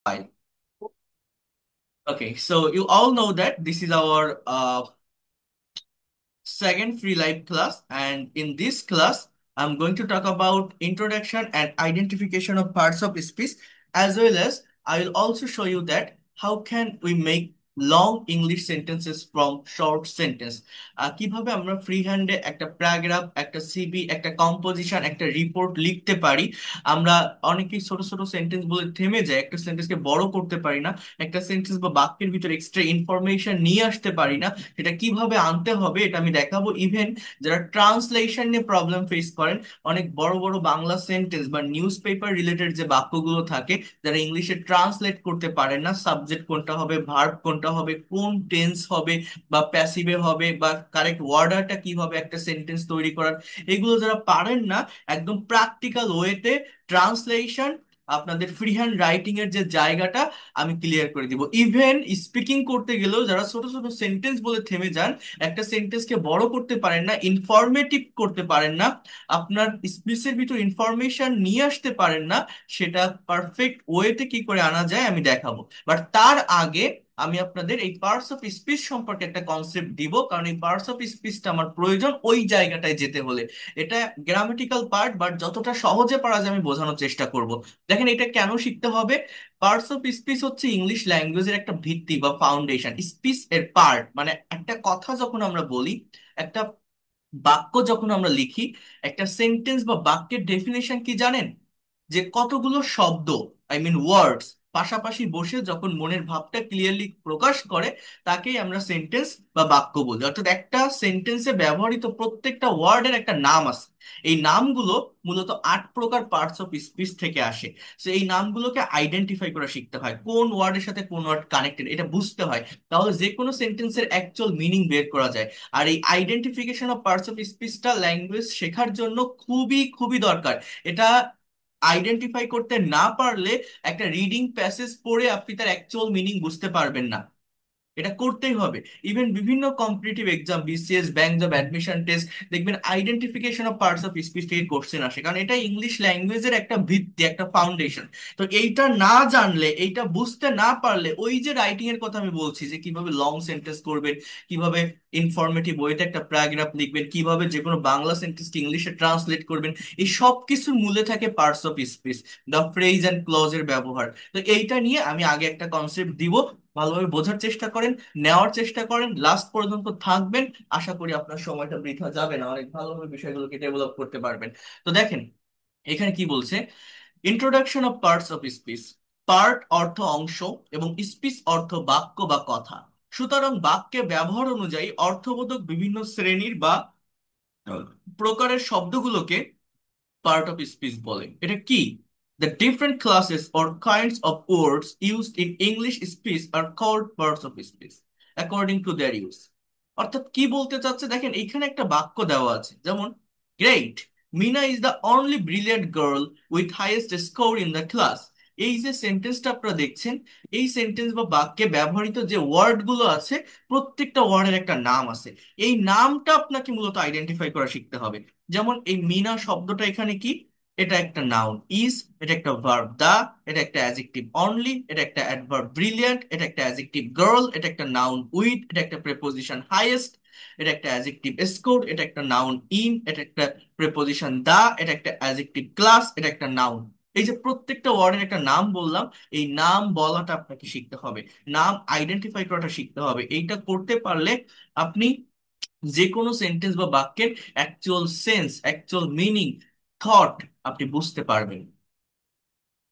Fine. Okay, so you all know that this is our second free live class, and in this class I'm going to talk about introduction and identification of parts of speech, as well as I will also show you that how can we make long English sentences from short sentence। কিভাবে আমরা free হ্যান্ডে একটা paragraph, একটা CV, একটা composition, একটা report লিখতে পারি। আমরা অনেকেই ছোট ছোট সেন্টেন্স বলে থেমে যায়, একটা সেন্টেন্সকে বড় করতে পারি না, একটা সেন্টেন্স বা বাক্যের ভিতরে এক্সট্রা ইনফরমেশন নিয়ে আসতে পারি না। এটা কিভাবে আনতে হবে এটা আমি দেখাবো। ইভেন যারা ট্রান্সলেশন নিয়ে প্রবলেম ফেস করেন, অনেক বড় বড় বাংলা সেন্টেন্স বা নিউজ পেপার রিলেটেড যে বাক্যগুলো থাকে, যারা ইংলিশে ট্রান্সলেট করতে পারেন না, সাবজেক্ট কোনটা হবে, ভার্ব কোনটা হবে, কোন টেন্স হবে বা প্যাসিভে হবে, বা কারেক্ট ওয়ার্ডারটা কি হবে একটা সেন্টেন্স তৈরি করার, এগুলো যারা পারেন না, একদম প্র্যাকটিক্যাল ওয়েতে ট্রান্সলেশন, আপনাদের ফ্রি হ্যান্ড রাইটিং এর যে জায়গাটা আমি ক্লিয়ার করে দিব। ইভেন স্পিকিং করতে গেলেও যারা ছোট ছোট সেন্টেন্স বলে থেমে যান, একটা সেন্টেন্সকে বড় করতে পারেন না, ইনফরমেটিভ করতে পারেন না, আপনার স্পিচের ভিতর ইনফরমেশন নিয়ে আসতে পারেন না, সেটা পারফেক্ট ওয়েতে কি করে আনা যায় আমি দেখাবো। বাট তার আগে আমি আপনাদের এই পার্টস অফ স্পিচ সম্পর্কে একটা কনসেপ্ট দিব, কারণ এই পার্টস অফ স্পিচটা আমার প্রয়োজন ওই জায়গাটায় যেতে হলে। এটা গ্রামাটিক্যাল পার্ট, বাট যতটা সহজে পারা যায় আমি বোঝানোর চেষ্টা করব। দেখেন এটা কেন শিখতে হবে। পার্টস অফ স্পিচ হচ্ছে ইংলিশ ল্যাঙ্গুয়েজের একটা ভিত্তি বা ফাউন্ডেশন। স্পিচ এর পার্ট মানে একটা কথা যখন আমরা বলি, একটা বাক্য যখন আমরা লিখি, একটা সেন্টেন্স বা বাক্যের ডেফিনেশন কি জানেন? যে কতগুলো শব্দ, আই মিন ওয়ার্ডস, পাশাপাশি বসে যখন মনের ভাবটা ক্লিয়ারলি প্রকাশ করে, তাকেই আমরা সেন্টেন্স বা বাক্য বলি। অর্থাৎ একটা সেন্টেন্সে ব্যবহৃত প্রত্যেকটা ওয়ার্ডের একটা নাম আছে। এই নামগুলো মূলত 8 প্রকার পার্টস অফ স্পিচ থেকে আসে। তো এই নামগুলোকে আইডেন্টিফাই করা শিখতে হয়, কোন ওয়ার্ডের সাথে কোন ওয়ার্ড কানেক্টেড এটা বুঝতে হয়, তাহলে যে কোনো সেন্টেন্সের অ্যাকচুয়াল মিনিং বের করা যায়। আর এই আইডেন্টিফিকেশন অফ পার্টস অফ স্পিচটা ল্যাঙ্গুয়েজ শেখার জন্য খুবই খুবই দরকার। এটা আইডেন্টিফাই করতে না পারলে একটা রিডিং প্যাসেজ পড়ে আপনি তার অ্যাকচুয়াল মিনিং বুঝতে পারবেন না। এটা করতেই হবে। ইভেন বিভিন্ন competitive exam, BCS, bank job, admission test, দেখবেন identification of parts of speech থেকে কোশ্চেন আসে, কারণ এটা ইংলিশ ল্যাঙ্গুয়েজের একটা ভিত্তি, একটা ফাউন্ডেশন। তো এইটা না জানলে, এইটা বুঝতে না পারলে, ওই যে রাইটিং এর কথা আমি বলছি যে কিভাবে লং সেন্টেন্স করবেন, কিভাবে ইনফরমেটিভ ওয়েতে একটা প্যারাগ্রাফ লিখবেন, কিভাবে যে কোনো বাংলা সেন্টেন্সকে ইংলিশে ট্রান্সলেট করবেন, এই সব কিছুর মূলে থাকে parts of speech, the phrase and ক্লজের ব্যবহার। তো এইটা নিয়ে আমি আগে একটা কনসেপ্ট দিব, ভালোভাবে বোঝার চেষ্টা করেন, নেওয়ার চেষ্টা করেন, লাস্ট পর্যন্ত থাকবেন। আশা করি আপনার সময়টা বৃথা যাবে না, অনেক ভালোভাবে বিষয়গুলোকে ডেভেলপ করতে পারবেন। তো দেখেন এখানে কি বলছে, introduction of parts of speech. Part অর্থ অংশ এবং স্পিচ অর্থ বাক্য বা কথা। সুতরাং বাক্যে ব্যবহার অনুযায়ী অর্থবোধক বিভিন্ন শ্রেণীর বা প্রকারের শব্দগুলোকে পার্ট অফ স্পিচ বলে। এটা কি? The different classes or kinds of words used in English speech are called parts of speech according to their use। অর্থাৎ কি বলতে চাচ্ছে দেখেন, এখানে একটা বাক্য দেওয়া আছে, যেমন great, Meena is the only brilliant girl with highest score in the class. এই যে সেন্টেন্সটা আপনারা দেখছেন, এই সেন্টেন্স বা বাক্যে ব্যবহৃত যে ওয়ার্ড গুলো আছে, প্রত্যেকটা ওয়ার্ডের একটা নাম আছে। এই নামটা আপনাকে মূলত আইডেন্টিফাই করা শিখতে হবে। যেমন এই মিনা শব্দটা এখানে কি? এটা একটা নাউন। ইজ এটা একটা ভার্ব। দা এটা একটা অ্যাডজেক্টিভ। অনলি এটা একটা অ্যাডভার্ব। ব্রিলিয়ান্ট এটা একটা অ্যাডজেক্টিভ। গার্ল এটা একটা নাউন। উইথ এটা একটা প্রেপোজিশন। হাইয়েস্ট এটা একটা অ্যাডজেক্টিভ। স্কোর এটা একটা নাউন। ইন এটা একটা প্রেপোজিশন। দা এটা একটা অ্যাডজেক্টিভ। ক্লাস এটা একটা নাউন। এই যে প্রত্যেকটা ওয়ার্ডের একটা নাম বললাম, এই নাম বলাটা আপনাকে শিখতে হবে, নাম আইডেন্টিফাই করাটা শিখতে হবে। এইটা করতে পারলে আপনি যে কোনো সেন্টেন্স বা বাক্যের actual sense, actual meaning, thought আপনি বুঝতে পারবেন।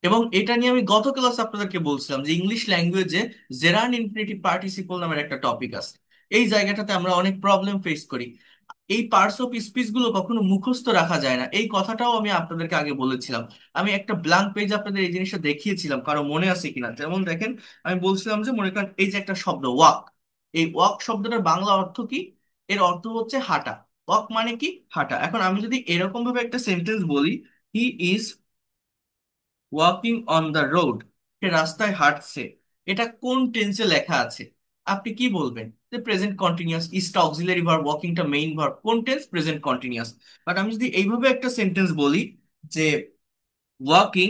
এবং এটা নিয়ে আমি গত ক্লাস আপনাদেরকে বলছিলাম যে ইংলিশ ল্যাঙ্গুয়েজে জেরান্ড ইনফিনিটিভ পার্টিসিপল নামের একটা টপিক আছে। এই জায়গাটাতে আমরা অনেক প্রবলেম ফেস করি। এই পার্টস অফ স্পিচ গুলো কখনো মুখস্থ রাখা যায় না, এই কথাটাও আমি আপনাদেরকে আগে বলেছিলাম। আমি একটা ব্ল্যাঙ্ক পেজ আপনাদের এই জিনিসটা দেখিয়েছিলাম, কারো মনে আছে কিনা। যেমন দেখেন, আমি বলছিলাম যে মনে করেন এই যে একটা শব্দ ওয়াক, এই ওয়াক শব্দটার বাংলা অর্থ কি? এর অর্থ হচ্ছে হাঁটা। ওয়াক মানে কি? হাঁটা। এখন আমি যদি এরকম ভাবে একটা সেন্টেন্স বলি, he is walking on the road, সে রাস্তায় হাঁটছে, এটা কোন টেন্সে লেখা আছে? আপনি কি বলবেন? যে প্রেজেন্ট কন্টিনিউয়াস। ইজটা অক্সিলারি ভার্ব, ওয়াকিংটা মেইন ভার্ব, কোন টেন্স? Present continuous. বাট আমি যদি এইভাবে একটা সেন্টেন্স বলি যে walking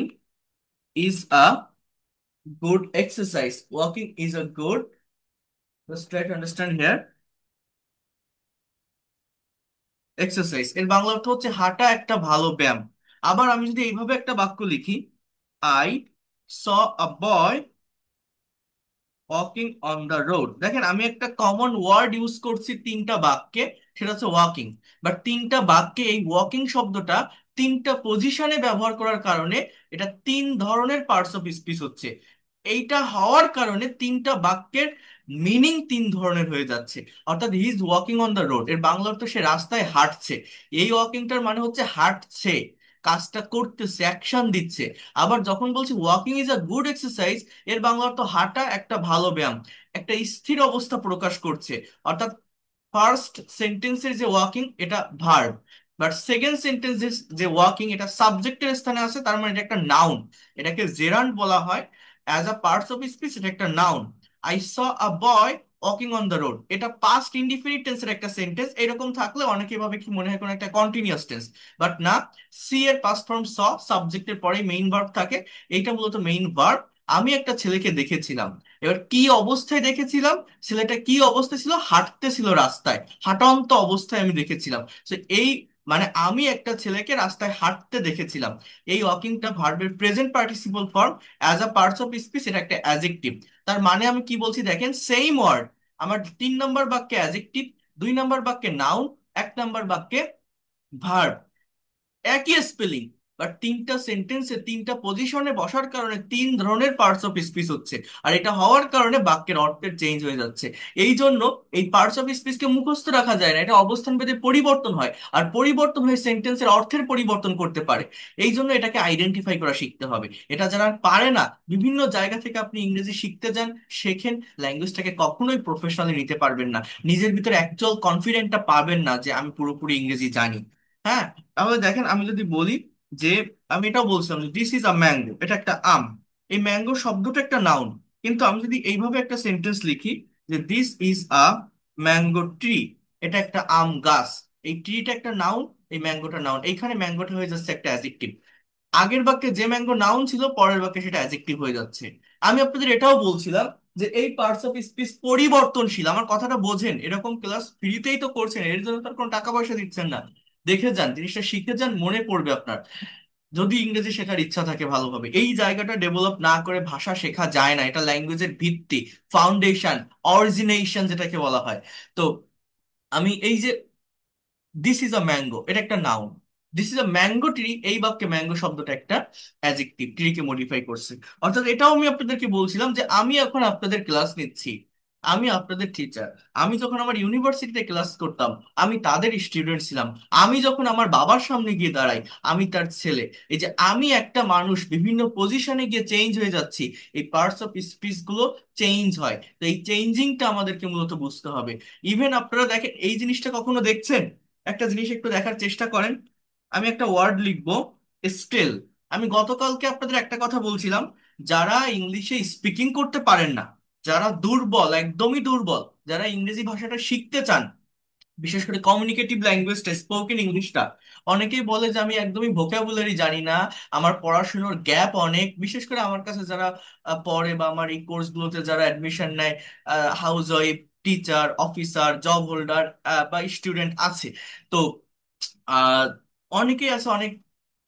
is a Good exercise. Walking is a good. Let's try to understand here. Exercise এর বাংলা অর্থ হচ্ছে হাঁটা একটা ভালো ব্যায়াম। আবার আমি যদি এইভাবে একটা বাক্য লিখি, I saw a boy walking on the road, দেখেন আমি একটা কমন ওয়ার্ড ইউজ করছি তিনটা বাক্যে, সেটা হচ্ছে ওয়াকিং। বাট তিনটা বাক্যে এই ওয়াকিং শব্দটা তিনটা পজিশনে ব্যবহার করার কারণে এটা তিন ধরনের পার্টস অফ স্পিচ হচ্ছে। এইটা হওয়ার কারণে তিনটা বাক্যের মিনিং তিন ধরনের হয়ে যাচ্ছে। অর্থাৎ হি is walking on the road এর বাংলা অর্থ সে রাস্তায় হাঁটছে। এই ওয়াকিংটার মানে হচ্ছে হাঁটছে, কাজটা করতেছে, অ্যাকশন দিচ্ছে। আবার যখন বলছি walking is a good exercise, এর বাংলা অর্থ হাঁটা একটা ভালো ব্যায়াম, একটা স্থির অবস্থা প্রকাশ করছে। অর্থাৎ ফার্স্ট সেন্টেন্সের যে ওয়াকিং এটা ভার্ব, বাট সেকেন্ড সেন্টেন্সের যে ওয়াকিং এটা সাবজেক্টের স্থানে আছে, তার মানে এটা একটা নাউন। এটাকে জেরান্ড বলা হয়। As a parts of speech এটা একটা noun. I saw a boy walking on the road, এটা পাস্ট ইনডিফিনিট টেন্সের একটা সেন্টেন্স। এরকম থাকলে অনেকে ভাবে কি মনে হয় কোনো একটা কন্টিনিউয়াস টেন্স, বাট না। সি এর পাস্ট ফর্ম স, সাবজেক্টের পরে মেইন ভার্ব থাকে, এইটা মূলত মেইন ভার্ব। আমি একটা ছেলেকে দেখেছিলাম, এবার কি অবস্থায় দেখেছিলাম, ছেলেটা কি অবস্থায় ছিল, হাঁটতেছিল রাস্তায়, হাঁটন্ত অবস্থায় আমি দেখেছিলাম। তো এই মানে আমি একটা ছেলেকে রাস্তায় হাঁটতে দেখেছিলাম। এই ওয়াকিংটা ভার্বের present participle form. As a parts of speech এটা একটা অ্যাডজেক্টিভ। তার মানে আমি কি বলছি দেখেন, সেম ওয়ার্ড আমার তিন নম্বর বাক্যে অ্যাডজেক্টিভ, দুই নম্বর বাক্যে নাউন, এক নম্বর বাক্যে ভার্ব, একই স্পেলিং, বাট তিনটা সেন্টেন্সে তিনটা পজিশনে বসার কারণে তিন ধরনের পার্টস অফ স্পিচ হচ্ছে। আর এটা হওয়ার কারণে বাক্যের অর্থের চেঞ্জ হয়ে যাচ্ছে। এই জন্য এই পার্টস অফ স্পিচকে মুখস্থ রাখা যায় না, এটা অবস্থান ভেদে পরিবর্তন হয়, আর পরিবর্তন হয়ে সেন্টেন্সের অর্থের পরিবর্তন করতে পারে। এই জন্য এটাকে আইডেন্টিফাই করা শিখতে হবে। এটা যারা পারে না, বিভিন্ন জায়গা থেকে আপনি ইংরেজি শিখতে যান, শেখেন, ল্যাঙ্গুয়েজটাকে কখনোই প্রফেশনালি নিতে পারবেন না। নিজের ভিতরে অ্যাকচুয়াল কনফিডেন্টটা পাবেন না যে আমি পুরোপুরি ইংরেজি জানি। হ্যাঁ, তাহলে দেখেন আমি যদি বলি যে, আমি এটাও বলছিলাম যে দিস ইজ আ ম্যাঙ্গো, এটা একটা আম। এই ম্যাঙ্গো শব্দটা একটা নাউন, কিন্তু আমি যদি এইভাবে একটা সেন্টেন্স লিখি যে this is a mango tree, এটা একটা আম গাছ। এই ট্রিটা একটা নাউন, এই ম্যাঙ্গোটা নাউন, এইখানে ম্যাঙ্গোটা হয়ে যাচ্ছে একটা অ্যাডজেক্টিভ। আগের বাক্যে যে ম্যাঙ্গো নাউন ছিল, পরের বাক্যে সেটা অ্যাডজেক্টিভ হয়ে যাচ্ছে। আমি আপনাদের এটাও বলছিলাম যে এই পার্টস অফ স্পিচ পরিবর্তনশীল। আমার কথাটা বোঝেন, এরকম ক্লাস ফ্রিতেই তো করছেন, এর জন্য তার কোনো টাকা পয়সা দিচ্ছেন না। দেখে যান, জিনিসটা শিখে যান, মনে পড়বে আপনার। যদি ইংরেজি শেখার ইচ্ছা থাকে ভালোভাবে, এই জায়গাটা ডেভেলপ না করে ভাষা শেখা যায় না। এটা ল্যাঙ্গুয়েজের ভিত্তি, ফাউন্ডেশন, অরিজিনেশন যেটাকে বলা হয়। তো আমি এই যে দিস ইজ আ ম্যাঙ্গো, এটা একটা noun, this is a mango tree, এই বাক্যে ম্যাঙ্গো শব্দটা একটা অ্যাডজেক্টিভ, ট্রিকে মডিফাই করছে। অর্থাৎ এটাও আমি আপনাদেরকে বলছিলাম যে আমি এখন আপনাদের ক্লাস নিচ্ছি, আমি আপনাদের টিচার। আমি যখন আমার ইউনিভার্সিটিতে ক্লাস করতাম, আমি তাদের স্টুডেন্ট ছিলাম। আমি যখন আমার বাবার সামনে গিয়ে দাঁড়াই, আমি তার ছেলে। এই যে আমি একটা মানুষ বিভিন্ন পজিশনে গিয়ে চেঞ্জ হয়ে যাচ্ছি, এই পার্টস অফ স্পিচ গুলো চেঞ্জ হয়। তো এই চেঞ্জিংটা আমাদেরকে মূলত বুঝতে হবে। ইভেন আপনারা দেখেন, এই জিনিসটা কখনো দেখছেন, একটা জিনিস একটু দেখার চেষ্টা করেন। আমি একটা ওয়ার্ড লিখবো, স্টিল। আমি গতকালকে আপনাদের একটা কথা বলছিলাম, যারা ইংলিশে স্পিকিং করতে পারেন না, যারা দুর্বল, একদমই দুর্বল, যারা ইংরেজি ভাষাটা শিখতে চান, বিশেষ করে কমিউনিকেটিভ ল্যাঙ্গুয়েজটা, স্পোকেন ইংলিশটা, অনেকেই বলে যে আমি একদমই ভোকাবুলারি জানি না, আমার পড়াশোনার গ্যাপ অনেক। বিশেষ করে আমার কাছে যারা পড়ে বা আমার এই কোর্সগুলোতে যারা অ্যাডমিশন নেয়, house wife, teacher, officer, job holder বা স্টুডেন্ট আছে। তো আহ অনেকেই আছে, অনেক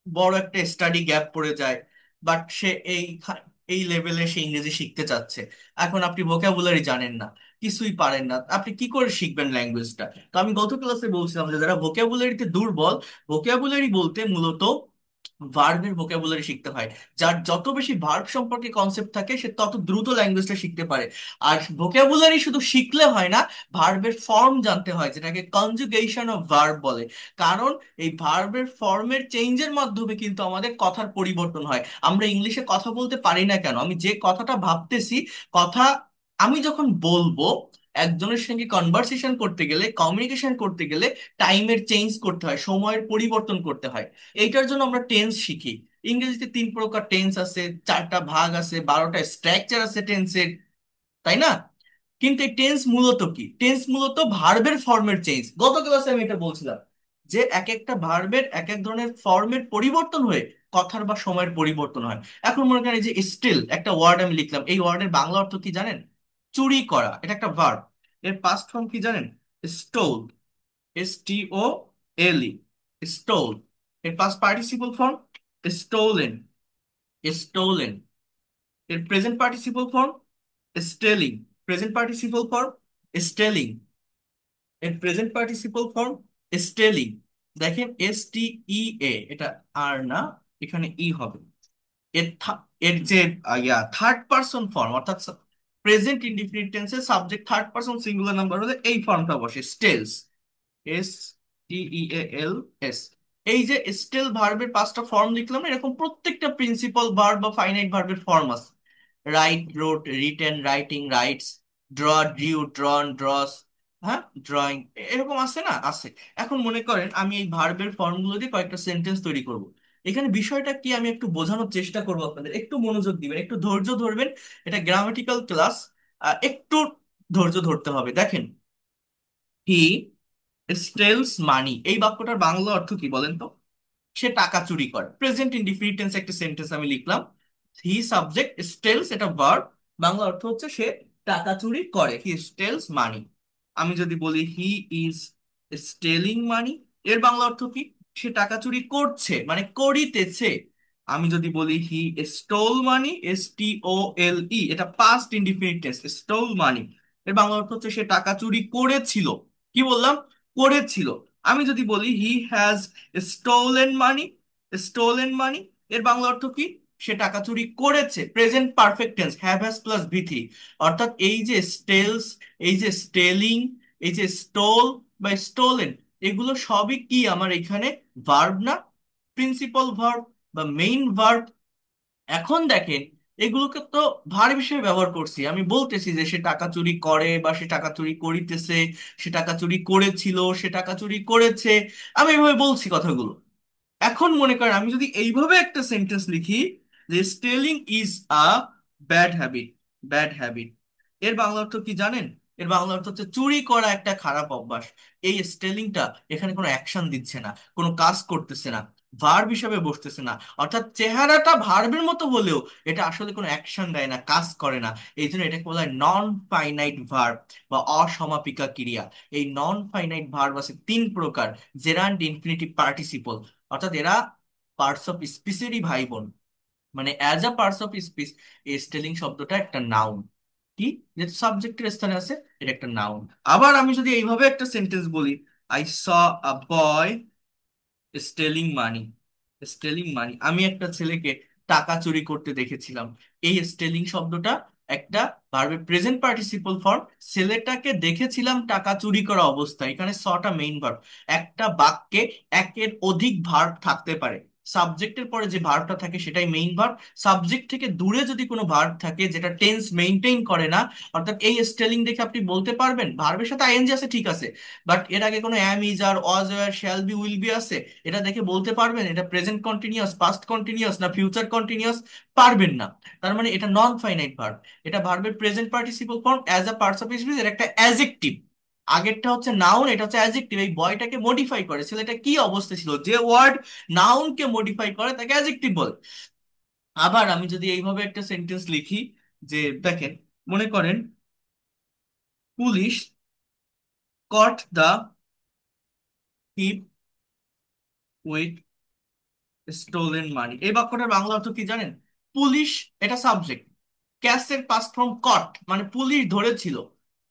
বড় একটা স্টাডি গ্যাপ পড়ে যায়, বাট সে এই লেভেলে সে ইংরেজি শিখতে চাচ্ছে। এখন আপনি ভোকাবুলারি জানেন না, কিছুই পারেন না, আপনি কি করে শিখবেন ল্যাঙ্গুয়েজটা? তো আমি গত ক্লাসে বলছিলাম যে যারা ভোকাবুলারিতে দুর্বল, ভোকাবুলারি বলতে মূলত ভার্বের ভোকাবুলারি শিখতে হয়। যার যত বেশি ভার্ব সম্পর্কে কনসেপ্ট থাকে, সে তত দ্রুত ল্যাঙ্গুয়েজটা শিখতে পারে। আর ভোকাবুলারি শুধু শিখলে হয় না, ভার্বের ফর্ম জানতে হয়, যেটাকে কনজুগেশন অফ ভার্ব বলে। কারণ এই ভার্বের ফর্মের চেঞ্জের মাধ্যমে কিন্তু আমাদের কথার পরিবর্তন হয়। আমরা ইংলিশে কথা বলতে পারি না কেন, আমি যে কথাটা ভাবতেছি, কথা আমি যখন বলবো, একজনের সঙ্গে কনভারসেশন করতে গেলে, কমিউনিকেশন করতে গেলে টাইমের চেঞ্জ করতে হয়, সময়ের পরিবর্তন করতে হয়। এইটার জন্য আমরা টেন্স শিখি। ইংরেজিতে তিন প্রকার টেন্স আছে, চারটা ভাগ আছে, 12টা স্ট্রাকচার আছে টেন্সের, তাই না? কিন্তু এই টেন্স মূলত কি? টেন্স মূলত ভার্বের ফর্মের চেঞ্জ। গত ক্লাসে আমি এটা বলছিলাম যে এক একটা ভার্বের এক এক ধরনের ফর্মের পরিবর্তন হয়ে কথার বা সময়ের পরিবর্তন হয়। এখন মনে করেন এই যে স্টিল একটা ওয়ার্ড আমি লিখলাম, এই ওয়ার্ডের বাংলা অর্থ কি জানেন? চুরি করা, এটা একটা ভার্ব। এর পাস্ট ফর্ম কি জানেন? Stole, STOLE, stole. এর past participle form stolen, stolen. এর present participle form stealing, present participle form stealing. এর প্রেজেন্ট পার্টিসিপল ফর্ম স্টেলিং। দেখেন STEA, এটা আর না, এখানে ই হবে। এর যে থার্ড পারসন ফর্ম, অর্থাৎ প্রেজেন্ট ইনডিফিনিট টেন্সে subject third person singular number হলে এই ফর্মটা বসে স্টেলস, STEALS। এই যে স্টেল ভার্বের পাঁচটা ফর্ম লিখলাম না, এরকম প্রত্যেকটা প্রিন্সিপাল ভার্ব বা ফাইনাইট ভার্বের ফর্ম আছে। Write, wrote, written, writing, writes, draw, drew, drawn, draws, হ্যাঁ, ড্রয়িং, এরকম আছে না, আছে। এখন মনে করেন আমি এই ভার্বের ফর্মগুলো দিয়ে কয়েকটা সেন্টেন্স তৈরি করব। এখানে বিষয়টা কি আমি একটু বোঝানোর চেষ্টা করবো, আপনাদের একটু মনোযোগ দিবেন, একটু ধৈর্য ধরবেন। এটা গ্রামাটিক্যাল ক্লাস, একটু ধৈর্য ধরতে হবে। দেখেন, হি স্টেলস মানি, এই বাক্যটার বাংলা অর্থ কি বলেন তো? সে টাকা চুরি করে। প্রেজেন্ট ইনডিফিনিট টেন্স একটা সেন্টেন্স আমি লিখলাম। হি সাবজেক্ট, স্টেলস এটা ভার্ব, বাংলা অর্থ হচ্ছে সে টাকা চুরি করে, হি স্টেলস মানি। আমি যদি বলি হি ইজ স্টেলিং মানি, এর বাংলা অর্থ কি? সে টাকা চুরি করছে, মানে করিতেছে। আমি যদি বলি হি স্টোল মানি, STOLE, এটা পাস্ট ইনডিফিনিট টেন্স, স্টোল মানি, এর বাংলা অর্থ হচ্ছে সে টাকা চুরি করেছিল। কি বললাম? করেছিল। আমি যদি বলি he has stolen money, stolen money, এর বাংলা অর্থ কি? সে টাকা চুরি করেছে। Present perfect tense, have has plus V three. অর্থাৎ এই যে স্টেলস, এই যে স্টেলিং, এই যে স্টোল বা স্টোলেন, এগুলো সবই কি আমার এখানে ভার্ব না? প্রিন্সিপাল ভার্ব বা মেইন ভার্ব। এখন দেখেন, এগুলোকে তো ভার্ব হিসেবে ব্যবহার করছি, আমি বলতেছি যে সে টাকা চুরি করে বা সে টাকা চুরি করিতেছে, সে টাকা চুরি করেছিল, সে টাকা চুরি করেছে, আমি এভাবে বলছি কথাগুলো। এখন মনে করেন আমি যদি এইভাবে একটা সেন্টেন্স লিখি যে stealing is a bad habit, bad habit, এর বাংলা অর্থ কি জানেন? এর বাংলা অর্থ হচ্ছে চুরি করা একটা খারাপ অভ্যাস। এই স্টেলিংটা এখানে কোনো অ্যাকশন দিচ্ছে না, কোনো কাজ করতেছে না, ভার্ব হিসাবে বসতেছে না। অর্থাৎ চেহারাটা ভার্বের মতো হলেও এটা আসলে কোনো অ্যাকশন দেয় না, কাজ করে না। এই জন্য এটাকে বলা হয় নন ফাইনাইট ভার্ব বা অসমাপিকা ক্রিয়া। এই নন ফাইনাইট ভার্ব আছে তিন প্রকার: জেরান্ড, ইনফিনিটিভ, পার্টিসিপল। অর্থাৎ এরা পার্টস অফ স্পিচেরই ভাই বোন। মানে as a parts of speech, এই স্টেলিং শব্দটা একটা নাউন। কি? যেহেতু সাবজেক্টের স্থানে আছে, এটা একটা নাউন। আবার আমি যদি এইভাবে একটা সেন্টেন্স বলি, I saw a boy stealing money, stealing money, আমি একটা ছেলেকে টাকা চুরি করতে দেখেছিলাম। এই স্টেলিং শব্দটা একটা ভার্বের প্রেজেন্ট পার্টিসিপল ফর্ম। ছেলেটাকে দেখেছিলাম টাকা চুরি করা অবস্থায়, এখানে সটা মেইন ভার্ব। একটা বাক্যে একের অধিক ভার্ব থাকতে পারে, সাবজেক্টের পরে যে ভার্বটা থাকে সেটাই মেইন ভার্ব। সাবজেক্ট থেকে দূরে যদি কোনো ভার্ব থাকে যেটা টেন্স মেইনটেইন করে না, অর্থাৎ এই স্টেলিং দেখে আপনি বলতে পারবেন ভার্বের সাথে আইএনজি আছে ঠিক আছে, বাট এর আগে কোনো am, is, are, was, were, shall be, will be আছে, এটা দেখে বলতে পারবেন এটা প্রেজেন্ট কন্টিনিউয়াস, পাস্ট কন্টিনিউয়াস না ফিউচার কন্টিনিউয়াস? পারবেন না। তার মানে এটা নন ফাইনাইট ভার্ব। এটা ভার্বের present participle form as a parts of speech, এর একটা অ্যাজেক্টিভ। আগেরটা হচ্ছে নাউন, এটা হচ্ছে অ্যাজেক্টিভ। এই বয়টাকে মডিফাই করে, ছেলেটা কি অবস্থা ছিল, যে ওয়ার্ড নাউনকে মডিফাই করে তাকে অ্যাজেক্টিভ বলে। আবার আমি যদি এইভাবে একটা সেন্টেন্স লিখি যে দেখেন, মনে করেন police caught the thief with stolen money, এই বাক্যটার বাংলা অর্থ কি জানেন? পুলিশ, এটা সাবজেক্ট, ক্যাসের পাস্ট ফর্ম কট, মানে পুলিশ ধরেছিল।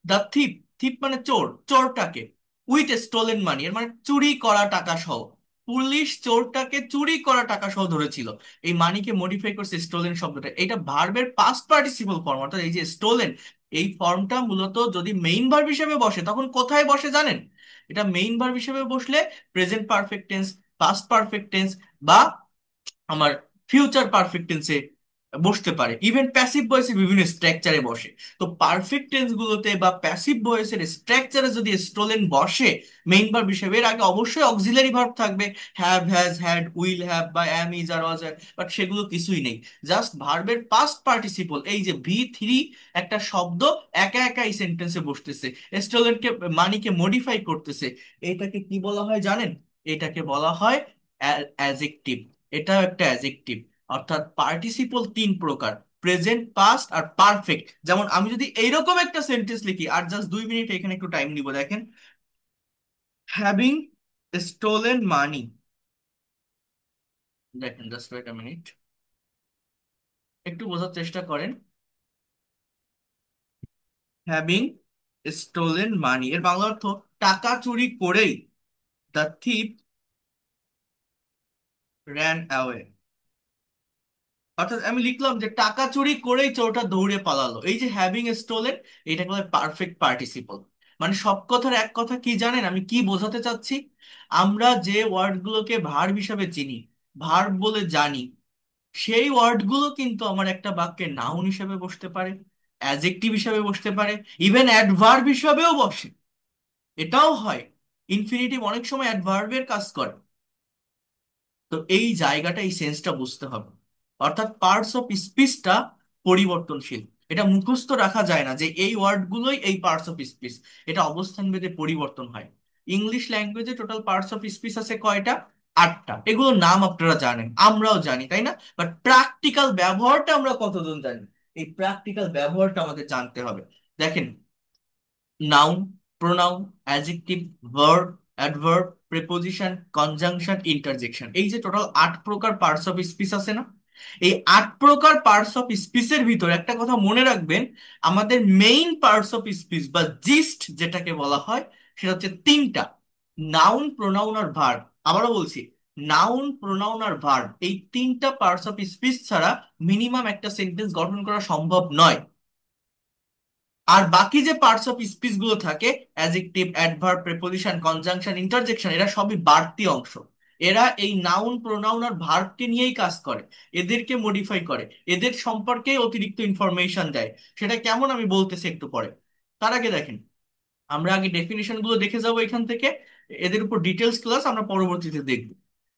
দ্য থিপ, থিপ মানে চোর, চোরটাকে। উইথ স্টোলেন মানি, এর মানে চুরি করা টাকা সহ। পুলিশ চোরটাকে চুরি করা টাকা সহ ধরেছিল। এই মানিকে মডিফাই করছে স্টোলেন শব্দটা, এটা ভার্বের পাস্ট পার্টিসিপল ফর্ম। অর্থাৎ এই যে স্টোলেন, এই ফর্মটা মূলত যদি মেইন ভার্ব হিসেবে বসে তখন কোথায় বসে জানেন? এটা মেইন ভার্ব হিসেবে বসলে present perfect tense, past perfect tense, বা আমার ফিউচার পারফেক্ট টেন্সে বসতে পারে। ইভেন প্যাসিভ ভয়েসে বিভিন্ন স্ট্রাকচারে বসে। তো পারফেক্ট টেন্স গুলোতে বা প্যাসিভ ভয়েসের স্ট্রাকচারে যদি স্টোলেন বসে মেইন ভার্ব হিসেবে, এর আগে অবশ্যই অক্সিলারি ভার্ব থাকবে, have, has, had, will have বা অ্যাম, ইজ, আর, ওয়াজ, বাট সেগুলো কিছুই নেই। জাস্ট ভার্বের পাস্ট পার্টিসিপল, এই যে V3 একটা শব্দ একা একা এই সেন্টেন্সে বসতেছে, স্টোলেনকে মানিকে মডিফাই করতেছে। এটাকে কি বলা হয় জানেন? এটাকে বলা হয় অ্যাজেক্টিভ। এটাও একটা অ্যাজেক্টিভ। অর্থাৎ পার্টিসিপল তিন প্রকার, প্রেজেন্ট, পাস্ট আর পারফেক্ট। যেমন আমি যদি এইরকম একটা সেন্টেন্স লিখি, আর জাস্ট 2 মিনিট এখানে একটু টাইম নিব, দেখেন, হ্যাভিং স্টোলেন মানি। দেখেন, জাস্ট ওয়েট আ মিনিট, একটু বোঝার চেষ্টা করেন। হ্যাভিং স্টোলেন মানি এর বাংলা অর্থ টাকা চুরি করেই, দ্য থিপ র্যান অ্যাওয়ে। অর্থাৎ আমি লিখলাম যে টাকা চুরি করেই চোরটা দৌড়ে পালালো। এই যে হ্যাভিং স্টোলেন, এটাকে বলে পারফেক্ট পার্টিসিপল। মানে সব কথার এক কথা কি জানেন আমি কি বোঝাতে চাচ্ছি? আমরা যে ওয়ার্ডগুলোকে ভার্ব হিসাবে চিনি, ভার্ব বলে জানি, সেই ওয়ার্ডগুলো কিন্তু আমার একটা বাক্যে নাউন হিসেবে বসতে পারে, অ্যাডজেক্টিভ হিসেবে বসতে পারে, ইভেন অ্যাডভার্ব হিসাবেও বসে। এটাও হয়, ইনফিনিটিভ অনেক সময় অ্যাডভার্বের কাজ করে। তো এই জায়গাটা, এই সেন্সটা বুঝতে হবে। অর্থাৎ পার্টস অফ স্পিচটা পরিবর্তনশীল। এটা মুখস্থ রাখা যায় না যে এই ওয়ার্ডগুলোই এই পার্টস অফ স্পিচ। এটা অবস্থান ভেদে পরিবর্তন হয়। ইংলিশ ল্যাঙ্গুয়েজে টোটাল পার্টস অফ স্পিচ আছে কয়টা? 8টা। এগুলোর নাম আপনারা জানেন, আমরাও জানি, তাই না? বাট প্র্যাকটিক্যাল ব্যবহারটা আমরা কতজন জানি? এই প্র্যাকটিক্যাল ব্যবহারটা আমাদের জানতে হবে। দেখেন, noun, pronoun, adjective, verb, adverb, preposition, conjunction, interjection, এই যে টোটাল 8 প্রকার পার্টস অফ স্পিচ আছে না? এই 8 প্রকার পার্টস অফ স্পিচের ভিতর একটা কথা মনে রাখবেন, আমাদের মেইন পার্টস অফ স্পিচ বা জিস্ট যেটাকে বলা হয়, সেটা হচ্ছে তিনটা: নাউন, প্রোনাউন আর ভার্ব। আবারও বলছি, নাউন, প্রোনাউন আর ভার্ব, এই তিনটা পার্টস অফ স্পিচ ছাড়া মিনিমাম একটা সেন্টেন্স গঠন করা সম্ভব নয়। আর বাকি যে পার্টস অফ স্পিচ গুলো থাকে, adjective, adverb, preposition, conjunction, interjection, এরা সবই বাড়তি অংশ। এরা এই নাউন, প্রোনাউন আর ভার্বকে নিয়েই কাজ করে, এদেরকে মডিফাই করে, এদের সম্পর্কে অতিরিক্ত ইনফরমেশন দেয়। সেটা কেমন আমি বলতেছি একটু পরে। তার আগে দেখেন, আমরা আগে ডেফিনিশন গুলো দেখে যাবো এখান থেকে, এদের উপর ডিটেলস ক্লাস আমরা পরবর্তীতে দেখব।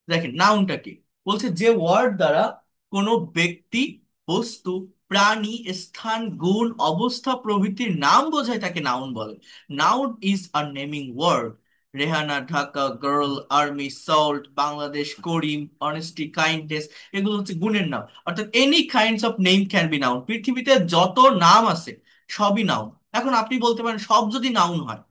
দেখেন, নাউনটা কি বলছে, যে ওয়ার্ড দ্বারা কোনো ব্যক্তি, বস্তু, প্রাণী, স্থান, গুণ, অবস্থা প্রভৃতির নাম বোঝায় তাকে নাউন বলে। Noun is a naming word. Rehana, Dhaka, girl, army, salt, Bangladesh, Karim, honesty, kindness, এগুলো হচ্ছে গুণের নাম। অর্থাৎ any kinds of name can be noun. পৃথিবীতে যত নাম আছে সবই নাউন। এখন আপনি বলতে পারেন সব যদি নাউন হয়,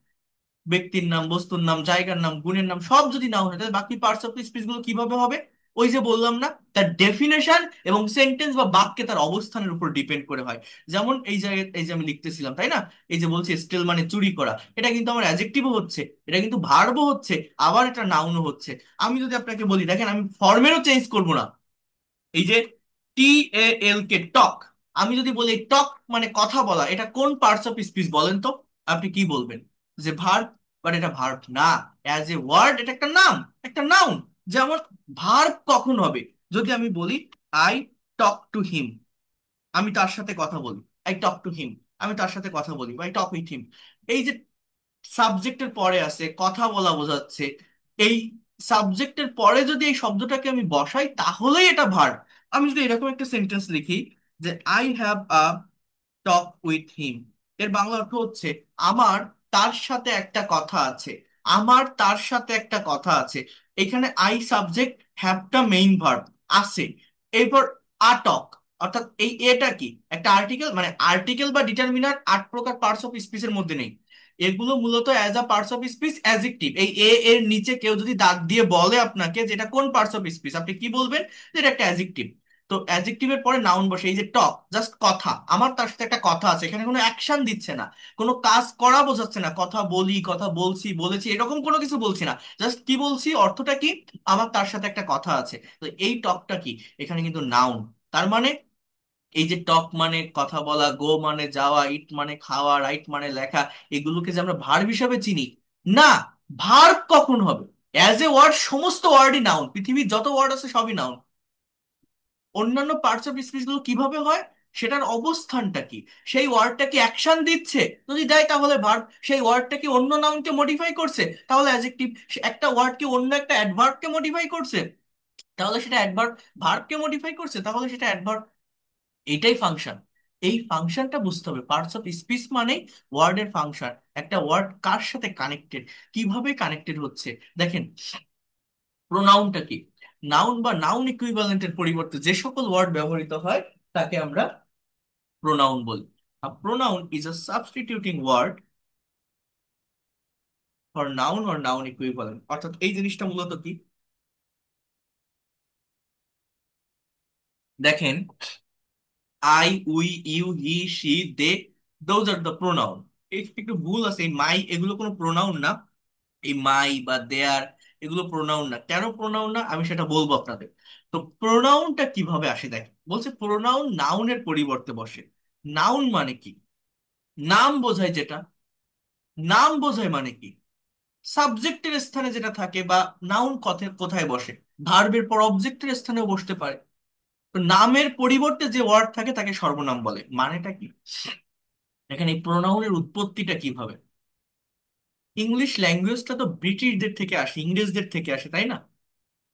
ব্যক্তির নাম, বস্তুর নাম, জায়গার নাম, গুণের নাম সব যদি নাউন হয়, তাহলে বাকি পার্টস অফ স্পিচ গুলো কিভাবে হবে? ওই যে বললাম না, তার ডেফিনেশন এবং সেন্টেন্স বা বাক্যে তার অবস্থানের উপর ডিপেন্ড করে হয়। যেমন এই জায়গায়, এই যে আমি লিখতেছিলাম, তাই না? এই যে বলছি স্টিল মানে চুরি করা, এটা কিন্তু আমার অ্যাডজেক্টিভও হচ্ছে, এটা কিন্তু ভার্বও হচ্ছে, আবার এটা নাউনও হচ্ছে। আমি যদি আপনাকে বলি, দেখেন, আমি ফর্মেরও চেঞ্জ করবো না। এই যে TAL কে টক, আমি যদি বলি টক মানে কথা বলা, এটা কোন পার্টস অফ স্পিচ বলেন তো? আপনি কি বলবেন? যে ভার্ব। বাট এটা ভার্ব না, অ্যাজ এ ওয়ার্ড এটা একটা নাম, একটা নাউন। যেমন ভার্ব কখন হবে? যদি আমি বলি আই টক টু হিম, আমি তার সাথে কথা বলি। আই টক টু হিম, আমি তার সাথে কথা বলি, আই টক উইথ হিম। এই যে সাবজেক্টের পরে আছে কথা বলা বোঝাচ্ছে, এই সাবজেক্টের পরে যদি এই শব্দটাকে আমি বসাই তাহলেই এটা ভার্ব। আমি যদি এরকম একটা সেন্টেন্স লিখি যে I have a talk with হিম, এর বাংলা অর্থ হচ্ছে আমার তার সাথে একটা কথা আছে, আমার তার সাথে একটা কথা আছে। এখানে আই সাবজেক্ট, হ্যাভটা মেইন ভার্ব, আছে। এরপর আটক, অর্থাৎ এই এটা কি একটা আর্টিকেল? মানে আর্টিকেল বা ডিটারমিনার 8 প্রকার পার্টস অফ স্পিচের মধ্যে নেই। এগুলো মূলত as a parts of speech adjective. এই এ এর নিচে কেউ যদি দাগ দিয়ে বলে আপনাকে যে এটা কোন পার্টস অফ স্পিচ, আপনি কি বলবেন? যে এটা একটা অ্যাডজেক্টিভ। তো অ্যাডজেক্টিভের পরে নাউন বসে। এই যে টক, জাস্ট কথা, আমার তার সাথে একটা কথা আছে, এখানে কোনো অ্যাকশন দিচ্ছে না, কোনো কাজ করা বোঝাচ্ছে না, কথা বলি, কথা বলছি, বলেছি, এরকম কোনো কিছু বলছি না। জাস্ট কি বলছি, অর্থটা কি? আমার তার সাথে একটা কথা আছে। তো এই টকটা কি? এখানে কিন্তু নাউন। তার মানে এই যে টক মানে কথা বলা, গো মানে যাওয়া, ইট মানে খাওয়া, রাইট মানে লেখা, এগুলোকে যে আমরা ভার্ব হিসাবে চিনি, না। ভার্ব কখন হবে? অ্যাজ এ ওয়ার্ড সমস্ত ওয়ার্ডই নাউন, পৃথিবীর যত ওয়ার্ড আছে সবই নাউন। অন্যান্য পার্টস অফ স্পিচ গুলো কিভাবে হয়? সেটার অবস্থানটা কি? সেই ওয়ার্ডটা কি অ্যাকশন দিচ্ছে? যদি দেয় তাহলে ভার্ব। সেই ওয়ার্ডটা কি অন্য নাউনকে মডিফাই করছে? তাহলে অ্যাডজেক্টিভ। একটা ওয়ার্ড কি অন্য একটা অ্যাডভার্বকে মডিফাই করছে? তাহলে সেটা অ্যাডভার্ব। ভার্বকে মডিফাই করছে, তাহলে সেটা অ্যাডভার্ব। এটাই ফাংশন। এই ফাংশনটা বুঝতে হবে। পার্টস অফ স্পিচ মানে ওয়ার্ডের ফাংশন। একটা ওয়ার্ড কার সাথে কানেক্টেড, কিভাবে কানেক্টেড হচ্ছে। দেখেন, প্রোনাউনটা কি? নাউন বা নাউন ইকুইভ্যালেন্টের পরিবর্তে যে সকল ওয়ার্ড ব্যবহৃত হয় তাকে আমরা প্রোনাউন বলি। A pronoun is a substituting word for noun or noun equivalent। অর্থাৎ এই জিনিসটা মূলত কি, দেখেন, I, we, you, he, she, they, those are the pronoun. এই একটু ভুল আছে, এই মাই এগুলো কোনো প্রোনাউন না। এই মাই বা দেয়ার এগুলো প্রোনাউন না। কেন প্রোনাউন না আমি সেটা বলবো আপনাদের। তো প্রোনাউনটা কিভাবে আসে দেখেন, বলছে প্রোনাউন নাউনের পরিবর্তে বসে। নাউন মানে কি? নাম বোঝায় যেটা, নাম বোঝায় মানে কি, সাবজেক্টের স্থানে যেটা থাকে, বা নাউন কথায় কোথায় বসে, ভার্বের পর অবজেক্টের স্থানেও বসতে পারে। তো নামের পরিবর্তে যে ওয়ার্ড থাকে তাকে সর্বনাম বলে। মানেটা কি, এখানে এই প্রোনাউনের উৎপত্তিটা কিভাবে। ইংলিশ ল্যাঙ্গুয়েজটা তো ব্রিটিশদের থেকে আসে, ইংরেজদের থেকে আসে, তাই না?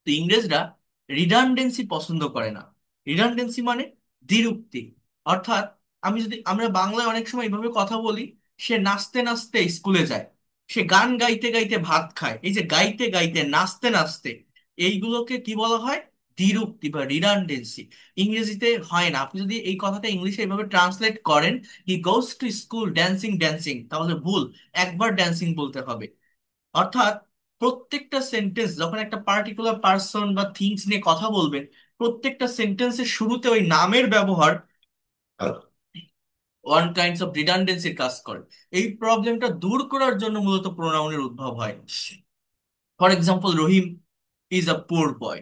তো ইংরেজরা রিডান্ডেন্সি পছন্দ করে না। রিডান্ডেন্সি মানে দ্বিরুক্তি। অর্থাৎ আমরা বাংলায় অনেক সময় এইভাবে কথা বলি, সে নাচতে নাচতে স্কুলে যায়, সে গান গাইতে গাইতে ভাত খায়। এই যে গাইতে গাইতে, নাচতে নাচতে, এইগুলোকে কি বলা হয়? দ্বিরুক্তি বা রিডান্ডেন্সি। ইংরেজিতে হয় না। আপনি যদি এই কথাটা ইংলিশে এইভাবে ট্রান্সলেট করেন, he goes to school dancing dancing, তাহলে ভুল, একবার ড্যান্সিং বলতে হবে। অর্থাৎ প্রত্যেকটা সেন্টেন্স যখন একটা পার্টিকুলার পার্সন বা থিংস নিয়ে কথা বলবেন, প্রত্যেকটা সেন্টেন্সের শুরুতে ওই নামের ব্যবহার ওয়ান কাইন্ডস অফ রিডান্ডেন্সির কাজ করে। এই প্রবলেমটা দূর করার জন্য মূলত প্রোনাউনের উদ্ভব হয়। For example, Rahim is a poor boy,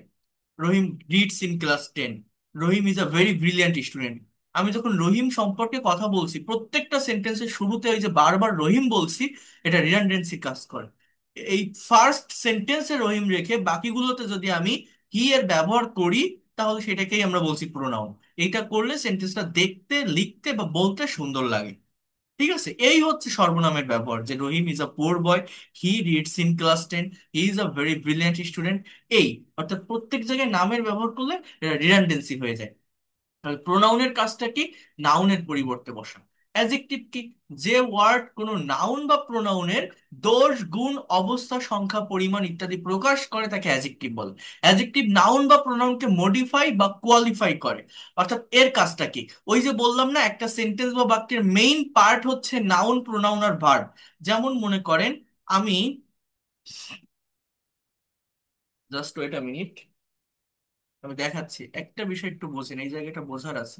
Rahim reads in class 10, Rahim is a very brilliant student. আমি যখন রহিম সম্পর্কে কথা বলছি, প্রত্যেকটা সেন্টেন্সের শুরুতে ওই যে বারবার রহিম বলছি, এটা রিডান্ডেন্সি কাজ করে। এই ফার্স্ট সেন্টেন্সে রহিম রেখে বাকিগুলোতে যদি আমি হি এর ব্যবহার করি, তাহলে সেটাকেই আমরা বলছি প্রোনাউন। এইটা করলে সেন্টেন্সটা দেখতে, লিখতে বা বলতে সুন্দর লাগে। ঠিক আছে, এই হচ্ছে সর্বনামের ব্যবহার, যে Rahim is a poor boy, he reads in class 10, he is a very brilliant student. এই অর্থাৎ প্রত্যেক জায়গায় নামের ব্যবহার করলে রিডান্ডেন্সি হয়ে যায়। তাহলে প্রোনাউনের কাজটা কি? নাউনের পরিবর্তে বসা। অ্যাডজেক্টিভ কি? যে ওয়ার্ড কোনো নাউন বা প্রোনাউনের দোষ, গুণ, অবস্থা, সংখ্যা, পরিমাণ ইত্যাদি প্রকাশ করে তাকে অ্যাডজেক্টিভ বলে। অ্যাডজেক্টিভ নাউন বা প্রোনাউনকে মডিফাই বা কোয়ালিফাই করে। অর্থাৎ এর কাজটা কি, ওই যে বললাম না, একটা সেন্টেন্স বা বাক্যের মেইন পার্ট হচ্ছে নাউন, প্রোনাউন আর ভার্ব। যেমন মনে করেন, আমি, জাস্ট ওয়েট আ মিনিট, আমি দেখাচ্ছি একটা বিষয়, একটু বোঝেন, এই জায়গাটা বোঝার আছে।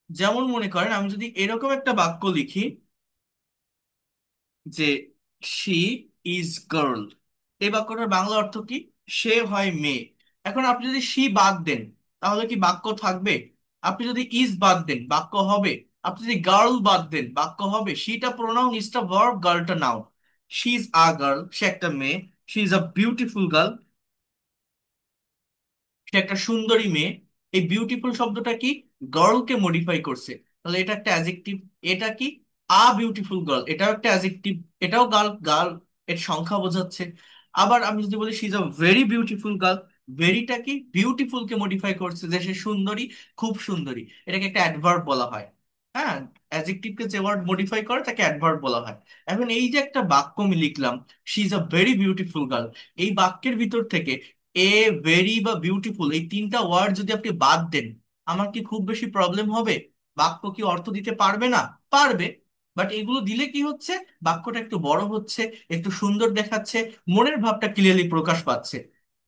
যেমন মনে করেন, আমি যদি এরকম একটা বাক্য লিখি যে শি ইজ গার্ল, এই বাক্যটার বাংলা অর্থ কি? সে হয় মেয়ে। এখন আপনি যদি শি বাদ দেন, তাহলে কি বাক্য থাকবে? আপনি যদি ইজ বাদ দেন, বাক্য হবে? আপনি যদি গার্ল বাদ দেন, বাক্য হবে? শিটা প্রোনাউন, ইজটা ভার্ব, গার্লটা noun. She is a girl, সে একটা মেয়ে। She is a beautiful girl, সে একটা সুন্দরী মেয়ে। এই বিউটিফুল শব্দটা কি? গার্লকে মডিফাই করছে, তাহলে এটা একটা অ্যাডজেক্টিভ। এটা কি? আ বিউটিফুল গার্ল, এটাও একটা অ্যাডজেক্টিভ। এটাও গার্ল, গার্ল এর সংখ্যা বোঝাচ্ছে। আবার আমি যদি বলি she is a very beautiful girl, ভেরিটা কি? বিউটিফুল কে মডিফাই করছে, যে সে সুন্দরী, খুব সুন্দরী। এটাকে একটা অ্যাডভার্ব বলা হয়। হ্যাঁ, অ্যাডজেক্টিভকে যে ওয়ার্ড মডিফাই করে তাকে অ্যাডভার্ব বলা হয়। এখন এই যে একটা বাক্য আমি লিখলাম, she is a very beautiful girl, এই বাক্যের ভিতর থেকে এ, ভেরি বা বিউটিফুল এই তিনটা ওয়ার্ড যদি আপনি বাদ দেন, আমার কি খুব বেশি প্রবলেম হবে? বাক্য কি অর্থ দিতে পারবে না? পারবে। বাট এগুলো দিলে কি হচ্ছে, বাক্যটা একটু বড় হচ্ছে, একটু সুন্দর দেখাচ্ছে, মনের ভাবটা ক্লিয়ারলি প্রকাশ পাচ্ছে।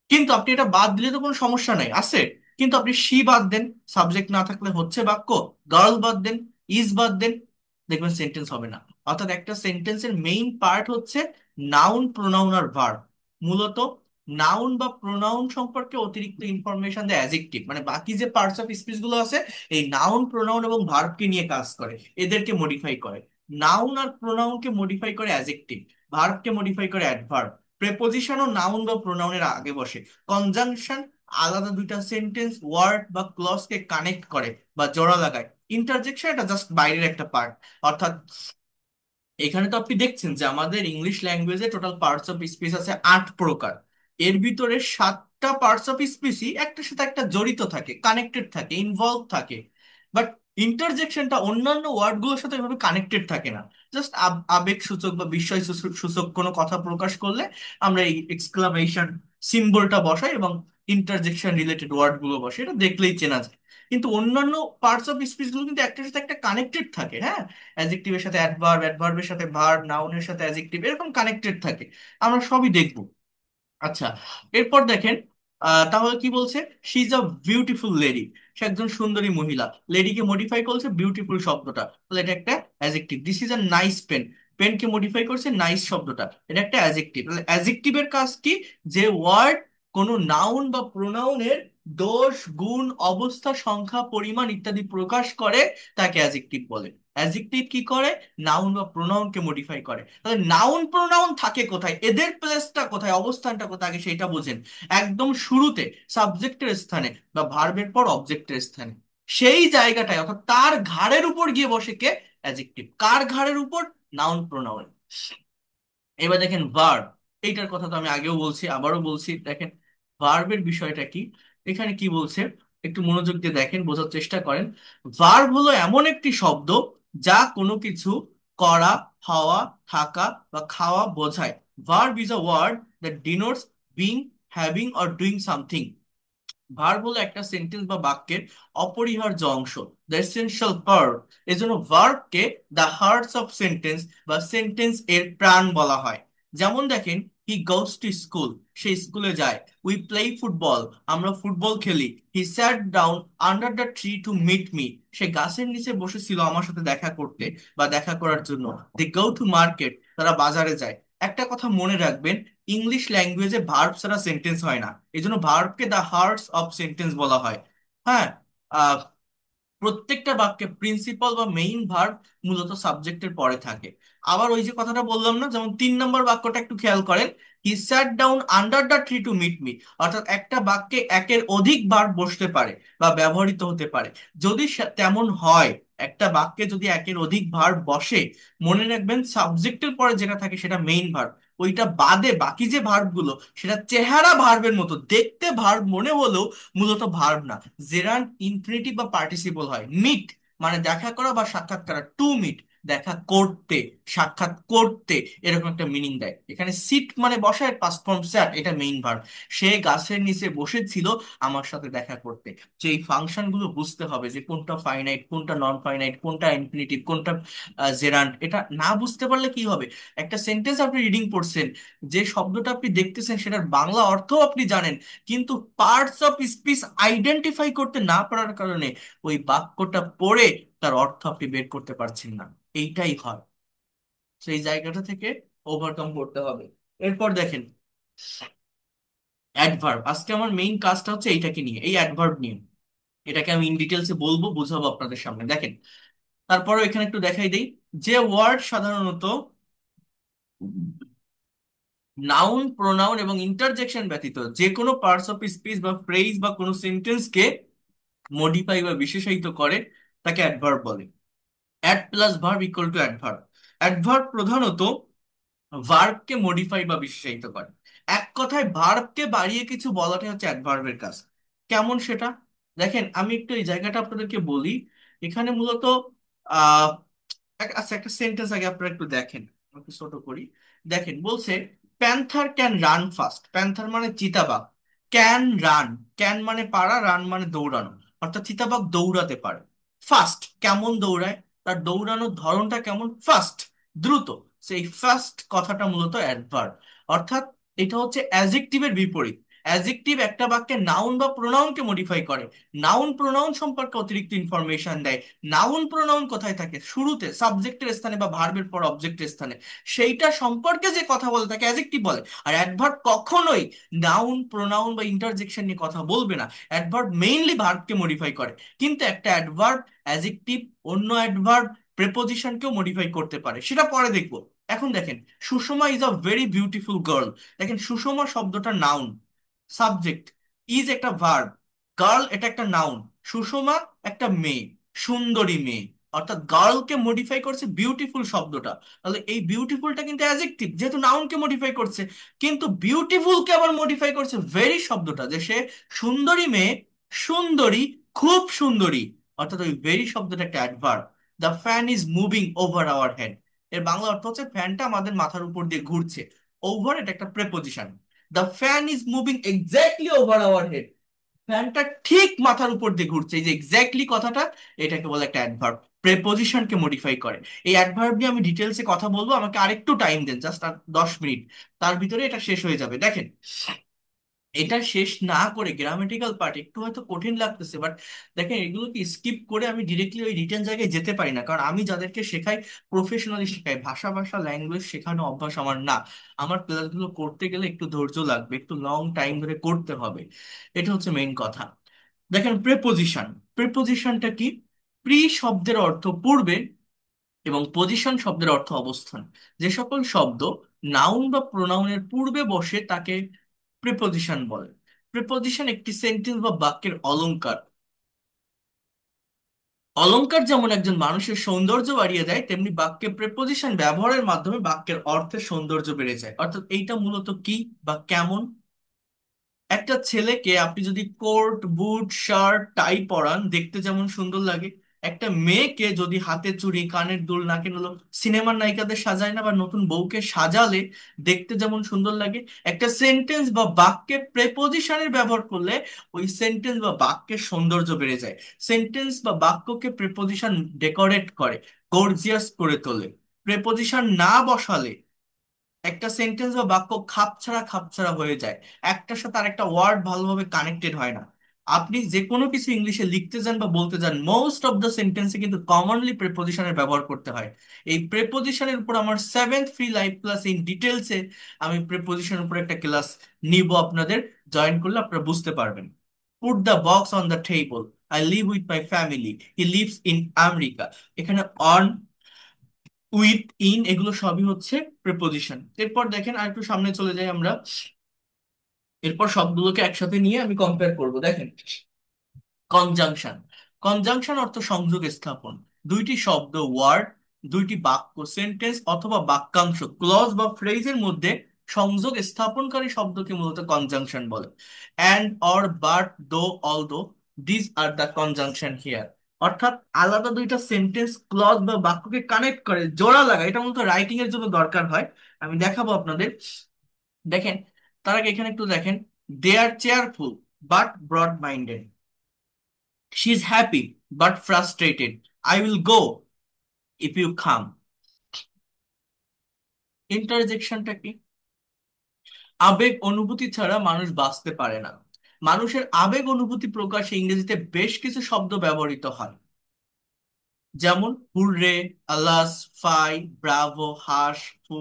কিন্তু আপনি এটা বাদ দিলে তো কোনো সমস্যা নাই, আছে। কিন্তু আপনি শি বাদ দেন, সাবজেক্ট না থাকলে হচ্ছে বাক্য, গার্ল বাদ দেন, ইজ বাদ দেন, দেখবেন সেন্টেন্স হবে না। অর্থাৎ একটা সেন্টেন্সের মেইন পার্ট হচ্ছে নাউন, প্রোনাউন আর ভার্ব। মূলত নাউন বা প্রোনাউন সম্পর্কে অতিরিক্ত ইনফরমেশন দেয় অ্যাডজেক্টিভ, মানে বাকি যে পার্টস অফ স্পিচ গুলো আছে, এই নাউন, প্রোনাউন এবং ভার্বকে নিয়ে কাজ করে, এদেরকে মডিফাই করে। নাউন আর প্রোনাউনকে মডিফাই করে অ্যাডজেক্টিভ, ভার্বকে মডিফাই করে অ্যাডভার্ব। প্রেপোজিশনও নাউন বা প্রোনাউনের আগে বসে। কনজাংশন আলাদা দুইটা সেন্টেন্স, ওয়ার্ড বা ক্লজকে কানেক্ট করে বা জোড়া লাগায়। ইন্টারজেকশন এটা জাস্ট বাইরের একটা পার্ট। অর্থাৎ এখানে তো আপনি দেখছেন যে আমাদের ইংলিশ ল্যাঙ্গুয়েজে টোটাল পার্টস অফ স্পিচ আছে 8 প্রকার। এর ভিতরে 7টা পার্টস অফ স্পিচই একটার সাথে একটা জড়িত থাকে, কানেক্টেড থাকে, ইনভলভ থাকে। বাট ইন্টারজেকশনটা অন্যান্য ওয়ার্ডগুলোর সাথে এভাবে কানেক্টেড থাকে না। জাস্ট আবেগ সূচক বা বিস্ময় সূচক কোনো কথা প্রকাশ করলে আমরা এই এক্সক্লামেশন সিম্বলটা বসাই এবং ইন্টারজেকশন রিলেটেড ওয়ার্ড গুলো বসাই, এটা দেখলেই চেনা যায়। কিন্তু অন্যান্য পার্টস অফ স্পিচ গুলো কিন্তু একটার সাথে একটা কানেক্টেড থাকে, হ্যাঁ। অ্যাডজেক্টিভের সাথে অ্যাডভার্ব, অ্যাডভার্বের সাথে ভার্ব, নাউনের সাথে অ্যাডজেক্টিভ, এরকম কানেক্টেড থাকে। আমরা সবই দেখবো। আচ্ছা, এরপর দেখেন, তাহলে কি বলছে? She is a beautiful lady. সে একজন সুন্দরী মহিলা। লেডিকে মডিফাই করছে বিউটিফুল শব্দটা, তাহলে এটা একটা adjective. This is a nice pen. পেনকে মডিফাই করছে নাইস শব্দটা, এটা একটা অ্যাজেক্টিভ। তাহলে অ্যাজেক্টিভের কাজ কি? যে ওয়ার্ড কোনো নাউন বা প্রোনাউনের দোষ, গুণ, অবস্থা, সংখ্যা, পরিমাণ ইত্যাদি প্রকাশ করে তাকে অ্যাজেক্টিভ বলে। অ্যাজেক্টিভ কি করে? নাউন বা প্রোনাউনকে মডিফাই করে। তাহলে নাউন প্রোনাউন থাকে কোথায়, এদের প্লেসটা কোথায়, অবস্থানটা কোথায়, আগে সেইটা বোঝেন। একদম শুরুতে সাবজেক্টের স্থানে বা ভার্বের পর অবজেক্টের স্থানে, সেই জায়গাটায় অর্থাৎ তার ঘাড়ের উপর গিয়ে বসে কে? অ্যাজেক্টিভ। কার ঘাড়ের উপর? Noun pronoun. এবার দেখেন ভার্ব। এইটার কথা তো আমি আগেও বলছি, আবারও বলছি। দেখেন ভার্বের বিষয়টা কি, এখানে কি বলছে একটু মনোযোগ দিয়ে দেখেন, বোঝার চেষ্টা করেন। ভার্ব হলো এমন একটি শব্দ যা কোনো কিছু করা, হওয়া, থাকা বা খাওয়া বোঝায়। Verb is a word that denotes being, having or doing something. Verb হলো একটা সেন্টেন্স বা বাক্যের অপরিহার্য অংশ, দ্য এসেনশিয়াল পার্ট। এজন্য ভার্বকে দ্য হার্টস অফ সেন্টেন্স বা সেন্টেন্স এর প্রাণ বলা হয়। যেমন দেখেন, হি গোস টু স্কুল, সে স্কুলে যায়। উই প্লে ফুটবল, আমরা ফুটবল খেলি। He sat down under the tree to meet me, সে গাছের নিচে বসেছিল আমার সাথে দেখা করতে বা দেখা করার জন্য। দে গো টু মার্কেট, তারা বাজারে যায়। একটা কথা মনে রাখবেন, ইংলিশ ল্যাঙ্গুয়েজে ভার্ব ছাড়া সেন্টেন্স হয় না, এই জন্য ভার্বকে দ্য হার্টস অফ সেন্টেন্স বলা হয়। হ্যাঁ, আহ প্রত্যেকটা বাক্যে প্রিন্সিপাল বা মেইন ভার্ব মূলত সাবজেক্টের পরে থাকে। আবার ওই যে কথাটা বললাম না, যেমন 3 নম্বর বাক্যটা একটু খেয়াল করেন, he sat down under the tree to meet me. অর্থাৎ একটা বাক্যে একের অধিক ভার্ব বসতে পারে বা ব্যবহৃত হতে পারে। যদি তেমন হয়, একটা বাক্যে যদি একের অধিক ভার্ব বসে, মনে রাখবেন সাবজেক্টের পরে যেটা থাকে সেটা মেইন ভার্ব। ওইটা বাদে বাকি যে ভার্ব গুলো, সেটা চেহারা ভার্বের মতো দেখতে ভার্ব মনে হলেও মূলত ভার্ব না, জেরান্ড ইনফিনিটিভ বা পার্টিসিপল হয়। মিট মানে দেখা করা বা সাক্ষাৎ করা, টু মিট দেখা করতে, সাক্ষাৎ করতে, এরকম একটা মিনিং দেয়। এখানে সিট মানে বসার, পাস্ট ফর্ম স্যাট, এটা মেইন ভার্ব। সে গাছের নিচে বসেছিল আমার সাথে দেখা করতে। যে এই ফাংশন গুলো বুঝতে হবে, যে কোনটা ফাইনাইট, কোনটা নন ফাইনাইট, কোনটা ইনফিনিটিভ, কোনটা জেরান্ড। এটা না বুঝতে পারলে কি হবে? একটা সেন্টেন্স আপনি রিডিং পড়ছেন, যে শব্দটা আপনি দেখতেছেন সেটার বাংলা অর্থ আপনি জানেন, কিন্তু পার্টস অফ স্পিচ আইডেন্টিফাই করতে না পারার কারণে ওই বাক্যটা পড়ে তার অর্থ আপনি বের করতে পারছেন না। এইটাই হয়, সেই জায়গাটা থেকে ওভারকাম করতে হবে। এরপর দেখেন অ্যাডভার্ব। আজকে আমার মেইন কাজটা হচ্ছে এইটাকে নিয়ে, এই অ্যাডভার্ব নিয়ে। এটাকে আমি ইন ডিটেলসে বলবো, বুঝাবো আপনাদের সামনে। দেখেন, তারপরে এখানে একটু দেখাই দেই যে ওয়ার্ড সাধারণত নাউন, প্রোনাউন এবং ইন্টারজেকশন ব্যতীত যে কোনো পার্টস অফ স্পিচ বা ফ্রেজ বা কোনো সেন্টেন্সকে মডিফাই বা বিশেষায়িত করে তাকে অ্যাডভার্ব বলে। Add plus verb equal to adverb. Adverb প্রধানত ভার্বকে মডিফাই বা বিশেষায়িত করে। এক কথায় ভার্বকে বাড়িয়ে কিছু বলাটাই হচ্ছে অ্যাডভার্বের কাজ। কেমন সেটা? দেখেন, আমি একটু এই জায়গাটা আপনাদেরকে বলি। এখানে মূলত আহ আচ্ছা, একটা সেন্টেন্স আগে আপনারা একটু দেখেন, আমি একটু ছোট করি। দেখেন বলছে, panther can run fast. Panther মানে চিতাবাঘ, ক্যান রান, ক্যান মানে পারা, রান মানে দৌড়ানো। অর্থাৎ চিতাবাঘ দৌড়াতে পারে। ফাস্ট কেমন দৌড়ায়, তার দৌড়ানোর ধরনটা কেমন? ফাস্ট, দ্রুত। সেই ফাস্ট কথাটা মূলত অ্যাডভার্ব। অর্থাৎ এটা হচ্ছে অ্যাজেক্টিভের বিপরীত। অ্যাজেক্টিভ একটা বাক্যে নাউন বা প্রোনাউনকে মডিফাই করে, নাউন প্রোনাউন সম্পর্কে অতিরিক্ত ইনফরমেশন দেয়। নাউন প্রোনাউন কোথায় থাকে? শুরুতে সাবজেক্টের স্থানে বা ভার্বের পর অবজেক্টের স্থানে। সেইটা সম্পর্কে যে কথা বলে তাকে অ্যাডজেক্টিভ বলে। আর অ্যাডভার্ব কখনোই নাউন, প্রোনাউন বা ইন্টারজেকশন নিয়ে কথা বলবে না। অ্যাডভার্ব মেইনলি ভার্বকে মডিফাই করে। কিন্তু একটা অ্যাডভার্ব অ্যাডজেক্টিভ, অন্য অ্যাডভার্ব প্রেপোজিশনকেও মডিফাই করতে পারে, সেটা পরে দেখবো। এখন দেখেন, Sushma is a very beautiful girl. দেখেন সুষমা শব্দটা নাউন, সাবজেক্ট, ইজ একটা ভার্ব, গার্ল এটা একটা নাউন, সুষমা একটা মেয়ে, সুন্দরী মেয়ে। অর্থাৎ গার্লকে মডিফাই করছে বিউটিফুল শব্দটা। তাহলে এই বিউটিফুলটা কিন্তু অ্যাডজেক্টিভ, যেহেতু নাউনকে মডিফাই করছে। কিন্তু বিউটিফুলকে আবার মডিফাই করছে ভেরি শব্দটা, যে সে সুন্দরী মেয়ে, সুন্দরী, খুব সুন্দরী। অর্থাৎ ওই ভেরি শব্দটা একটা adverb. The fan is moving over our head. এর বাংলা অর্থ হচ্ছে ফ্যানটা আমাদের মাথার উপর দিয়ে ঘুরছে। ওভার এটা একটা preposition. The fan is moving exactly over our head. ফ্যানটা ঠিক মাথার উপর দিয়ে ঘুরছে, এই যে এক্স্যাক্টলি কথাটা, এটাকে বলে একটা অ্যাডভার্ব। প্রেপোজিশনকে মডিফাই করে। এই অ্যাডভার্ব নিয়ে আমি ডিটেলসে কথা বলবো, আমাকে আরেকটু টাইম দেন, জাস্ট আর 10 মিনিট, তার ভিতরে এটা শেষ হয়ে যাবে। দেখেন, এটা শেষ না করে গ্রামেটিক্যাল পার্ট একটু হয়তো কঠিন লাগতেছে, বাট দেখেন এগুলোকে স্কিপ করে আমি ডিরেক্টলি ওই রিটেন জায়গায় যেতে পারি না, কারণ আমি যাদেরকে শেখাই প্রফেশনালি শেখাই, ভাষা ভাষা ল্যাঙ্গুয়েজ শেখানো অভ্যাস আমার না। আমার ক্লাসগুলো করতে গেলে একটু ধৈর্য লাগবে, একটু লং টাইম ধরে করতে হবে। এটা হচ্ছে মেইন কথা। দেখেন প্রেপোজিশন, প্রেপোজিশনটা কি? প্রি শব্দের অর্থ পূর্বে এবং পজিশন শব্দের অর্থ অবস্থান। যে সকল শব্দ নাউন বা প্রোনাউনের পূর্বে বসে তাকে প্রিপোজিশন বলে। প্রিপোজিশন একটি সেন্টেন্স বা বাক্যের অলংকার। অলংকার যেমন একজন মানুষের সৌন্দর্য বাড়িয়ে দেয়, তেমনি বাক্যে প্রিপোজিশন ব্যবহারের মাধ্যমে বাক্যের অর্থের সৌন্দর্য বেড়ে যায়। অর্থাৎ এইটা মূলত কি বা কেমন? একটা ছেলেকে আপনি যদি কোট বুট শার্ট টাই পরান, দেখতে যেমন সুন্দর লাগে। একটা মেয়েকে যদি হাতে চুড়ি কানের দুল নাকের দুল সিনেমার নায়িকাদের সাজায় না, বা নতুন বউকে সাজালে দেখতে যেমন সুন্দর লাগে, একটা সেন্টেন্স বা বাক্যে প্রেপোজিশনের ব্যবহার করলে ওই সেন্টেন্স বা বাক্যের সৌন্দর্য বেড়ে যায়। সেন্টেন্স বা বাক্যকে প্রেপোজিশন ডেকোরেট করে, গর্জিয়াস করে তোলে। প্রেপোজিশন না বসালে একটা সেন্টেন্স বা বাক্য খাপছাড়া খাপছাড়া হয়ে যায়, একটার সাথে আরেকটা ওয়ার্ড ভালোভাবে কানেক্টেড হয় না। আপনি যে কোনো কিছু ইংলিশে লিখতে যান বা বলতে যান, মোস্ট অফ দ্য সেন্টেন্সে কিন্তু কমনলি প্রেপোজিশনের ব্যবহার করতে হয়। এই প্রেপোজিশনের উপর আমার seventh free live class in ডিটেলসে আমি প্রেপোজিশনের উপর একটা ক্লাস নিব, আপনাদের জয়েন করলে আপনারা বুঝতে পারবেন। Put the box on the table, I live with my family, he lives in America. এখানে অন, উইথ, ইন এগুলো সবই হচ্ছে প্রিপোজিশন। এরপর দেখেন আর একটু সামনে চলে যাই আমরা, এরপর সবগুলোকে একসাথে নিয়ে আমি কম্পেয়ার করব। দেখেন, কনজাংশন। কনজাংশন অর্থ সংযোগ স্থাপন। দুইটি শব্দ, ওয়ার্ড, দুইটি বাক্য, সেন্টেন্স অথবা বাক্যাংশ, ক্লজ বা ফ্রেজের মধ্যে সংযোগ স্থাপনকারী শব্দকে মূলত কনজাংশন বলে। অ্যান্ড, অর, বাট, দো, although, this are the conjunction here. অর্থাৎ আলাদা দুইটা সেন্টেন্স, ক্লজ বা বাক্যকে কানেক্ট করে, জোড়া লাগা, এটা মূলত রাইটিং এর জন্য দরকার হয়। আমি দেখাবো আপনাদের। দেখেন, তার আগে এখানে একটু দেখেন, they are cheerful but broad minded, she is happy but frustrated, I will go if you come. ইন্টারজেকশনটা কি? আবেগ অনুভূতি ছাড়া মানুষ বাঁচতে পারে না। মানুষের আবেগ অনুভূতি প্রকাশে ইংরেজিতে বেশ কিছু শব্দ ব্যবহৃত হয়, যেমন hurrah, alas, fie, bravo, hush, pooh,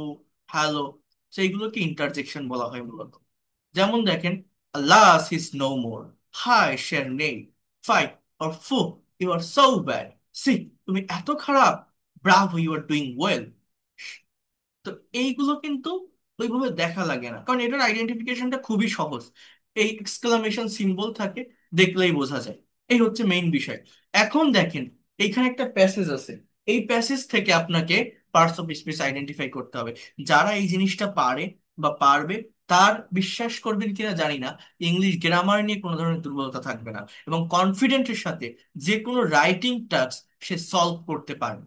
hello. সেইগুলোকে ইন্টারজেকশন বলা হয় মূলত। যেমন দেখেন, আলাস ইজ নো মোর, হাই শের নেই, fie or pooh you are so bad, সি তুমি এত খারাপ, bravo you are doing well. তো এইগুলো কিন্তু ওইভাবে দেখা লাগে না, কারণ এটার আইডেন্টিফিকেশনটা খুবই সহজ। এই এক্সক্লামেশন সিম্বল থাকে, দেখলেই বোঝা যায়। এই হচ্ছে মেইন বিষয়। এখন দেখেন, এইখানে একটা প্যাসেজ আছে। এই প্যাসেজ থেকে আপনাকে পার্টস অফ স্পিচ আইডেন্টিফাই করতে হবে। যারা এই জিনিসটা পারে বা পারবে, তার, বিশ্বাস করবেন কিনা জানি না, ইংলিশ গ্রামার নিয়ে কোনো ধরনের দুর্বলতা থাকবে না, এবং কনফিডেন্টের সাথে যে কোনো রাইটিং টাস্ক সে সলভ করতে পারবে।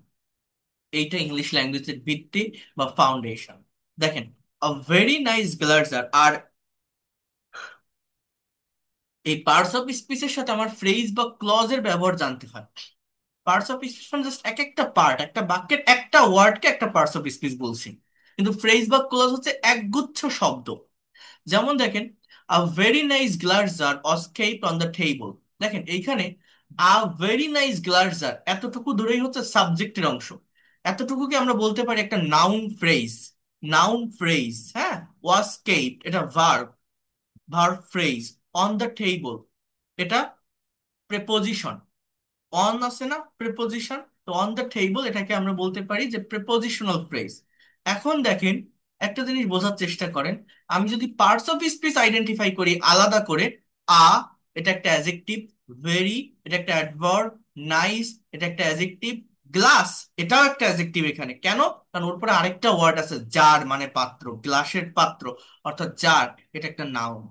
এইটা ইংলিশ ল্যাঙ্গুয়েজের ভিত্তি বা ফাউন্ডেশন। দেখেন, আ ভেরি নাইস গ্লার্জার, আর এই পার্টস অফ স্পিচের সাথে আমার ফ্রেজ বা ক্লজের ব্যবহার জানতে হয়। পার্টস অফ স্পিচ মানে জাস্ট এক একটা পার্ট, একটা বাক্যের একটা ওয়ার্ডকে একটা পার্টস অফ স্পিচ বলছি। কিন্তু ফ্রেজ বা ক্লজ হচ্ছে একগুচ্ছ শব্দ। যেমন দেখেন, a very nice glass jar was kept on the table। দেখেন এইখানে আ ভেরি নাইস গ্লার্জার এতটুকু ধরেই হচ্ছে সাবজেক্টের অংশ। এতটুকুকে আমরা বলতে পারি একটা নাউন ফ্রেজ। নাউন ফ্রেজ, হ্যাঁ। was kept এটা verb, verb phrase. On the table এটা প্রেপোজিশন। অন আছে না প্রিপোজিশন, তো অন দ্য টেবল এটাকে আমরা বলতে পারি যে প্রিপোজিশনাল ফ্রেজ। এখন দেখেন, একটা জিনিস বোঝার চেষ্টা করেন। আমি যদি পার্টস অফ স্পিচ আইডেন্টিফাই করি আলাদা করে, আ এটা একটা অ্যাডজেক্টিভ, ভেরি এটা একটা অ্যাডভার্ব, নাইস এটা একটা অ্যাডজেক্টিভ, গ্লাস এটাও একটা অ্যাডজেক্টিভ। এখানে কেন? কারণ ওর পরে আরেকটা ওয়ার্ড আছে, জার মানে পাত্র, গ্লাসের পাত্র, অর্থাৎ জার এটা একটা নাউন।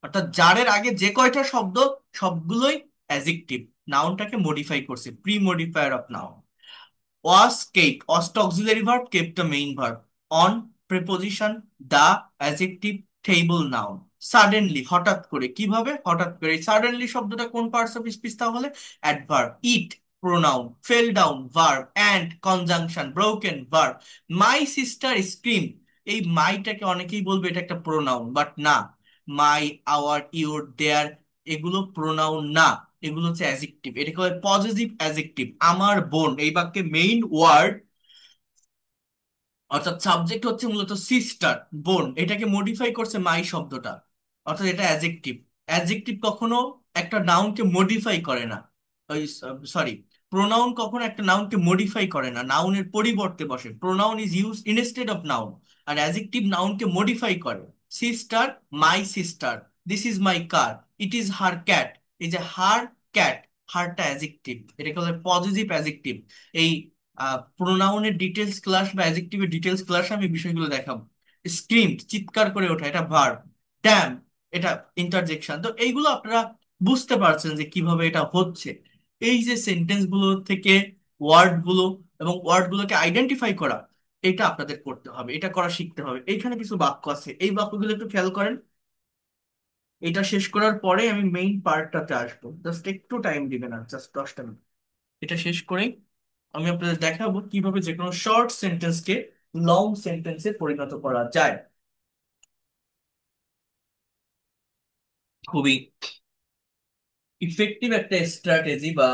অর্থাৎ জারের আগে যে কয়টা শব্দ, সবগুলোই অ্যাডজেক্টিভ। নাউনটাকে মডিফাই করছে, pre modifier of noun. was kept, was the auxiliary verb, kept the main verb. On preposition, the adjective, table noun. Suddenly, হঠাৎ করে, কিভাবে হঠাৎ করে? সাডেনলি শব্দটা কোন পার্টস অফ স্পিচ তাহলে? Adverb. It pronoun, fail down verb, and conjunction broken verb. My sister scream, এই মাইটাকে অনেকেই বলবে এটা একটা প্রোনাউন, বাট না। মাই, আওয়ার, ইউর, দেয়ার, এগুলো প্রোনাউন না, এগুলো হচ্ছে অ্যাজেক্টিভ। এটাকে বলে পজিটিভ অ্যাজেক্টিভ। আমার বোন, এই বাক্যে মেইন ওয়ার্ড অর্থাৎ সাবজেক্ট হচ্ছে মূলত সিস্টার, বোন, এটাকে মডিফাই করছে মাই শব্দটা, অর্থাৎ এটা অ্যাজেক্টিভ। অ্যাজেক্টিভ কখনো একটা নাউনকে মডিফাই করে না, ওই সরি, প্রোনাউন কখনো একটা নাউনকে মডিফাই করে না, নাউনের পরিবর্তে বসে। Pronoun is use instead of noun, আর অ্যাজেক্টিভ নাউনকে মডিফাই করে। Sister, my sister, this is my car, it is her cat. এই যে হার ক্যাট, হারটা অ্যাজেক্টিভ, এটাকে বলে পজিটিভ অ্যাজেক্টিভ। এই প্রোনাউনের ডিটেলস ক্লাস বা অ্যাডজেক্টিভের ডিটেলস ক্লাসে আমি বিষয়গুলো দেখাবো। স্ক্রিম, চিৎকার করে ওঠা, এটা ভার্ব। ড্যাম, এটা ইন্টারজেকশন। তো এইগুলো আপনারা বুঝতে পারছেন যে কিভাবে এটা হচ্ছে। এই যে সেন্টেন্স গুলো থেকে ওয়ার্ড গুলো এবং ওয়ার্ড গুলোকে আইডেন্টিফাই করা, এটা আপনাদের করতে হবে, এটা করা শিখতে হবে। এইখানে কিছু বাক্য আছে, এই বাক্যগুলো একটু খেয়াল করেন। এটা শেষ করার পরে আমি মেইন পার্টটাতে আসবো, জাস্ট একটু টাইম দিবেন, আর জাস্ট 10টা মিনিট। এটা শেষ করেই আমি আপনাদের দেখাবো কিভাবে যে কোনো শর্ট সেন্টেন্সকে লং সেন্টেন্সে পরিণত করা যায়। খুবই ইফেক্টিভ একটা স্ট্র্যাটেজি বা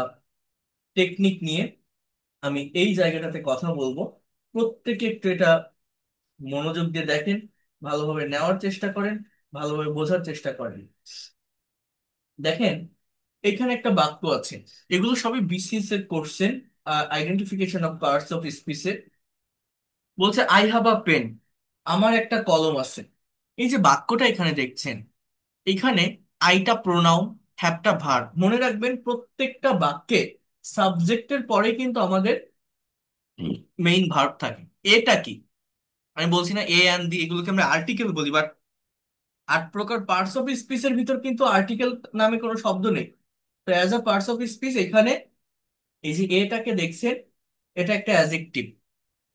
টেকনিক নিয়ে আমি এই জায়গাটাতে কথা বলবো। প্রত্যেকে একটু এটা মনোযোগ দিয়ে দেখেন, ভালোভাবে নেওয়ার চেষ্টা করেন, ভালোভাবে বোঝার চেষ্টা করেন। দেখেন, এখানে একটা বাক্য আছে, এগুলো সবই বিসিএস এর কোর্সেন, আইডেন্টিফিকেশন অফ পার্টস অফ স্পিচের। বলছে আই হ্যাভ আ পেন, আমার একটা কলম আছে। এই যে বাক্যটা এখানে দেখছেন, এখানে আইটা প্রোনাউন, হ্যাভটা ভার্ব। মনে রাখবেন প্রত্যেকটা বাক্যে সাবজেক্টের পরে কিন্তু আমাদের মেইন ভার্ব থাকে। এটা কি, আমি বলছি না এ অ্যান্ড দি এগুলোকে আমরা আর্টিকেল বলি, বাট 8 প্রকার পার্টস অফ স্পিচের ভিতর কিন্তু আর্টিকেল নামে কোনো শব্দ নেই। তো as a parts of speech এখানে এই যে এটাকে দেখছেন, এটা একটা অ্যাজেক্টিভ।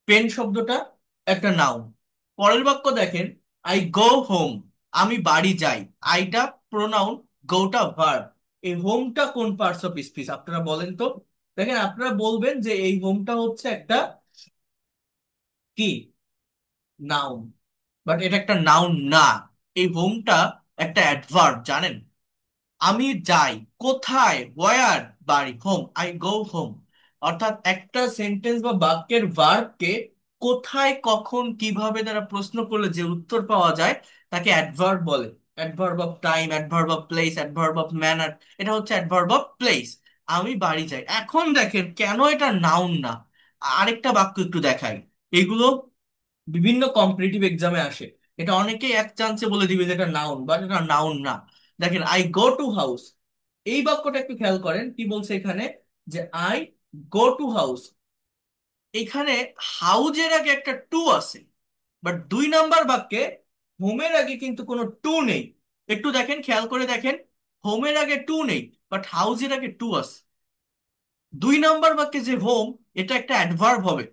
পেন শব্দটা একটা নাউন। পরের বাক্য দেখেন, আই গো হোম, আমি বাড়ি যাই। আইটা প্রোনাউন, গোটা ভার্ব। এই হোমটা কোন পার্টস অফ স্পিচ আপনারা বলেন তো? দেখেন, আপনারা বলবেন যে এই হোমটা হচ্ছে একটা কি, নাউন, বাট এটা একটা নাউন না। এই হোমটা একটা অ্যাডভার্ব, জানেন? আমি যাই কোথায়, ওয়ার, বাড়ি, হোম, আই গো হোম। অর্থাৎ একটা সেন্টেন্স বা বাক্যের ভার্বকে কোথায়, কখন, কিভাবে তারা প্রশ্ন করলে যে উত্তর পাওয়া যায় তাকে অ্যাডভার্ব বলে। Adverb of time, adverb of place, adverb of manner, এটা হচ্ছে অ্যাডভার্ব অফ প্লেস। আমি বাড়ি যাই। এখন দেখেন কেন এটা নাউন না। আরেকটা বাক্য একটু দেখাই, এগুলো বিভিন্ন কম্পিটিটিভ এক্সামে আসে। এটা অনেকেই এক চান্সে বলে দিবে যে এটা নাউন, বাট এটা নাউন না। দেখেন, আই গো টু হাউস, এই বাক্যটা একটু খেয়াল করেন কি বলছে এখানে, যে আই গো টু হাউস। এখানে হাউজের আগে একটা টু আছে, বাট 2 নাম্বার বাক্যে হোমের আগে কিন্তু কোনো টু নেই। একটু দেখেন, খেয়াল করে দেখেন, হোমের আগে টু নেই, বাট হাউজের আগে টু আছে। 2 নাম্বার বাক্যে যে হোম, এটা একটা অ্যাডভার্ব হবে,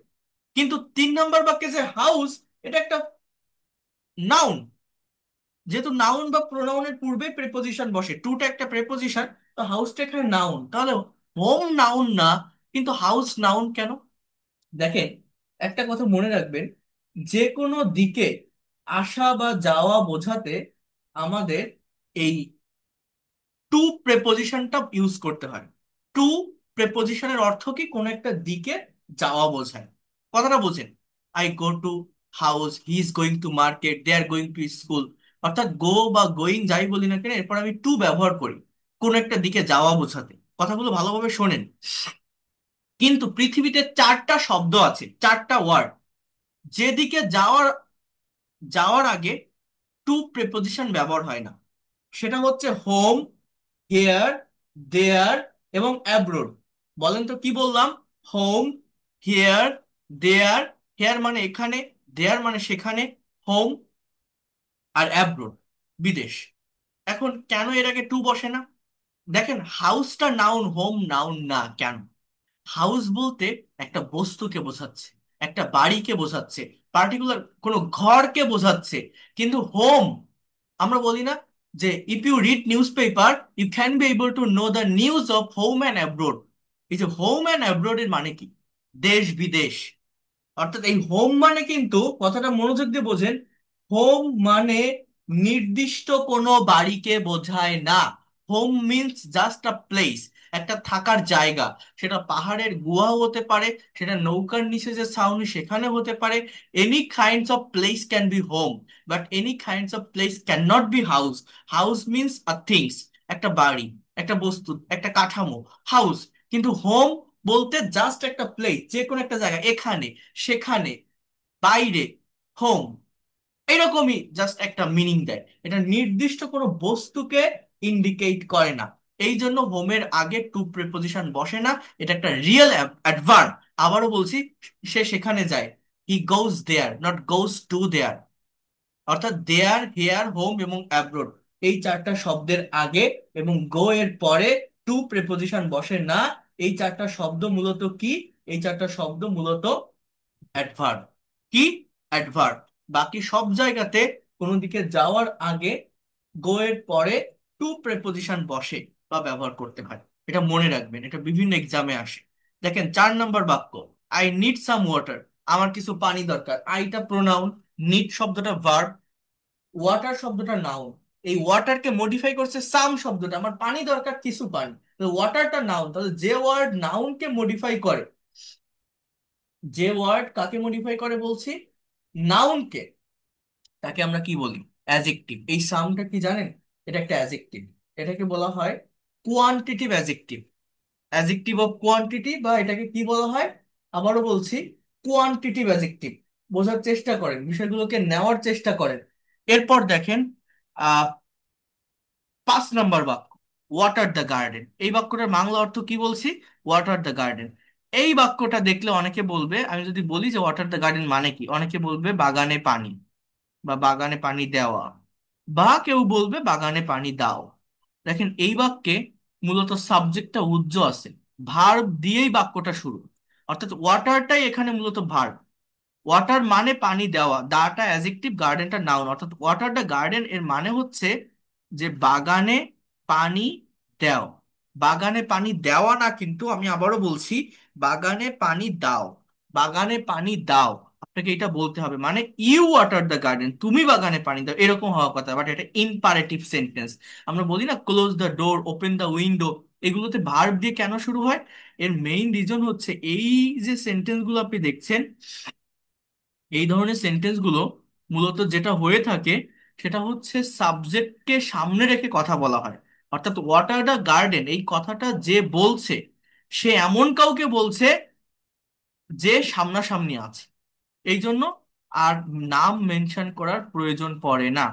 কিন্তু 3 নাম্বার বাক্যে যে হাউস, এটা একটা নাউন। যেহেতু নাউন বা প্রোনাউনের পূর্বে প্রেপোজিশন বসে, টুটা একটা প্রেপোজিশন, তো হাউসটা এখানে নাউন। তাহলে হোম নাউন না, কিন্তু হাউস নাউন কেন? দেখেন, একটা কথা মনে রাখবেন, যে কোনো দিকে আসা বা যাওয়া বোঝাতে আমাদের এই টু প্রেপোজিশনটা ইউজ করতে হয়। টু প্রেপোজিশনের অর্থ কি, কোন একটা দিকে যাওয়া বোঝায়। কথাটা বোঝেন? I go to house, he is going to market, they are going to school. অর্থাৎ গো বা গোয়িং যাই বলি না কেন, এরপর আমি টু ব্যবহার করি কোন একটা দিকে যাওয়া বোঝাতে। কথাগুলো ভালোভাবে শোনেন। কিন্তু পৃথিবীতে 4টা শব্দ আছে, 4টা ওয়ার্ড, যেদিকে যাওয়ার যাওয়ার আগে টু প্রেপোজিশন ব্যবহার হয় না। সেটা হচ্ছে হোম, হেয়ার, দেয়ার এবং অ্যাব্রোড। বলেন তো কি বললাম? হোম, হেয়ার, দেয়ার, হেয়ার মানে এখানে, দেয়ার মানে সেখানে, হোম আর অ্যাব্রোড বিদেশ। এখন কেন এর আগে টু বসে না? দেখেন, হাউসটা নাউন, হোম নাউন না, কেন? হাউস বলতে একটা বস্তুকে বোঝাচ্ছে, একটা বাড়িকে বোঝাচ্ছে, পার্টিকুলার কোনো ঘরকে বোঝাচ্ছে। কিন্তু হোম, আমরা বলি না যে if you read newspaper you can be able to know the news of home and abroad. এই যে হোম অ্যান্ড অ্যাব্রোড এর মানে কি? দেশ বিদেশ। অর্থাৎ এই হোম মানে কিন্তু, কথাটা মনোযোগ দিয়ে বোঝেন, হোম মানে নির্দিষ্ট কোনো বাড়িকে বোঝায় না। হোম মিন্স জাস্ট আ প্লেস, একটা থাকার জায়গা। সেটা পাহাড়ের গুহাও হতে পারে, সেটা নৌকার নিচে যে ছাউনি সেখানে হতে পারে। Any kinds of place can be home, but any kinds of place can not be house. House means a things, একটা বাড়ি, একটা বস্তু, একটা কাঠামো, হাউস। কিন্তু হোম বলতে জাস্ট একটা প্লেস, যে কোনো একটা জায়গা, এখানে সেখানে, বাইরে, হোম, এরকমই জাস্ট একটা মিনিং দেয়। এটা নির্দিষ্ট কোনো বস্তুকে ইন্ডিকেট করে না। এই জন্য হোমের আগে টু প্রিপোজিশন বসে না। এটা একটা রিয়েল অ্যাডভার্ব। আবারও বলছি, সে সেখানে যায়, হি গোজ দেয়ার, নট গোজ টু দেয়ার। অর্থাৎ দেয়ার, হেয়ার, হোম এবং অ্যাব্রোড, এই চারটা শব্দের আগে এবং গো এর পরে টু প্রিপোজিশন বসে না। এই চারটা শব্দ মূলত কি? এই চারটা শব্দ মূলত অ্যাডভার্ব। কি? অ্যাডভার্ব। বাকি সব জায়গাতে কোনো দিকে যাওয়ার আগে গো এর পরে টু প্রেপোজিশন বসে বা ব্যবহার করতে হয়। এটা মনে রাখবেন, এটা বিভিন্ন এক্সামে আসে। দেখেন 4 নম্বর বাক্য, আই নিড সাম ওয়াটার। আমার কিছু পানি দরকার। আইটা প্রোনাউন, নিড শব্দটা ভার্ব, ওয়াটার শব্দটা নাউন। এই ওয়াটারকে মডিফাই করছে সাম শব্দটা, আমার পানি দরকার, কিছু পানি। ওয়াটারটা নাউন, তাহলে যে ওয়ার্ড নাউনকে মডিফাই করে, যে ওয়ার্ড কাকে মডিফাই করে বলছি? নাউনকে। তাকে আমরা কি বলি? অ্যাজেক্টিভ। এই সামটা কি জানেন? এটা একটা অ্যাজেক্টিভ। এটাকে বলা হয় quantitative adjective. Adjective of quantity, বা এটাকে কি বলা হয়? আবারও বলছি, কোয়ান্টিটিভ অ্যাজেক্টিভ। বোঝার চেষ্টা করেন, বিষয়গুলোকে নেওয়ার চেষ্টা করেন। এরপর দেখেন 5 নম্বর বাক্য, ওয়াটার দ্য গার্ডেন। এই বাক্যটার বাংলা অর্থ কি বলছি? Water the garden. এই বাক্যটা দেখলে অনেকে বলবে, আমি যদি বলি যে ওয়াটার দ্য গার্ডেন মানে কি, অনেকে বলবে বাগানে পানি, বা বাগানে পানি দেওয়া, বা কেউ বলবে বাগানে পানি দাও। দেখেন এই বাক্যে মূলত সাবজেক্টটা উজ্জ আছে, ভার্ব দিয়েই বাক্যটা শুরু। অর্থাৎ ওয়াটারটাই এখানে মূলত ভার্ব। ওয়াটার মানে পানি দেওয়া, দাটা অ্যাজেক্টিভ, গার্ডেনটা নাউন। অর্থাৎ ওয়াটার দ্য গার্ডেন এর মানে হচ্ছে যে বাগানে পানি দাও। বাগানে পানি দেওয়া না, কিন্তু আমি আবারও বলছি, বাগানে পানি দাও। বাগানে পানি দাও, আপনাকে এটা বলতে হবে, মানে ইউ ওয়াটার দ্য গার্ডেন, তুমি বাগানে পানি দাও, এরকম হওয়ার কথা। বাট এটা ইম্পারেটিভ সেন্টেন্স। আমরা বলি না close the door, open the window, এগুলোতে ভার্ব দিয়ে কেন শুরু হয়? এর মেইন রিজন হচ্ছে এই যে সেন্টেন্স গুলো আপনি দেখছেন, এই ধরনের সেন্টেন্স গুলো মূলত যেটা হয়ে থাকে সেটা হচ্ছে সাবজেক্টকে সামনে রেখে কথা বলা হয়। অর্থাৎ ওয়াটার দ্য গার্ডেন, এই কথাটা যে বলছে সে এমন কাউকে বলছে যে সামনাসামনি আছে। এই জন্য আর নাম মেনশন করার প্রয়োজন পড়ে না।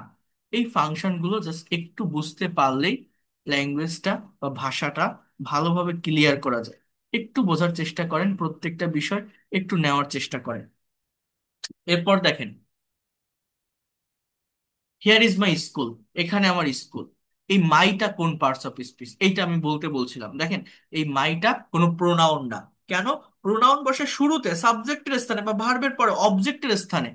এই ফাংশনগুলো জাস্ট একটু বুঝতে পারলেই ল্যাঙ্গুয়েজটা বা ভাষাটা ভালোভাবে ক্লিয়ার করা যায়। একটু বোঝার চেষ্টা করেন, প্রত্যেকটা বিষয় একটু নেওয়ার চেষ্টা করেন। এরপর দেখেন, হিয়ার ইজ মাই স্কুল, এখানে আমার স্কুল। এই মাইটা কোন পার্টস অফ স্পিচ, এইটা আমি বলতে বলছিলাম। দেখেন এই মাইটা কোনো প্রোনাউন না। কেন? প্রোনাউন বসে শুরুতে সাবজেক্টের স্থানে বা ভার্বের পরে অবজেক্টের স্থানে।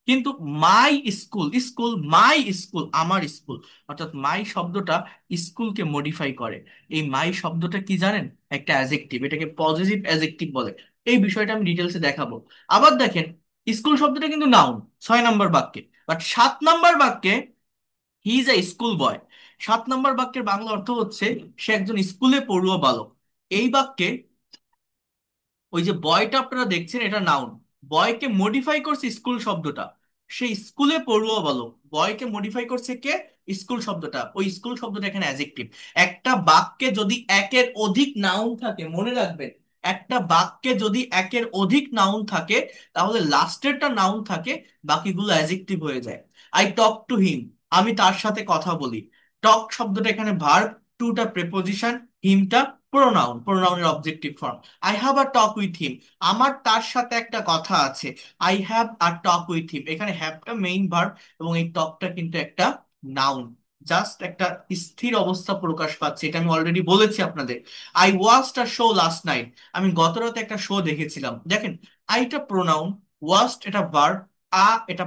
কিন্তু my school, school, my school, আমার স্কুল। অর্থাৎ মাই শব্দটা স্কুলকে মডিফাই করে। এই মাই শব্দটা কি জানেন? একটা অ্যাজেক্টিভ, এটাকে পজিটিভ অ্যাজেক্টিভ বলে। এই বিষয়টা আমি ডিটেলসে দেখাবো। আবার দেখেন, স্কুল শব্দটা কিন্তু নাউন 6 নম্বর বাক্যে, বাট 7 নম্বর বাক্যে হি ইজ এ স্কুল বয়। 7 নম্বর বাক্যের বাংলা অর্থ হচ্ছে সে একজন স্কুলে পড়ুয়া বালক। এই বাক্যে ওই যে বয়টা আপনারা দেখছেন, এটা নাউন, বয়কে মডিফাই করছে স্কুল শব্দটা। সেই স্কুলে পড়ুয়া বালক, বয়কে মডিফাই করছে কে? স্কুল শব্দটা। ওই স্কুল শব্দটা এখানে অ্যাজেক্টিভ। একটা বাক্যে যদি একের অধিক নাউন থাকে, মনে রাখবেন, একটা বাক্যে যদি একের অধিক নাউন থাকে তাহলে লাস্টেরটা নাউন থাকে, বাকিগুলো অ্যাজেক্টিভ হয়ে যায়। আই টক টু হিম, আমি তার সাথে কথা বলি। টক শব্দটা এখানে ভার্ব, টুটা প্রেপোজিশন, হিমটা প্রোনাউন, প্রোনাউনের অবজেক্টিভ form. I have a talk with him, আমার তার সাথে একটা কথা আছে। I have a talk with him, এখানে হ্যাভটা মেইন ভার্ব এবং এই টকটা কিন্তু একটা নাউন। জাস্ট একটা স্থির অবস্থা প্রকাশ পাচ্ছে, এটা আমি অলরেডি বলেছি আপনাদের। I watched a show last night, আমি গত রাতে একটা শো দেখেছিলাম। দেখেন, আইটা প্রোনাউন, ওয়াচড এটা ভার্ব, আ এটা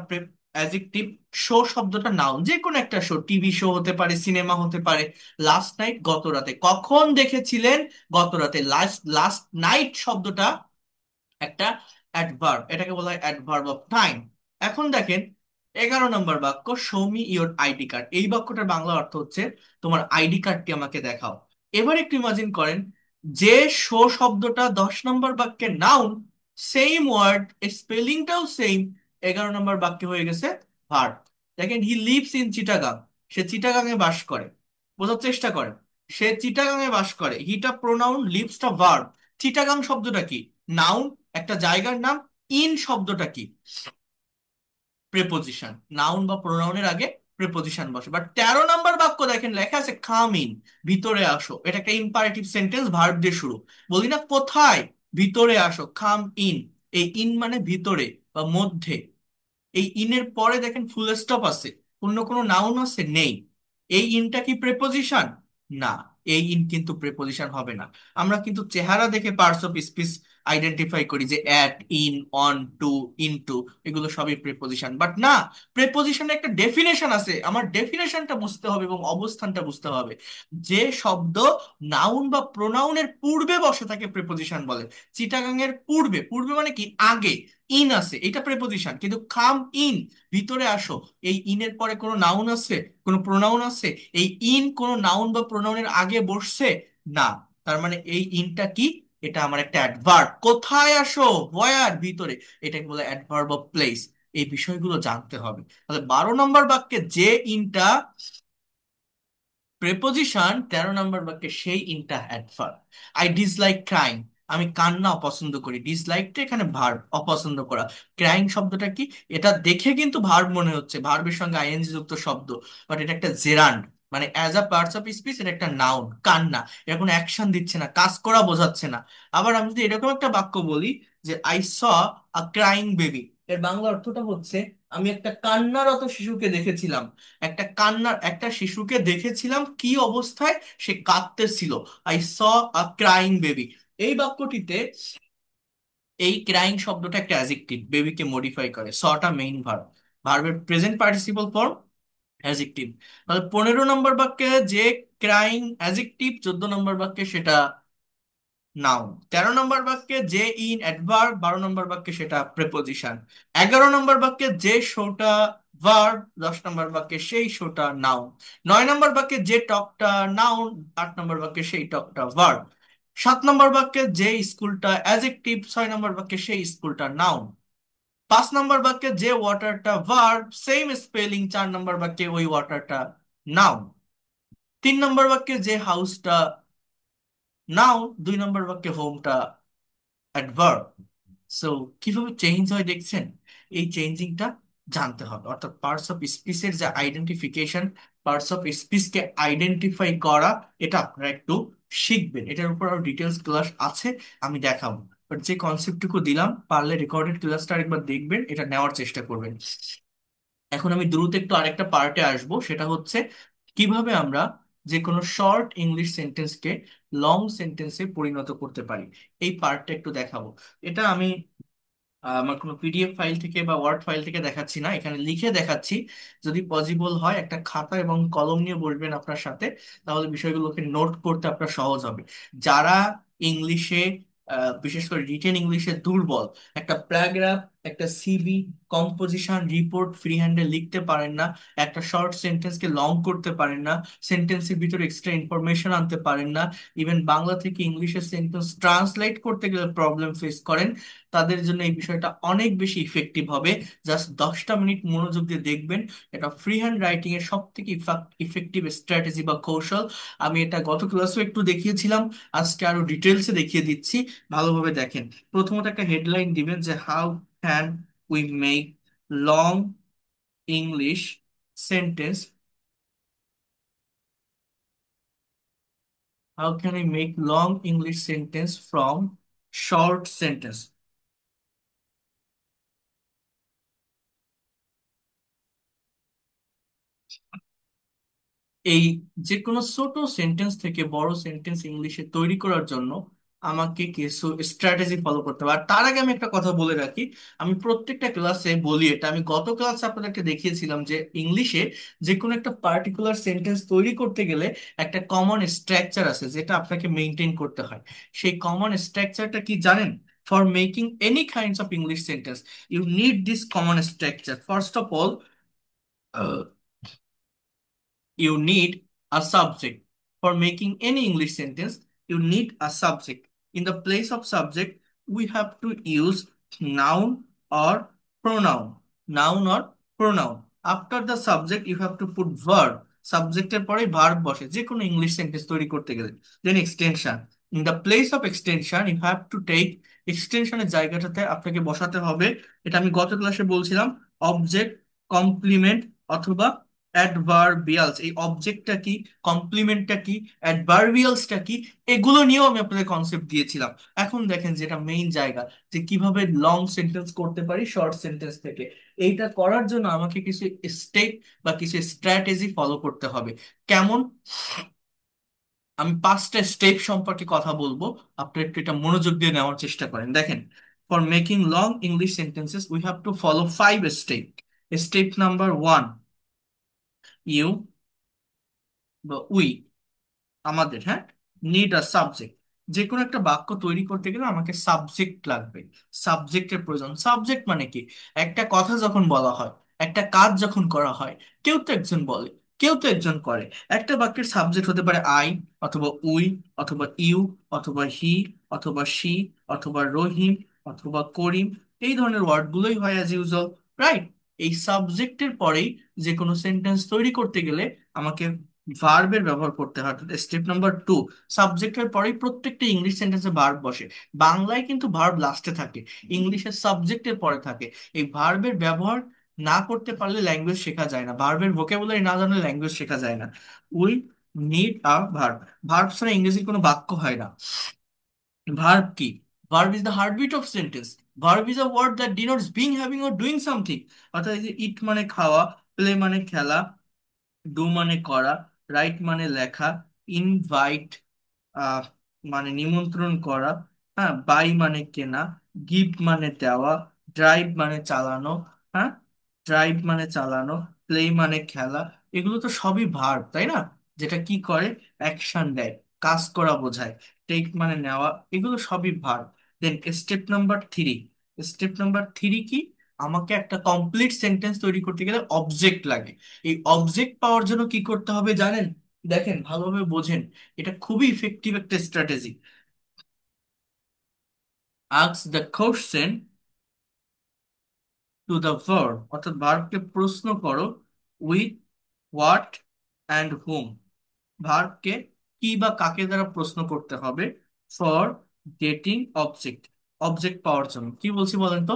অ্যাডজেক্টিভ, শো শব্দটা নাউন। যে কোনো একটা শো, টিভি শো হতে পারে, সিনেমা হতে পারে। লাস্ট নাইট গত রাতে, কখন দেখেছিলেন? গত রাতে। লাস্ট লাস্ট নাইট শব্দটা একটা অ্যাডভার্ব, এটাকে বলা হয় অ্যাডভার্ব অফ টাইম। এখন দেখেন 11 নম্বর বাক্য, show me your ID card. এই বাক্যটার বাংলা অর্থ হচ্ছে তোমার আইডি কার্ডটি আমাকে দেখাও। এবার একটু ইমাজিন করেন, যে শো শব্দটা 10 নম্বর বাক্যে নাউন, সেম ওয়ার্ড, স্পেলিংটাও সেম, 11 নম্বর বাক্যে হয়ে গেছে ভার্ব। দেখেন, হি লিভস ইন চিটাগাং, সে চিটাগাং এ বাস করে। বোঝার চেষ্টা করেন, সে চিটাগাং এ বাস করে, হিটা প্রোনাউন, লিভসটা ভার্ব। চিটাগাং শব্দটা কি? নাউন, একটা জায়গার নাম। ইন শব্দটা কি? প্রেপোজিশন। নাউন বা প্রোনাউনের আগে প্রেপোজিশন বসে। বাট 13 নম্বর বাক্য দেখেন, লেখা আছে কাম ইন, ভিতরে আসো। এটা একটা ইম্পারেটিভ সেন্টেন্স, ভার্ব দিয়ে শুরু। বলি না কোথায়? ভিতরে আসো, কাম ইন। এই ইন মানে ভিতরে বা মধ্যে। এই ইনের পরে দেখেন ফুল স্টপ আছে, অন্য কোনো নাউন আছে? নেই। এই ইনটা কি প্রেপোজিশন? না, এই ইন কিন্তু প্রেপোজিশন হবে না। আমরা কিন্তু চেহারা দেখে পার্টস অফ স্পিচ আইডেন্টিফাই করি, যে at, in, on, to, into, এগুলো সবই প্রেপোজিশন। বাট না, প্রেপোজিশনের একটা ডেফিনেশন আছে, আমার ডেফিনেশনটা বুঝতে হবে এবং অবস্থানটা বুঝতে হবে। যে শব্দ নাউন বা প্রোনাউনের পূর্বে বসে থাকে প্রেপোজিশন বলে। চিটাগাং এর পূর্বে, পূর্বে মানে কি? আগে ইন আছে, এটা প্রেপোজিশন। কিন্তু কাম ইন, ভিতরে আসো, এই ইনের পরে কোনো নাউন আছে? কোনো প্রোনাউন আছে? এই ইন কোনো নাউন বা প্রোনাউনের আগে বসছে? না। তার মানে এই ইনটা কি? এটা আমার একটা অ্যাডভার্ব। কোথায় আসো? হোয়ার, ভিতরে। এটাকে বলে অ্যাডভার্ব অফ প্লেস। এই বিষয়গুলো জানতে হবে। তাহলে 12 নম্বর বাক্যে যে ইনটা প্রেপোজিশন, 13 নম্বর বাক্যে সেই ইনটা অ্যাডভার্ব। আই ডিসলাইক ক্রাইং, আমি কান্না অপছন্দ করি। ডিসলাইকটা এখানে ভার্ব, অপছন্দ করা। ক্রাইং শব্দটা কি? এটা দেখে কিন্তু ভার্ব মনে হচ্ছে, ভার্বের সঙ্গে আইএনজি যুক্ত শব্দ, বাট এটা একটা জেরান্ড। মানে as a parts of speech এটা একটা নাউন। কান্না, এটা কোনো অ্যাকশন দিচ্ছে না, কাজ করা বোঝাচ্ছে না। আবার আমি যদি এরকম একটা বাক্য বলি যে I saw a crying baby, এর বাংলা অর্থটা হচ্ছে আমি একটা কান্নারত শিশুকে দেখেছিলাম। একটা শিশুকে দেখেছিলাম কি অবস্থায়? সে কাঁদতেছিল। I saw a crying baby. এই বাক্যটিতে এই ক্রাইং শব্দটা একটা অ্যাজেক্টিভ, বেবিকে মডিফাই করে। সটা মেইন ভার্ব, ভার্বের প্রেজেন্ট পার্টিসিপল ফর্ম অ্যাজেক্টিভ। তাহলে 15 নম্বর বাক্যে যে ক্রাইং অ্যাজেক্টিভ, 14 নম্বর বাক্যে সেটা নাউন। 13 নম্বর বাক্যে যে ইন অ্যাডভার্ব, 12 নম্বর বাক্যে সেটা প্রেপোজিশন। 11 নম্বর বাক্যে যে শোটা ভার্ব, 10 নম্বর বাক্যে সেই শোটা নাউন। 9 নম্বর বাক্যে যে টকটা নাউন, 8 নম্বর বাক্যে সেই টকটা ভার্ব। 7 নম্বর বাক্যে যে স্কুলটা অ্যাডজেক্টিভ, 6 নম্বর বাক্যে সেই স্কুলটা নাউন। 5 নম্বর বাক্যে যে ওয়াটারটা ভার্ব, সেম স্পেলিং, 4 নম্বর বাক্যে ওই ওয়াটারটা নাউন। 3 নম্বর বাক্যে যে হাউসটা নাউন, 2 নম্বর বাক্যে হোমটা অ্যাডভার্ব। সো কিভাবে চেঞ্জ হয় দেখছেন? এই চেঞ্জিংটা জানতে হবে। অর্থাৎ পার্টস অফ স্পিচের যে আইডেন্টিফিকেশন, পার্টস অফ স্পিচকে আইডেন্টিফাই করা, এটা আপনারা একটু শিখবেন। এটার উপর আরো ডিটেলস ক্লাস আছে, আমি দেখাবো। বাট যে কনসেপ্টটুকু দিলাম, পারলে রেকর্ডেড ক্লাসটা আরেকবার দেখবেন, এটা নেওয়ার চেষ্টা করবেন। এখন আমি দ্রুত একটু আরেকটা পার্টে আসবো, সেটা হচ্ছে কিভাবে আমরা যে কোনো শর্ট ইংলিশ সেন্টেন্সকে লং সেন্টেন্সে পরিণত করতে পারি। এই পার্টটা একটু দেখাবো। এটা আমি আমার কোনো পিডিএফ ফাইল থেকে বা ওয়ার্ড ফাইল থেকে দেখাচ্ছি না, এখানে লিখে দেখাচ্ছি। যদি পসিবল হয় একটা খাতা এবং কলম নিয়ে বসবেন আপনার সাথে, তাহলে বিষয়গুলোকে নোট করতে আপনার সহজ হবে। যারা ইংলিশে বিশেষ করে রিটেন ইংলিশে দুর্বল, একটা প্যারাগ্রাফ, একটা সিভি, কম্পোজিশন, রিপোর্ট ফ্রি হ্যান্ডে লিখতে পারেন না, একটা শর্ট সেন্টেন্সকে লং করতে পারেন না, সেন্টেন্সের ভিতরে এক্সট্রা ইনফরমেশন আনতে পারেন না, ইভেন বাংলা থেকে ইংলিশের সেন্টেন্স ট্রান্সলেট করতে গেলে প্রবলেম ফেস করেন, তাদের জন্য এই বিষয়টা অনেক বেশি ইফেক্টিভ হবে। জাস্ট 10টা মিনিট মনোযোগ দিয়ে দেখবেন। এটা ফ্রি হ্যান্ড রাইটিং এর সব থেকে ইফেক্টিভ স্ট্র্যাটেজি বা কৌশল। আমি এটা গত ক্লাসেও একটু দেখিয়েছিলাম, আজকে আরো ডিটেলসে দেখিয়ে দিচ্ছি। ভালোভাবে দেখেন। প্রথমত একটা হেডলাইন দিবেন যে how can we make long English sentence, how can we make long English sentence from short sentence. এই যে কোনো ছোট সেন্টেন্স থেকে বড় সেন্টেন্স ইংলিশে তৈরি করার জন্য আমাকে কিছু স্ট্র্যাটেজি ফলো করতে হবে। আর তার আগে আমি একটা কথা বলে রাখি, আমি প্রত্যেকটা ক্লাসে বলি এটা, আমি গত ক্লাসে আপনাদেরকে দেখিয়েছিলাম যে ইংলিশে যে কোনো একটা পার্টিকুলার সেন্টেন্স তৈরি করতে গেলে একটা কমন স্ট্রাকচার আছে যেটা আপনাকে মেনটেন করতে হয়। সেই কমন স্ট্রাকচারটা কি জানেন? For making any kinds of English sentence you need this common structure. First of all, you need a subject. For making any English sentence, you need a subject. In the place of subject, we have to use noun or pronoun. Noun or pronoun. After the subject, you have to put verb. সাবজেক্টের পরে verb বসে যে কোনো English sentence তৈরি করতে গেলে। Then extension. In the place of extension you have to take, এক্সটেনশনের জায়গাটাতে আপনাকে বসাতে হবে, এটা আমি গত ক্লাসে বলছিলাম, অবজেক্ট, কমপ্লিমেন্ট অথবা অ্যাডভার্বিয়ালস। এই অবজেক্টটা কি, কমপ্লিমেন্টটা কি, অ্যাডভার্বিয়ালসটা কি, এগুলো নিয়েও আমি আপনাদের কনসেপ্ট দিয়েছিলাম। এখন দেখেন যেটা মেইন জায়গা, যে কিভাবে লং সেন্টেন্স করতে পারি শর্ট সেন্টেন্স থেকে। এইটা করার জন্য আমাকে কিছু স্টেপ বা কিছু স্ট্র্যাটেজি ফলো করতে হবে। কেমন? আমি 5টা স্টেপ সম্পর্কে কথা বলবো, আপনি একটু এটা মনোযোগ দিয়ে নেওয়ার চেষ্টা করেন। দেখেন, for making long English sentences we have to follow 5 step. Step number 1, you বা উই, আমাদের, হ্যাঁ, নিড আ সাবজেক্ট। যে কোনো একটা বাক্য তৈরি করতে গেলে আমাকে সাবজেক্ট লাগবে। সাবজেক্টের প্রয়োজন। সাবজেক্ট মানে কি? একটা কথা যখন বলা হয়, একটা কাজ যখন করা হয়, কেউ তো একজন বলে, কেউ তো একজন করে। একটা বাক্যের সাবজেক্ট হতে পারে আই, অথবা উই, অথবা ইউ, অথবা হি, অথবা শি, অথবা রহিম, অথবা করিম। এই ধরনের ওয়ার্ডগুলোই হয় অ্যাজ ইউজুয়াল, রাইট? এই সাবজেক্টের পরেই যে কোনো সেন্টেন্স তৈরি করতে গেলে আমাকে ভার্বের ব্যবহার করতে হয়। স্টেপ নাম্বার 2, সাবজেক্টের পরেই প্রত্যেকটা ইংলিশ সেন্টেন্সে ভার্ব বসে। বাংলায় কিন্তু ভার্ব লাস্টে থাকে, ইংলিশের সাবজেক্টের পরে থাকে। এই ভার্বের ব্যবহার না করতে পারলে ল্যাঙ্গুয়েজ শেখা যায় না, ভার্বের ভোকাবুলারি না জানলে ল্যাঙ্গুয়েজ শেখা যায় না। We need a verb. Verb ছাড়া ইংরেজির কোনো বাক্য হয় না। ভার্ব কি? Verb is the heartbeat of sentence. Verb is a word that denotes being, having or doing something. অর্থাৎ এই যে ইট মানে খাওয়া, প্লে মানে খেলা, ডু মানে করা, রাইট মানে লেখা, ইনভাইট আহ মানে নিমন্ত্রণ করা, হ্যাঁ, বাই মানে কেনা, গিভ মানে দেওয়া, ড্রাইভ মানে চালানো, হ্যাঁ, ড্রাইভ মানে চালানো, প্লে মানে খেলা। এগুলো তো সবই ভার্ব, তাই না? যেটা কি করে, অ্যাকশন দেয়, কাজ করা বোঝায়। টেক মানে নেওয়া, এগুলো সবই verb. Then step number 3। Step number 3 কি? আমাকে একটা কমপ্লিট সেন্টেন্স তৈরি করতে গেলে অবজেক্ট লাগে। এই অবজেক্ট পাওয়ার জন্য কি করতে হবে জানেন? দেখেন, ভালোভাবে বোঝেন, এটা খুবই ইফেক্টিভ একটা strategy. Ask the question to the verb, অর্থাৎ ভার্বকে প্রশ্ন করো, উইথ, হোয়াট অ্যান্ড হুম। ভার্বকে কি বা কাকে দ্বারা প্রশ্ন করতে হবে ফর গেটিং অবজেক্ট। অবজেক্ট পাওয়ার জন্য কি বলছি বলেন তো?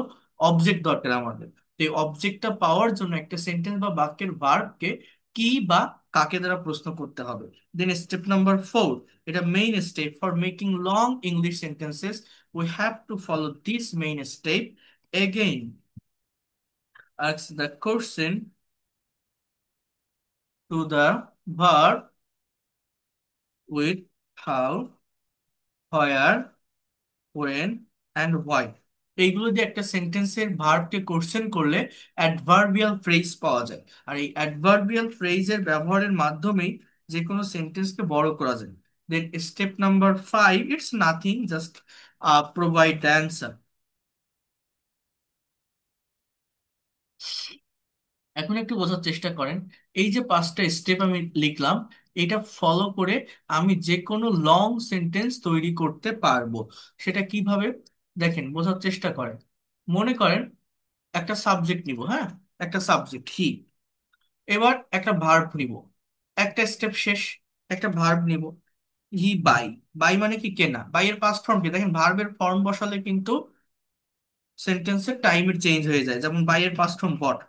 অবজেক্ট দরকার আমাদের। তো এই অবজেক্টটা পাওয়ার জন্য একটা সেন্টেন্স বা বাক্যের ভার্বকে কি বা কাকে দ্বারা প্রশ্ন করতে হবে। দেন স্টেপ নাম্বার 4, এটা main step. For making long English sentences we have to follow this main step. Again, ask the question to the verb with how, where, when and why। এইগুলো দিয়ে একটা সেন্টেন্সের ভার্বকে কোশ্চেন করলে অ্যাডভার্বিয়াল ফ্রেজ পাওয়া যায়। আর এই অ্যাডভার্বিয়াল ফ্রেজের ব্যবহারের মাধ্যমেই যে কোনো সেন্টেন্সকে বড় করা যায়। Then step number 5, it's nothing, just provide the answer. এখন একটু বোঝার চেষ্টা করেন, এই যে 5টা স্টেপ আমি লিখলাম, এটা ফলো করে আমি যে কোনো লং সেন্টেন্স তৈরি করতে পারবো। সেটা কিভাবে? দেখেন, বোঝার চেষ্টা করেন। মনে করেন একটা সাবজেক্ট নিব, হ্যাঁ, একটা সাবজেক্ট হি। এবার একটা ভার্ব নিব, একটা স্টেপ শেষ, একটা ভার্ব নিব, হি বাই। বাই মানে কি? কেনা। বাই এর পাস্ট ফর্ম কি? দেখেন, ভার্বের ফর্ম বসালে কিন্তু সেন্টেন্সের টাইমের চেঞ্জ হয়ে যায়। যেমন বাই এর পাস্ট ফর্ম বট।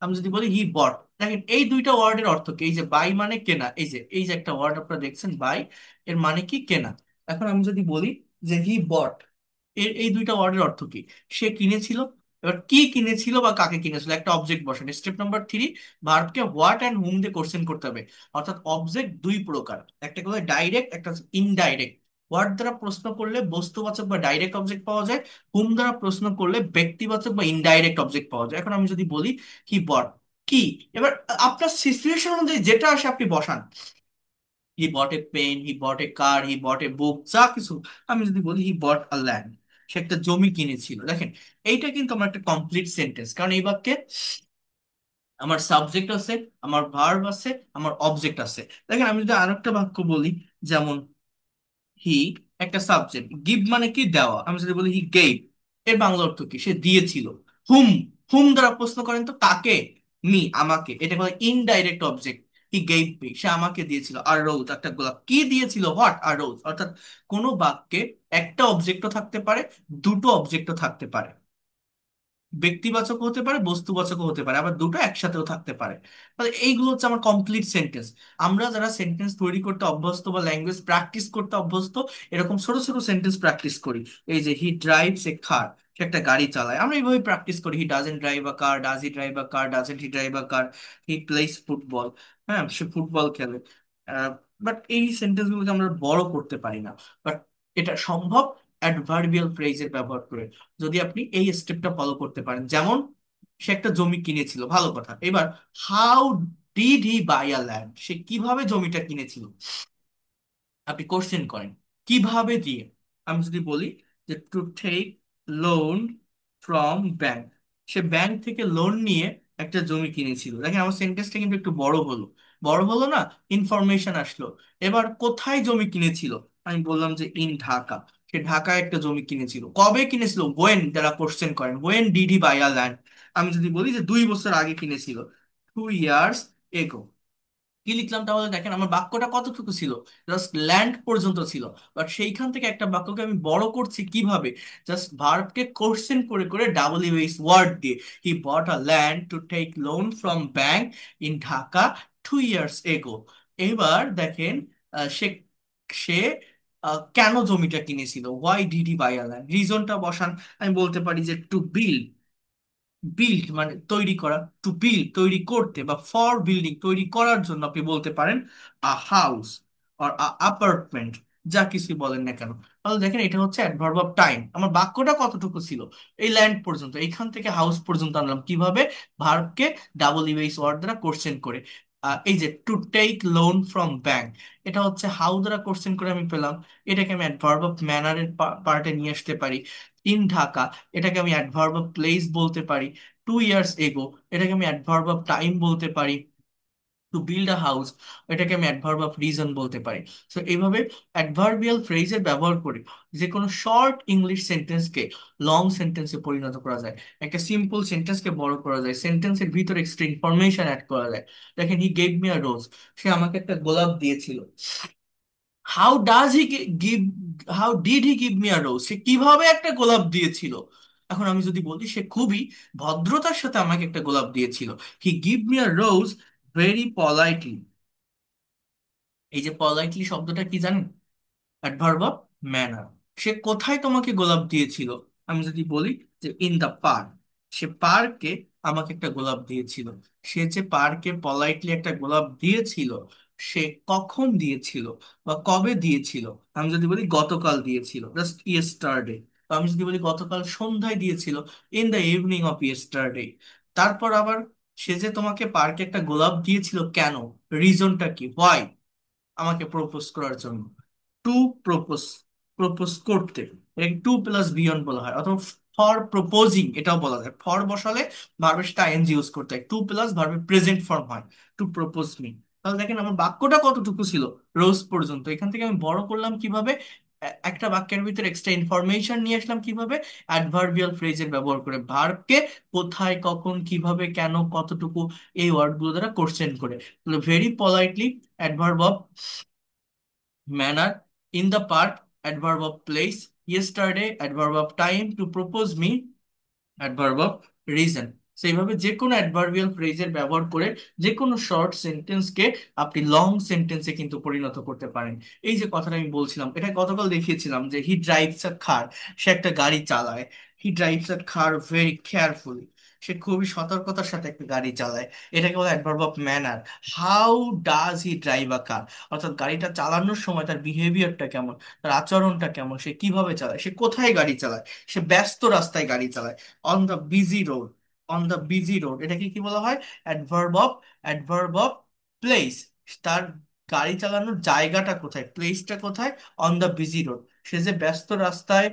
আমি যদি বলি হি বট, দেখেন এই দুইটা ওয়ার্ডের অর্থ কি? এই যে বাই মানে কেনা, এই যে একটা ওয়ার্ড আপনারা দেখছেন বাই, এর মানে কি? কেনা। এখন আমি যদি বলি যে হি বট, এর এই দুইটা ওয়ার্ডের অর্থ কি? সে কিনেছিল, এবার কি কিনেছিল বা কাকে কিনেছিল, একটা অবজেক্ট বসান। স্টেপ নাম্বার 3, ভার্বকে হোয়াট অ্যান্ড হুম দিয়ে কোশ্চেন করতে হবে। অর্থাৎ অবজেক্ট দুই প্রকার, একটা হলো ডাইরেক্ট, একটা ইনডাইরেক্ট। হোয়াট দ্বারা প্রশ্ন করলে বস্তুবাচক বা ডাইরেক্ট অবজেক্ট পাওয়া যায়, হুম দ্বারা প্রশ্ন করলে ব্যক্তিবাচক বা ইনডাইরেক্ট অবজেক্ট পাওয়া যায়। এখন আমি যদি বলি হি বট, কি, এবার আপনার সিচুয়েশন অনুযায়ী যেটা আসে আপনি বসান। হি বট এ পেন, হি বট এ কার, হি বট এ বুক, যা কিছু। আমি যদি বলি হি বট আ ল্যান্ড, সে একটা জমি কিনেছিল, দেখেন এইটা কিন্তু আমার একটা কমপ্লিট সেন্টেন্স, কারণ এই বাক্যে আমার সাবজেক্ট আছে, আমার ভার্ব আছে, আমার অবজেক্ট আছে। দেখেন আমি যদি আরেকটা বাক্য বলি, যেমন হি, একটা সাবজেক্ট, গিভ মানে কি, দেওয়া। আমি যদি বলি হি গেভ, এর বাংলা অর্থ কি, সে দিয়েছিল। হুম, হুম দ্বারা প্রশ্ন করেন তো কাকে, মি, আমাকে, এটা বলে indirect object. He gave me, সে আমাকে দিয়েছিল। আর রোজ, একটা গোলাপ, কি দিয়েছিল, হোয়াট আর রোজ। অর্থাৎ কোনো বাক্যে একটা অবজেক্টও থাকতে পারে, দুটো অবজেক্টও থাকতে পারে, ব্যক্তিবাচক হতে পারে, বস্তুবাচকও হতে পারে, আবার দুটো একসাথেও থাকতে পারে। তাহলে এইগুলো হচ্ছে আমার কমপ্লিট সেন্টেন্স। আমরা যারা সেন্টেন্স তৈরি করতে অভ্যস্ত বা ল্যাঙ্গুয়েজ প্র্যাকটিস করতে অভ্যস্ত, এরকম ছোট ছোট সেন্টেন্স প্র্যাকটিস করি। এই যে হি ড্রাইভস এ কার, সে একটা গাড়ি চালায়, আমরা এইভাবে প্র্যাকটিস করি। He doesn't drive a car, does he drive a car, doesn't he drive a car. He plays football, হ্যাঁ সে ফুটবল খেলে। বাট এই সেন্টেন্স গুলোকে আমরা বড় করতে পারি না। বাট এটা সম্ভব অ্যাডভার্বিয়াল ফ্রেজের ব্যবহার করে, যদি আপনি এই স্টেপটা ফলো করতে পারেন। যেমন সে একটা জমি কিনেছিল, ভালো কথা। এবার how did he buy a land, সে কিভাবে জমিটা কিনেছিল, আপনি কোশ্চেন করেন কিভাবে দিয়ে। আমি যদি বলি যে to take loan from bank, সে ব্যাংক থেকে লোন নিয়ে একটা জমি কিনেছিল। দেখেন আমার সেন্টেন্সটা কিন্তু একটু বড় হলো, বড় হলো না, ইনফরমেশন আসলো। এবার কোথায় জমি কিনেছিল, আমি বললাম যে ইন ঢাকা, সে ঢাকায় একটা জমি কিনেছিল। কবে কিনেছিল, ওয়েন যারা কোশ্চেন করেন, when did he buy a land. আমি যদি বলি যে 2 বছর আগে কিনেছিল, 2 ইয়ার্স এগো। কি লিখলাম তাহলে, দেখেন আমার বাক্যটা কতটুকু ছিল, জাস্ট ল্যান্ড পর্যন্ত ছিল। বাট সেইখান থেকে একটা বাক্যকে আমি বড় করছি কিভাবে, জাস্ট ভার্বকে কোশ্চেন করে করে ডাব্লিউএইচ ওয়ার্ড দিয়ে। He bought a land to take loan from bank in Dhaka 2 years ago. এবার দেখেন সে সে কেন জমিটা কিনেছিল, why did he buy a land, রিজনটা বসান। আমি বলতে পারি যে টু বিল্ড, বিল্ড মানে তৈরি করা, টু বিল্ড তৈরি করতে, বা ফর বিল্ডিং তৈরি করার জন্য আপনি বলতে পারেন a house or a apartment, যা কিছু বলেন না কেন। তাহলে দেখেন এটা হচ্ছে অ্যাডভার্ব অফ টাইম। আমার বাক্যটা কতটুকু ছিল, এই ল্যান্ড পর্যন্ত, এইখান থেকে হাউস পর্যন্ত আনলাম কিভাবে, ভার্বকে ডাবল ইউএস ওয়ার্ড দ্বারা কোশ্চেন করে। এই যে to take loan from bank, এটা হচ্ছে হাউ দ্বারা কোশ্চেন করে আমি পেলাম। এটাকে আমি অ্যাডভার্ব অফ ম্যানারের পার্টে নিয়ে আসতে পারি। ইন ঢাকা, এটাকে আমি অ্যাডভার্ব অফ প্লেস বলতে পারি। 2 ইয়ার্স এগো, এটাকে আমি অ্যাডভার্ব অফ টাইম বলতে পারি। টু বিল্ড আ হাউস, এটাকে আমি অ্যাডভার্ব অফ রিজন বলতে পারি। সো এইভাবে অ্যাডভার্বিয়াল ফ্রেজের ব্যবহার করে যে কোনো শর্ট ইংলিশ সেন্টেন্সকে লং সেন্টেন্সে পরিণত করা যায়, একটা সিম্পল সেন্টেন্সকে বড় করা যায়, সেন্টেন্সের ভিতরে এক্সট্রা ইনফরমেশন অ্যাড করা যায়। দেখেন হি গেভ মি আ রোজ, সে আমাকে একটা গোলাপ দিয়েছিল। How does he give, how did he give me a rose, সে কিভাবে একটা গোলাপ দিয়েছিল। এখন আমি যদি বলি সে খুবই ভদ্রতার সাথে আমাকে একটা গোলাপ দিয়েছিল। হি give me a rose very politely. এই যে পলাইটলি শব্দটা কি জানেন, অ্যাডভার্ব অফ ম্যানার। সে কোথায় তোমাকে গোলাপ দিয়েছিল, আমি যদি বলি যে ইন দা পার্ক, সে পার্কে আমাকে একটা গোলাপ দিয়েছিল। সে যে পার্কে পলাইটলি একটা গোলাপ দিয়েছিল, সে কখন দিয়েছিল বা কবে দিয়েছিল। আমি যদি বলি গতকাল দিয়েছিল, জাস্ট ইয়েস্টারডে। আমি যদি বলি গতকাল সন্ধ্যায় দিয়েছিল, in the evening of yesterday. তারপর আবার সে যে তোমাকে পার্কে একটা গোলাপ দিয়েছিল কেন, রিজনটা কি, হোয়াই, আমাকে প্রপোজ করার জন্য। টু প্রপোজ, প্রপোজ করতে, এটাকে টু প্লাস বিয়ন বলা হয়। অথবা ফর প্রপোজিং এটাও বলা যায়, ফর বসালে ভার্বের সাথে আইএনজি ইউজ করতে হয়, টু প্লাস ভার্বের প্রেজেন্ট ফর্ম হয়, টু প্রপোজ মি। তাহলে দেখেন আমার বাক্যটা কতটুকু ছিল, রোজ পর্যন্ত। এখান থেকে আমি বড় করলাম কিভাবে, একটা বাক্যের ভিতরে এক্সট্রা ইনফরমেশন নিয়ে আসলাম কিভাবে, অ্যাডভার্বিয়াল ফ্রেজের ব্যবহার করে, ভার্বকে কোথায় কখন কিভাবে কেন কতটুকু এই ওয়ার্ডগুলো দ্বারা কোশ্চেন করে। Very politely, adverb of manner, in the park, adverb of place, yesterday, adverb of time, to propose me, adverb of reason। সেইভাবে যে কোনো অ্যাডভার্বিয়াল ফ্রেজের ব্যবহার করে যে কোনো শর্ট সেন্টেন্সকে আপনি লং সেন্টেন্সে কিন্তু পরিণত করতে পারেন। এই যে কথাটা আমি বলছিলাম, এটা গতকাল দেখিয়েছিলাম যে হি ড্রাইভস আ কার, সে একটা গাড়ি চালায়। He drives a car very carefully. সে খুবই সতর্কতার সাথে একটা গাড়ি চালায়। এটাকে বলে adverb of manner. How does he drive a car, অর্থাৎ গাড়িটা চালানোর সময় তার বিহেভিয়ারটা কেমন, তার আচরণটা কেমন, সে কিভাবে চালায়, সে কোথায় গাড়ি চালায়। সে ব্যস্ত রাস্তায় গাড়ি চালায়, on the busy road. On the busy road এটাকে কি বলা হয়? Adverb of place. তার গাড়ি চালানোর জায়গাটা কোথায়, প্লেসটা কোথায়? On the busy road. সে যে ব্যস্ত রাস্তায়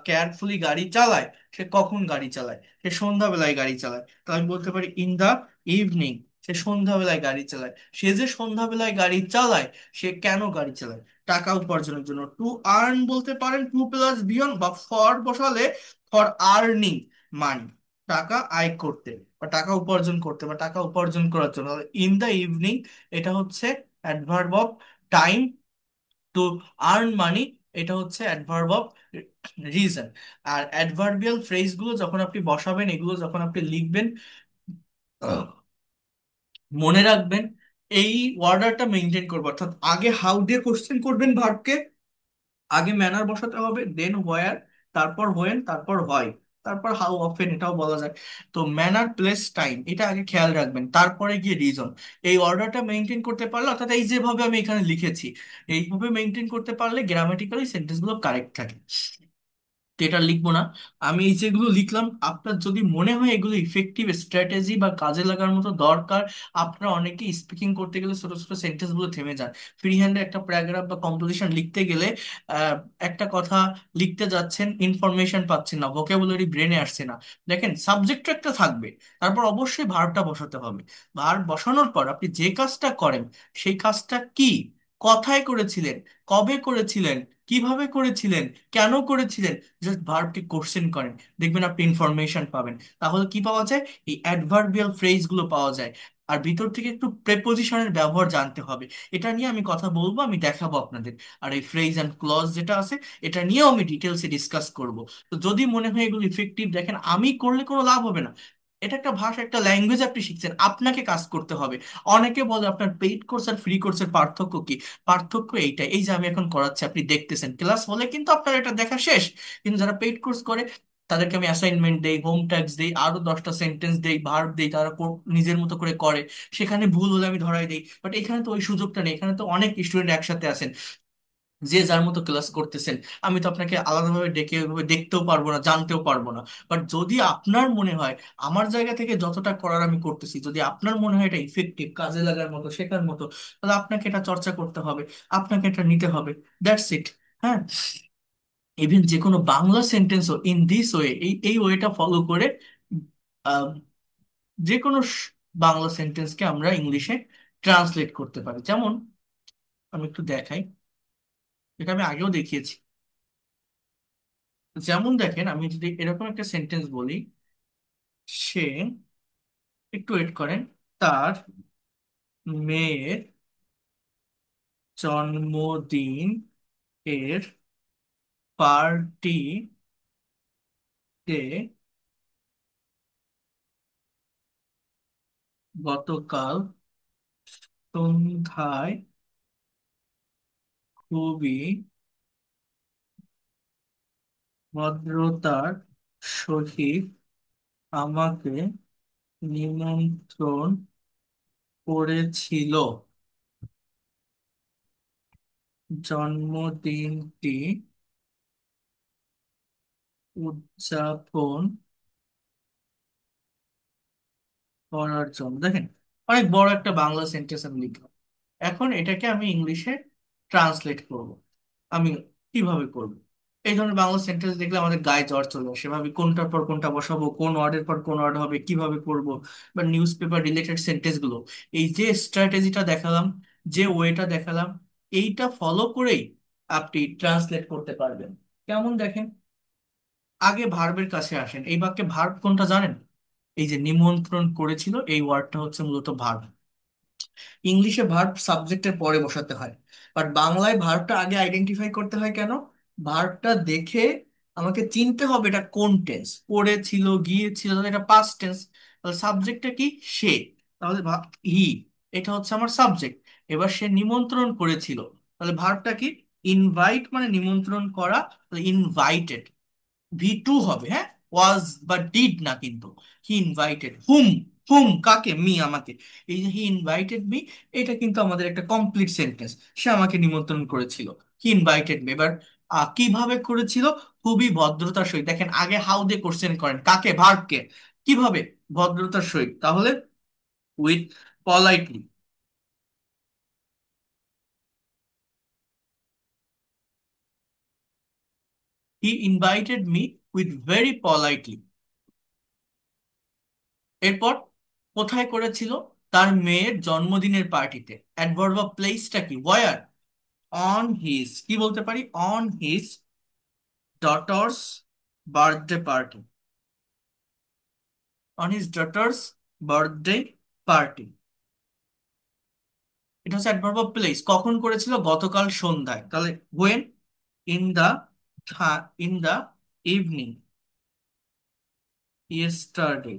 কেয়ারফুলি গাড়ি চালায়, সে কখন গাড়ি চালায়? সে সন্ধ্যাবেলায় গাড়ি চালায়। তো আমি বলতে পারি ইন দা ইভিনিং। সে সন্ধ্যাবেলায় গাড়ি চালায়। সে যে সন্ধ্যাবেলায় গাড়ি চালায়, সে কেন গাড়ি চালায়? টাকা উপার্জনের জন্য। টু আর্ন বলতে পারেন, টু প্লাস বিয়ন বা ফর বসালে ফর আর্নিং মানি, টাকা আয় করতে বা টাকা উপার্জন করতে বা টাকা উপার্জন করার জন্য। ইন দ্য ইভিনিং এটা হচ্ছে adverb of time. To earn money এটা হচ্ছে অ্যাডভার্ব অফ রিজন। আর অ্যাডভার্বিয়াল ফ্রেজগুলো যখন আপনি বসাবেন, এগুলো যখন আপনি লিখবেন, মনে রাখবেন এই অর্ডারটা মেনটেন করবো। অর্থাৎ আগে হাউ দিয়ে কোশ্চেন করবেন ভার্বকে, আগে ম্যানার বসাতে হবে, দেন হোয়ার, তারপর হোয়েন, তারপর হয়, তারপর হাউ অফেন এটাও বলা যায়। তো ম্যানার প্লেস টাইম এটা আগে খেয়াল রাখবেন, তারপরে গিয়ে রিজন। এই অর্ডারটা মেনটেন করতে পারলে, অর্থাৎ এই যেভাবে আমি এখানে লিখেছি এইভাবে মেনটেন করতে পারলে গ্রামাটিক্যালি সেন্টেন্সগুলো কারেক্ট থাকে। তো এটা লিখবো না। আমি এই যেগুলো লিখলাম, আপনার যদি মনে হয় এগুলো ইফেক্টিভ স্ট্র্যাটেজি বা কাজে লাগার মতো দরকার, আপনারা অনেকেই স্পিকিং করতে গেলে ছোট ছোট সেন্টেন্স গুলো থেমে যান। ফ্রি হ্যান্ডে একটা প্যারাগ্রাফ বা কম্পোজিশন লিখতে গেলে আহ, একটা কথা লিখতে যাচ্ছেন, ইনফরমেশন পাচ্ছেন না, ভোকাবুলারি ব্রেনে আসছে না। দেখেন সাবজেক্ট একটা থাকবে, তারপর অবশ্যই ভার্বটা বসাতে হবে। ভার্ব বসানোর পর আপনি যে কাজটা করেন, সেই কাজটা কি, কথায় করেছিলেন, কবে করেছিলেন, কিভাবে করেছিলেন, কেন করেছিলেন, জাস্ট ভার্বকে কোশ্চেন করেন, দেখবেন আপনি ইনফরমেশন পাবেন। তাহলে কি পাওয়া যায়? এই অ্যাডভার্বিয়াল ফ্রেজ গুলো পাওয়া যায়। আর ভিতর থেকে একটু প্রেপোজিশনের ব্যবহার জানতে হবে। এটা নিয়ে আমি কথা বলবো, আমি দেখাবো আপনাদের। আর এই ফ্রেজ অ্যান্ড ক্লজ যেটা আছে, এটা নিয়েও আমি ডিটেলসে ডিসকাস করব। তো যদি মনে হয় এগুলো ইফেক্টিভ, দেখেন আমি করলে কোনো লাভ হবে না। এটা একটা ভাষা, একটা ল্যাঙ্গুয়েজ আপনি শিখছেন, আপনাকে কাজ করতে হবে। অনেকে বলে আপনার পেইড কোর্স আর ফ্রি কোর্সের পার্থক্য কি? পার্থক্য এইটাই, এই যে আমি এখন করাচ্ছি আপনি দেখতেছেন, ক্লাস হলে কিন্তু আপনার এটা দেখা শেষ। কিন্তু যারা পেইড কোর্স করে, তাদেরকে আমি অ্যাসাইনমেন্ট দেই, হোম ট্যাক্স দেই, আরো 10টা সেন্টেন্স দেই, ভার্ব দেই, তারা নিজের মতো করে করে। সেখানে ভুল হলে আমি ধরাই দিই। বাট এখানে তো ওই সুযোগটা নেই, এখানে তো অনেক স্টুডেন্ট একসাথে আছেন, যে যার মতো ক্লাস করতেছেন। আমি তো আপনাকে আলাদাভাবে ডেকে ওইভাবে দেখতেও পারবো না, জানতেও পারবো না। বাট যদি আপনার মনে হয় আমার জায়গা থেকে যতটা করার আমি করতেছি, যদি আপনার মনে হয় এটা ইফেক্টিভ, কাজে লাগার মতো, শেখার মতো, তাহলে আপনাকে এটা চর্চা করতে হবে, আপনাকে এটা নিতে হবে। That's it. হ্যাঁ, ইভেন যে কোনো বাংলা সেন্টেন্সও ইন দিস ওয়ে, এই এই ওয়েটা ফলো করে আহ, যে কোনো বাংলা সেন্টেন্সকে আমরা ইংলিশে ট্রান্সলেট করতে পারি। যেমন আমি একটু দেখাই, এটা আমি আগেও দেখিয়েছি। যেমন দেখেন, আমি যদি এরকম একটা সেন্টেন্স বলি, সে, একটু ওয়েট করেন, তার মেয়ের জন্মদিন এর পার্টিতে গতকাল সন্ধ্যায় খুবই ভদ্রতার সহিত আমাকে নিমন্ত্রণ করেছিল। জন্মদিনটি উদযাপন করার জন্য। দেখেন, অনেক বড় একটা বাংলা সেন্টেন্স আমি লিখলাম। এখন এটাকে আমি ইংলিশে ট্রান্সলেট করব। আমি কিভাবে করব? এই ধরনের বাংলা সেন্টেন্স দেখলে আমাদের গায়ে জ্বর চলে আসে, ভাবি কোনটার পর কোনটা বসাবো, কোন ওয়ার্ডের পর কোন ওয়ার্ড হবে, কিভাবে করব। বা নিউজ পেপার রিলেটেড সেন্টেন্স গুলো, এই যে স্ট্র্যাটেজিটা দেখালাম, যে ওয়েটা দেখালাম, এইটা ফলো করেই আপনি ট্রান্সলেট করতে পারবেন। কেমন দেখেন, আগে ভার্বের কাছে আসেন। এই বাক্যে ভার্ব কোনটা জানেন? এই যে নিমন্ত্রণ করেছিল, এই ওয়ার্ডটা হচ্ছে মূলত ভার্ব। ইংলিশে ভার্ব সাবজেক্টের পরে বসাতে হয়, বাট বাংলায় ভার্বটা আগে আইডেন্টিফাই করতে হয়। কেন? ভার্বটা দেখে আমাকে চিনতে হবে এটা কোন টেন্স, পড়েছিল, গিয়েছিল, তাহলে এটা পাস্ট টেন্স। তাহলে সাবজেক্টটা কি? সে। তাহলে হি, এটা হচ্ছে আমার সাবজেক্ট। এবার সে নিমন্ত্রণ করেছিল, তাহলে ভার্বটা কি? ইনভাইট, মানে নিমন্ত্রণ করা, ইনভাইটেড। V2 হবে, হ্যাঁ। ওয়াজ বা ডিড না কিন্তু। হি ইনভাইটেড হুম, হুম কাকে? মি, আমাকে। এই যে হি ইনভাইটেড মি, এটা কিন্তু আমাদের একটা কমপ্লিট সেন্টেন্স। সে আমাকে নিমন্ত্রণ করেছিল। He invited me. এবার কিভাবে করেছিল? খুবই ভদ্রতার সহিত। দেখেন আগে হাউ দিয়ে কোশ্চেন করেন কাকে, ভার্বকে। কিভাবে? ভদ্রতার সহিত। তাহলে with politely. He invited me with very politely. এরপর কোথায় করেছিল? তার মেয়ের জন্মদিনের পার্টিতে। অ্যাডভার্ব অফ প্লেসটা কি? ওয়ার। অন হিজ, কি বলতে পারি? On his daughters birthday party. On his daughters birthday party. এটা হচ্ছে অ্যাডভার্ব অফ প্লেস। কখন করেছিল? গতকাল সন্ধ্যায়। তাহলে when? In the, in the evening, yesterday.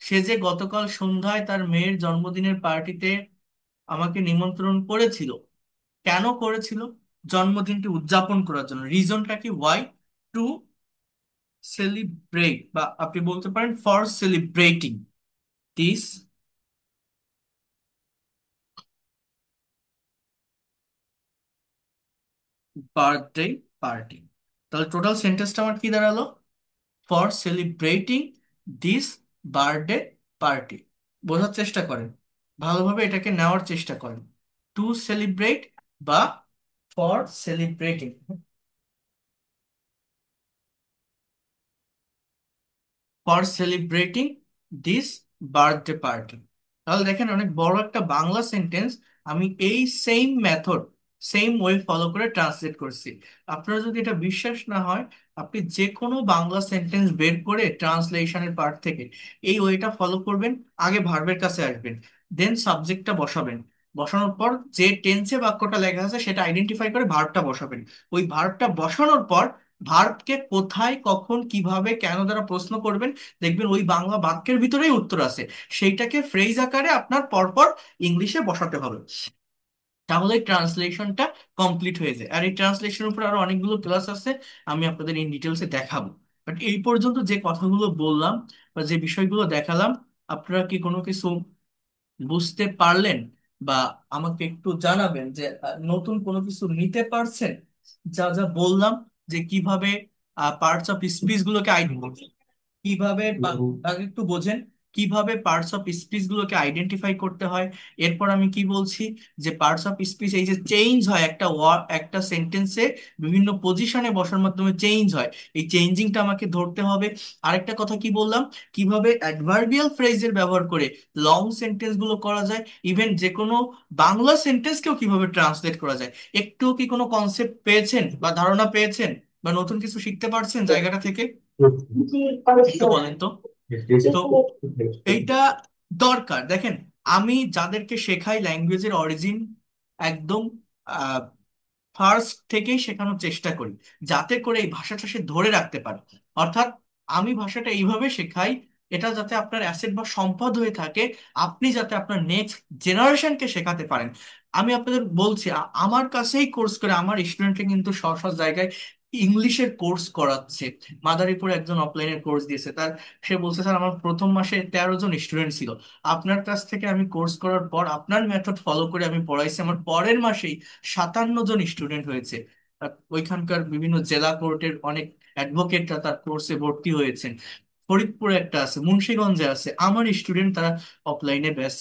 সে যে গতকাল সন্ধ্যায় তার মেয়ের জন্মদিনের পার্টিতে আমাকে নিমন্ত্রণ করেছিল। কেন করেছিল? জন্মদিনটি উদযাপন করার জন্য। রিজনটা কি? ওয়াই? টু সেলিব্রেট, বা আপনি বলতে পারেন for celebrating this birthday party. তাহলে টোটাল সেন্টেন্সটা আমার কি দাঁড়ালো? For celebrating this birthday party. বোঝার চেষ্টা করেন, ভালোভাবে এটাকে নেওয়ার চেষ্টা করেন। টু সেলিব্রেট বা for celebrating. For celebrating this birthday party. তাহলে দেখেন অনেক বড় একটা বাংলা সেন্টেন্স আমি এই same method, same way follow করে ট্রান্সলেট করছি। আপনার যদি এটা বিশ্বাস না হয়, আপনি যে কোনো বাংলা সেন্টেন্স বের করে ট্রান্সলেশনের পার্ট থেকে এই ওয়েটা ফলো করবেন। আগে ভার্বের কাছে আসবেন, দেন সাবজেক্টটা বসাবেন। বসানোর পর যে টেন্সে বাক্যটা লেখা আছে সেটা আইডেন্টিফাই করে ভার্বটা বসাবেন। ওই ভার্বটা বসানোর পর ভার্বকে কোথায়, কখন, কিভাবে, কেন দ্বারা প্রশ্ন করবেন, দেখবেন ওই বাংলা বাক্যের ভিতরেই উত্তর আছে। সেইটাকে ফ্রেজ আকারে আপনার পরপর ইংলিশে বসাতে হবে। তাহলে ট্রান্সলেশনটা কমপ্লিট হয়ে যায়। আর এই ট্রান্সলেশনের উপর আরো অনেকগুলো ক্লাস আছে, আমি আপনাদের ইন ডিটেলসে দেখাবো। বাট এই পর্যন্ত যে কথাগুলো বললাম বা যে বিষয়গুলো দেখালাম, আপনারা কি কোনো কিছু বুঝতে পারলেন? বা আমাকে একটু জানাবেন যে নতুন কোনো কিছু নিতে পারছেন? যা যা বললাম, যে কিভাবে পার্টস অফ স্পিচ গুলোকে কিভাবে আগে একটু বোঝেন কিভাবে পার্টস অফ স্পিচ গুলোকে আইডেন্টিফাই করতে হয়। এরপর আমি কি বলছি, যে পার্টস অফ স্পিচ এই যে চেঞ্জ হয়, একটা ওয়ার্ড একটা সেন্টেন্সে বিভিন্ন পজিশনে বসার মাধ্যমে চেঞ্জ হয়, এই চেঞ্জিংটা আমাকে ধরতে হবে। আরেকটা কথা কি বললাম, কিভাবে অ্যাডভার্বিয়াল ফ্রেজের ব্যবহার করে লং সেন্টেন্স গুলো করা যায়, ইভেন যে কোনো বাংলা সেন্টেন্সকেও কিভাবে ট্রান্সলেট করা যায়। একটু কি কোনো কনসেপ্ট পেয়েছেন বা ধারণা পেয়েছেন, বা নতুন কিছু শিখতে পারছেন জায়গাটা থেকে? একটু বলেন তো। তো এইটা দরকার। দেখেন আমি যাদেরকে শেখাই ল্যাঙ্গুয়েজের অরিজিন একদম ফার্স্ট থেকেই শেখানোর চেষ্টা করি, যাতে করে এই ভাষাটা সে ধরে রাখতে পারে। অর্থাৎ আমি ভাষাটা এইভাবে শেখাই, এটা যাতে আপনার অ্যাসেট বা সম্পদ হয়ে থাকে, আপনি যাতে আপনার নেক্সট জেনারেশনকে শেখাতে পারেন। আমি আপনাদের বলছি, আমার কাছেই কোর্স করে আমার স্টুডেন্টরা কিন্তু সব সব জায়গায় ইংলিশের কোর্স করাচ্ছে। মাদারীপুরে একজন অফলাইনের কোর্স দিয়েছে, তার সে বলছে স্যার আমার প্রথম মাসে 13 জন স্টুডেন্ট ছিল। আপনার কাছ থেকে আমি কোর্স করার পর আপনার মেথড ফলো করে আমি পড়াইছি, আমার পরের মাসেই 57 জন স্টুডেন্ট হয়েছে। ওইখানকার বিভিন্ন জেলা কোর্টের অনেক অ্যাডভোকেটরা তার কোর্সে ভর্তি হয়েছেন। ফরিদপুরে একটা আছে, মুন্সিগঞ্জে আছে, আমার স্টুডেন্ট তারা অফলাইনে ব্যাস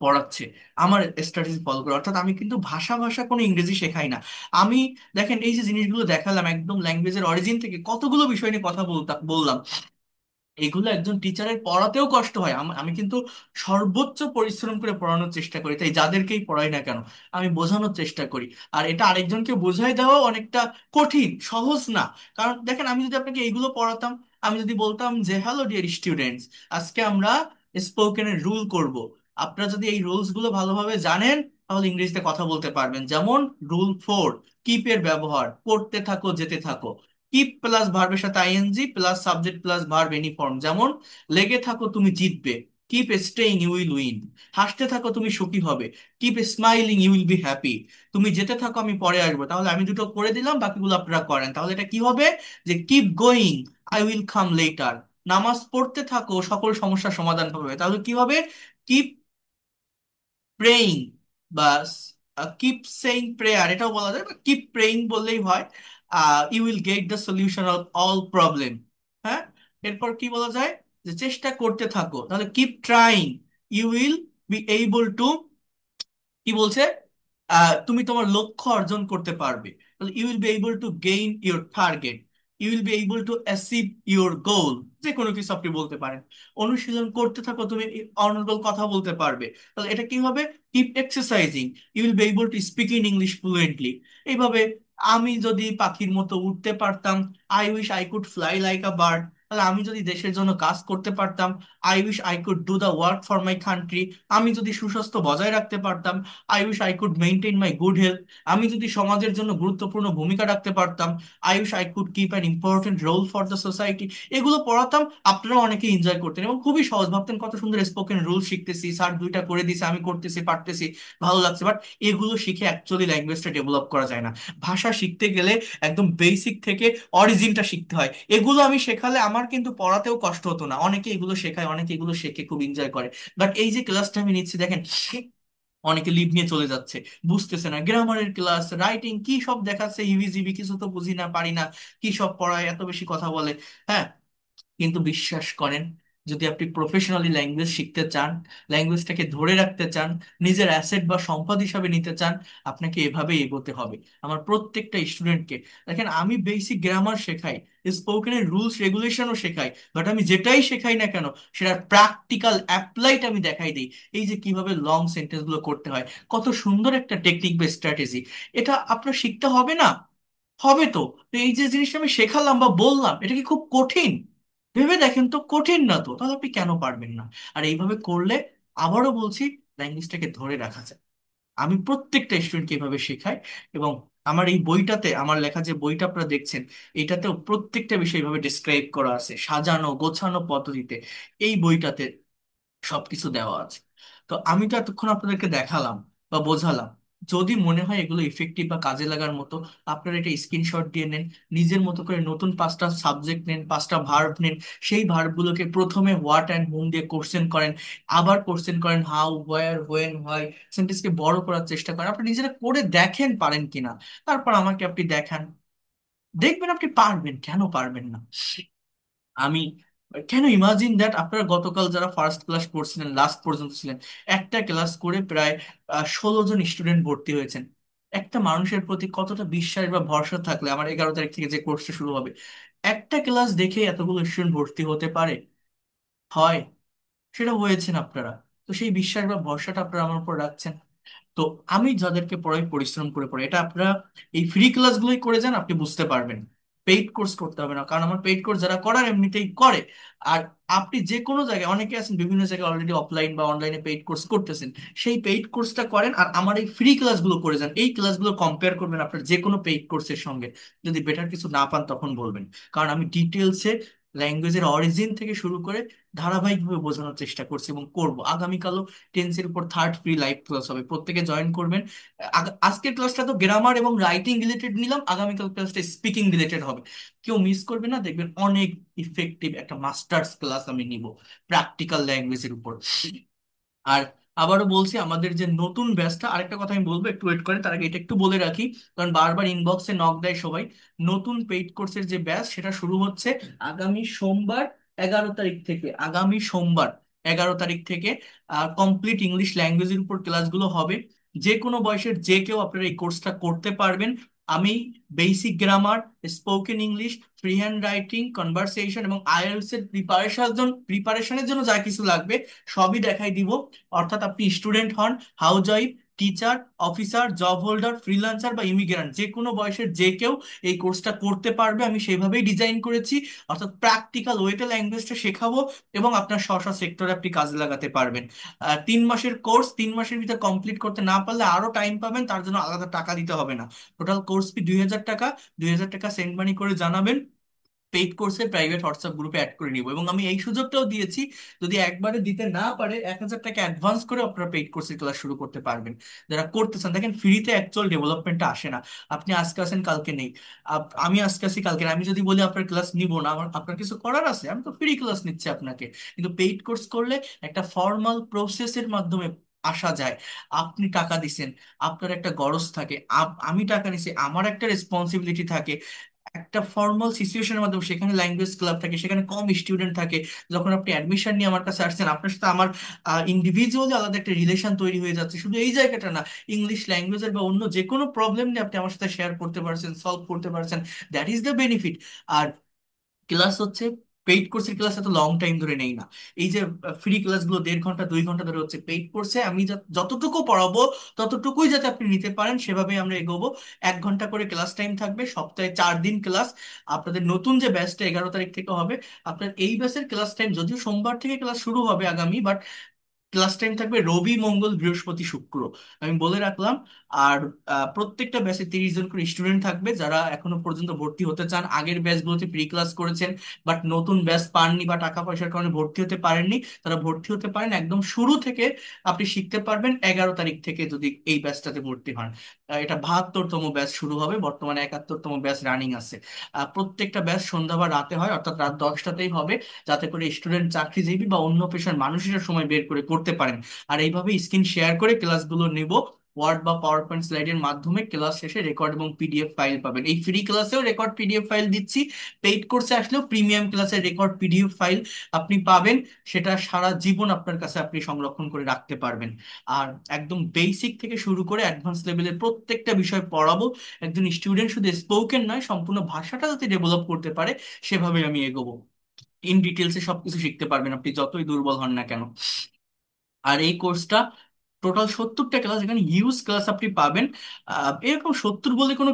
পড়াচ্ছে আমার স্ট্র্যাটেজি ফলো করে। অর্থাৎ আমি কিন্তু ভাষা ভাষা কোনো ইংরেজি শেখাই না। আমি, দেখেন এই যে জিনিসগুলো দেখালাম একদম ল্যাঙ্গুয়েজের অরিজিন থেকে কতগুলো বিষয় নিয়ে কথা বললাম, এগুলো একজন টিচারের পড়াতেও কষ্ট হয়। আমি কিন্তু সর্বোচ্চ পরিশ্রম করে পড়ানোর চেষ্টা করি, তাই যাদেরকেই পড়াই না কেন আমি বোঝানোর চেষ্টা করি। আর এটা আরেকজনকে বোঝাই দেওয়াও অনেকটা কঠিন, সহজ না। কারণ দেখেন আমি যদি আপনাকে এইগুলো পড়াতাম, আমি যদি বলতাম যে হ্যালো ডিয়ার স্টুডেন্টস, আজকে আমরা স্পোকেনের রুল করব, আপনারা যদি এই রুলস গুলো ভালোভাবে জানেন তাহলে ইংরেজিতে কথা বলতে পারবেন। যেমন রুল 4, কিপের ব্যবহার, পড়তে থাকো যেতে থাকো। কিপ প্লাস ভার্বের সাথে ING plus subject plus verb any form. যেমন লেগে থাকো তুমি জিতবে, keep staying, you will win. হাসতে থাকো, তুমি সুখী হবে। Keep smiling, you will be happy. তুমি যেতে থাকো, আমি পরে আসবো। তাহলে আমি দুটো করে দিলাম, বাকিগুলো আপনারা করেন। তাহলে এটা কি হবে? যে keep going, I will come later. নামাজ পড়তে থাকো, সকল সমস্যার সমাধান হবে। তাহলে কি হবে? কিপ প্রেইং, বা কিপ সেইং প্রেয়ার, এটাও বলা যায়, বা কিপ প্রেইং বললেই হয়। You will get the solution of all problem. হ্যাঁ, এরপর কি বলা যায়? যে চেষ্টা করতে থাকো, তাহলে keep trying, you will be able to, কি বলছে? তুমি তোমার লক্ষ্য অর্জন করতে পারবে। তাহলে you will be able to gain your target, you will be able to achieve your goal. যে কোনো কিছু আপনি বলতে পারেন। অনুশীলন করতে থাকো, তুমি অনার্বল কথা বলতে পারবে। তাহলে এটা কি হবে? Keep exercising, you will be able to speak in English fluently. এইভাবে আমি যদি পাখির মতো উঠতে পারতাম, I wish I could fly like a bird. তাহলে আমি যদি দেশের জন্য কাজ করতে পারতাম, I wish I could do the work for my country. আমি যদি সুস্বাস্থ্য বজায় রাখতে পারতাম, I wish I could maintain my good health. আমি যদি সমাজের জন্য গুরুত্বপূর্ণ ভূমিকা রাখতে পারতাম, I wish I could keep an important role for the society. এগুলো পড়াতাম, আপনারাও অনেকে এনজয় করতেন এবং খুবই সহজ ভাবতেন, কত সুন্দর স্পোকেন রুল শিখতেছি, স্যার দুইটা করে দিছে, আমি করতেছি, পারতেছি, ভালো লাগছে। বাট এগুলো শিখে অ্যাকচুয়ালি ল্যাঙ্গুয়েজটা ডেভেলপ করা যায় না। ভাষা শিখতে গেলে একদম বেসিক থেকে অরিজিনটা শিখতে হয়। এগুলো আমি শেখালে আমার কিন্তু পড়াতেও কষ্ট হতো না। অনেকে এগুলো শেখায়, অনেকে এগুলো শেখে খুব এনজয় করে। বাট এই যে ক্লাসটা আমি নিচ্ছি, দেখেন, অনেকে লিভ নিয়ে চলে যাচ্ছে, বুঝতেছে না। গ্রামারের ক্লাস, রাইটিং, কি সব দেখাচ্ছে, হিবিজিবি, কিছু তো বুঝি না, পারি না। কি সব পড়ায়, এত বেশি কথা বলে। হ্যাঁ, কিন্তু বিশ্বাস করেন, যদি আপনি প্রফেশনালি ল্যাঙ্গুয়েজ শিখতে চান, ল্যাঙ্গুয়েজটাকে ধরে রাখতে চান, নিজের অ্যাসেট বা সম্পদ হিসাবে নিতে চান, আপনাকে এভাবে এগোতে হবে। আমার প্রত্যেকটা স্টুডেন্টকে, দেখেন, আমি বেসিক গ্রামার শেখাই, স্পোকেনের রুলস রেগুলেশনও শেখাই। বাট আমি যেটাই শেখাই না কেন, সেটার প্র্যাকটিক্যাল অ্যাপ্লাইট আমি দেখাই দিই। এই যে কিভাবে লং সেন্টেন্স গুলো করতে হয়, কত সুন্দর একটা টেকনিক বা স্ট্র্যাটেজি। এটা আপনার শিখতে হবে না? হবে তো। তো এই যে জিনিসটা আমি শেখালাম বা বললাম, এটা কি খুব কঠিন? ভেবে দেখেন তো, কঠিন না তো। তাহলে আপনি কেন পারবেন না? আর এইভাবে করলে, আবারও বলছি, ল্যাঙ্গুয়েজটাকে ধরে রাখা যায়। আমি প্রত্যেকটা স্টুডেন্টকে এভাবে শেখাই। এবং আমার এই বইটাতে, আমার লেখা যে বইটা আপনারা দেখছেন, এটাতেও প্রত্যেকটা বিষয় এইভাবে ডিসক্রাইব করা আছে, সাজানো গোছানো পদ্ধতিতে। এই বইটাতে সবকিছু দেওয়া আছে। তো আমি তো এতক্ষণ আপনাদেরকে দেখালাম বা বোঝালাম। যদি মনে হয় এগুলো ইফেক্টিভ বা কাজে লাগার মতো, আপনারা এটা স্ক্রিনশট দিয়ে নেন। নিজের মতো করে নতুন 5টা সাবজেক্ট নেন, 5টা ভার্ব নেন। সেই ভার্বগুলোকে প্রথমে হোয়াট অ্যান্ড হুম দিয়ে কোশ্চেন করেন, আবার কোশ্চেন করেন হাউ, হোয়ার, হোয়েন, হোয়াই। সেন্টেন্সকে বড় করার চেষ্টা করেন, আপনি নিজেরা করে দেখেন পারেন কিনা। তারপর আমাকে আপনি দেখান, দেখবেন আপনি পারবেন, কেন পারবেন না? আমি কেন, ইমাজিন দ্যাট, আপনারা গতকাল যারা ফার্স্ট ক্লাস করছিলেন, লাস্ট পর্যন্ত ছিলেন, একটা ক্লাস করে প্রায় 16 জন স্টুডেন্ট ভর্তি হয়েছেন। একটা মানুষের প্রতি কতটা বিশ্বাস বা ভরসা থাকলে আমার 11 তারিখ থেকে যে কোর্সটা শুরু হবে, একটা ক্লাস দেখে এতগুলো স্টুডেন্ট ভর্তি হতে পারে? হয়। সেটা হয়েছেন আপনারা। তো সেই বিশ্বাস বা ভরসাটা আপনারা আমার উপর রাখছেন। তো আমি যাদেরকে পড়াই, পরিশ্রম করে পড়াই, এটা আপনারা এই ফ্রি ক্লাসগুলোই করে যান, আপনি বুঝতে পারবেন। পেইড কোর্স করতে হবে না, কারণ আমার পেইড কোর্স যারা করার এমনিতেই করে। আর আপনি যে কোনো জায়গায়, অনেকে আছেন বিভিন্ন জায়গায় অলরেডি অফলাইন বা অনলাইনে পেইড কোর্স করতেছেন, সেই পেইড কোর্সটা করেন আর আমার এই ফ্রি ক্লাসগুলো করে যান। এই ক্লাসগুলো কম্পেয়ার করবেন আপনার যে কোনো পেইড কোর্সের সঙ্গে। যদি বেটার কিছু না পান, তখন বলবেন। কারণ আমি ডিটেলসে ল্যাঙ্গুয়েজের অরিজিন থেকে শুরু করে ধারাবাহিকভাবে বোঝানোর চেষ্টা করছি এবং করব। আগামীকালও টেন্সের উপর থার্ড ফ্রি লাইভ ক্লাস হবে, প্রত্যেকে জয়েন করবেন। আজকের ক্লাসটা তো গ্রামার এবং রাইটিং রিলেটেড নিলাম, আগামীকাল ক্লাসটা স্পিকিং রিলেটেড হবে। কেউ মিস করবে না, দেখবেন অনেক ইফেক্টিভ একটা মাস্টার্স ক্লাস আমি নিব প্র্যাকটিক্যাল ল্যাঙ্গুয়েজের উপর। আর আবারও বলছি, আমাদের যে নতুন ব্যাচটা, আরেকটা কথা আমি বলবো, একটু ওয়েট করেন, তার আগে এটা একটু বলে রাখি, কারণ বারবার ইনবক্সে নক দেয় সবাই। নতুন পেইড কোর্সের যে ব্যাচ, সেটা শুরু হচ্ছে আগামী সোমবার 11 তারিখ থেকে। আগামী সোমবার 11 তারিখ থেকে কমপ্লিট ইংলিশ ল্যাঙ্গুয়েজের উপর ক্লাসগুলো হবে। যে কোনো বয়সের যে কেউ আপনারা এই কোর্সটা করতে পারবেন। আমি basic grammar, spoken English, free hand writing, conversation এবং আইএলটিএস এর প্রিপারেশনের জন্য যা কিছু লাগবে সবই দেখাই দিব। অর্থাৎ আপনি স্টুডেন্ট হন, house wife, teacher, officer, job holder, freelancer বা ইমিগ্রান্ট, যে কোনো বয়সের যে কেউ এই কোর্সটা করতে পারবে। আমি সেইভাবেই ডিজাইন করেছি। অর্থাৎ প্র্যাকটিক্যাল ওয়েতে ল্যাঙ্গুয়েজটা শেখাবো এবং আপনার স্ব স্ব সেক্টরে আপনি কাজে লাগাতে পারবেন। 3 মাসের কোর্স, 3 মাসের ভিতরে কমপ্লিট করতে না পারলে আরো টাইম পাবেন, তার জন্য আলাদা টাকা দিতে হবে না। টোটাল কোর্স ফি 2000 টাকা। 2000 টাকা সেন্ড মানি করে জানাবেন। পেইড কোর্সে প্রাইভেট হোয়াটসঅ্যাপ গ্রুপে অ্যাড করে নিব। এবং আমি এই সুযোগটাও দিয়েছি, যদি একবারে দিতে না পারে 1,000 টাকা অ্যাডভান্স করে আপনারা পেইড কোর্সের ক্লাস শুরু করতে পারবেন। যারা করতেছেন, দেখেন ফ্রিতে অ্যাকচুয়াল ডেভেলপমেন্টটা আসে না। আপনি আজকে আসেন কালকে নেই, আমি আজকে আসি কালকে নেই। আমি যদি বলি আপনার ক্লাস নিব না, আমার আপনার কিছু করার আছে? আমি তো ফ্রি ক্লাস নিচ্ছি আপনাকে। কিন্তু পেইড কোর্স করলে একটা ফর্মাল প্রসেসের মাধ্যমে আসা যায়। আপনি টাকা দিছেন, আপনার একটা গরজ থাকে, আমি টাকা নিছি, আমার একটা রেসপন্সিবিলিটি থাকে। একটা ফর্মাল সিচুয়েশনের মাধ্যমে, সেখানে ল্যাঙ্গুয়েজ ক্লাব থাকে, সেখানে কম স্টুডেন্ট থাকে। যখন আপনি অ্যাডমিশন নিয়ে আমার কাছে আসছেন, আপনার সাথে আমার ইন্ডিভিজুয়ালি আলাদা একটা রিলেশন তৈরি হয়ে যাচ্ছে। শুধু এই জায়গাটা না, ইংলিশ ল্যাঙ্গুয়েজের বা অন্য যে কোনো প্রবলেম নিয়ে আপনি আমার সাথে শেয়ার করতে পারছেন, সলভ করতে পারছেন। That is the benefit. আর ক্লাস হচ্ছে, পেইড কোর্সের ক্লাস এত লং টাইম ধরে নেই না। এই যে ফ্রি ক্লাসগুলো 1.5 ঘন্টা 2 ঘন্টা ধরে হচ্ছে, পেইড কোর্সে আমি যতটুকু পড়াবো ততটুকুই যাতে আপনি নিতে পারেন, সেভাবেই আমরা এগোবো। 1 ঘন্টা করে ক্লাস টাইম থাকবে, সপ্তাহে 4 দিন ক্লাস। আপনাদের নতুন যে ব্যাচটা 11 তারিখ থেকে হবে, আপনার এই ব্যাচের ক্লাস টাইম যদিও সোমবার থেকে ক্লাস শুরু হবে আগামী, বাট ক্লাস টাইম থাকবে রবি মঙ্গল বৃহস্পতি শুক্র, আমি বলে রাখলাম। আর প্রত্যেকটা ব্যাচে 30 জন করে স্টুডেন্ট থাকবে। যারা এখনো পর্যন্ত ভর্তি হতে চান, আগের ব্যাচগুলোতে প্রি ক্লাস করেছেন বাট নতুন ব্যাচ পাননি বা টাকা পয়সার কারণে ভর্তি হতে পারেননি, তারা ভর্তি হতে পারেন। একদম শুরু থেকে আপনি শিখতে পারবেন 11 তারিখ থেকে যদি এই ব্যাচটাতে ভর্তি হন। এটা 72তম ব্যাচ শুরু হবে, বর্তমানে 71তম ব্যাচ রানিং আছে। প্রত্যেকটা ব্যাচ সন্ধ্যা বা রাতে হয়, অর্থাৎ রাত 10টাতেই হবে, যাতে করে স্টুডেন্ট, চাকরিজীবী বা অন্য পেশার মানুষেরা সময় বের করে করতে পারেন। আর এইভাবে স্ক্রিন শেয়ার করে ক্লাসগুলো নেব। ওয়ার্ড বা পাওয়ার পয়েন্ট স্লাইডের মাধ্যমে ক্লাস শেষে রেকর্ড এবং পিডিএফ ফাইল পাবেন। এই ফ্রি ক্লাসেও রেকর্ড পিডিএফ ফাইল দিচ্ছি, পেইড কোর্সে আসলেও প্রিমিয়াম ক্লাসের রেকর্ড পিডিএফ ফাইল আপনি পাবেন। সেটা সারা জীবন আপনার কাছে আপনি সংরক্ষণ করে রাখতে পারবেন। আর একদম বেসিক থেকে শুরু করে অ্যাডভান্স লেভেলের প্রত্যেকটা বিষয় পড়াবো। একজন স্টুডেন্ট শুধু স্পোকেন নয়, সম্পূর্ণ ভাষাটা যাতে ডেভেলপ করতে পারে, সেভাবে আমি এগোবো। ইন ডিটেলসে সবকিছু শিখতে পারবেন আপনি যতই দুর্বল হন না কেন। আর এই কোর্সটা টোটাল 70টা ক্লাস, এখানে হিউজ ক্লাস আপনি পাবেন। এরকম 70 বলে কোনো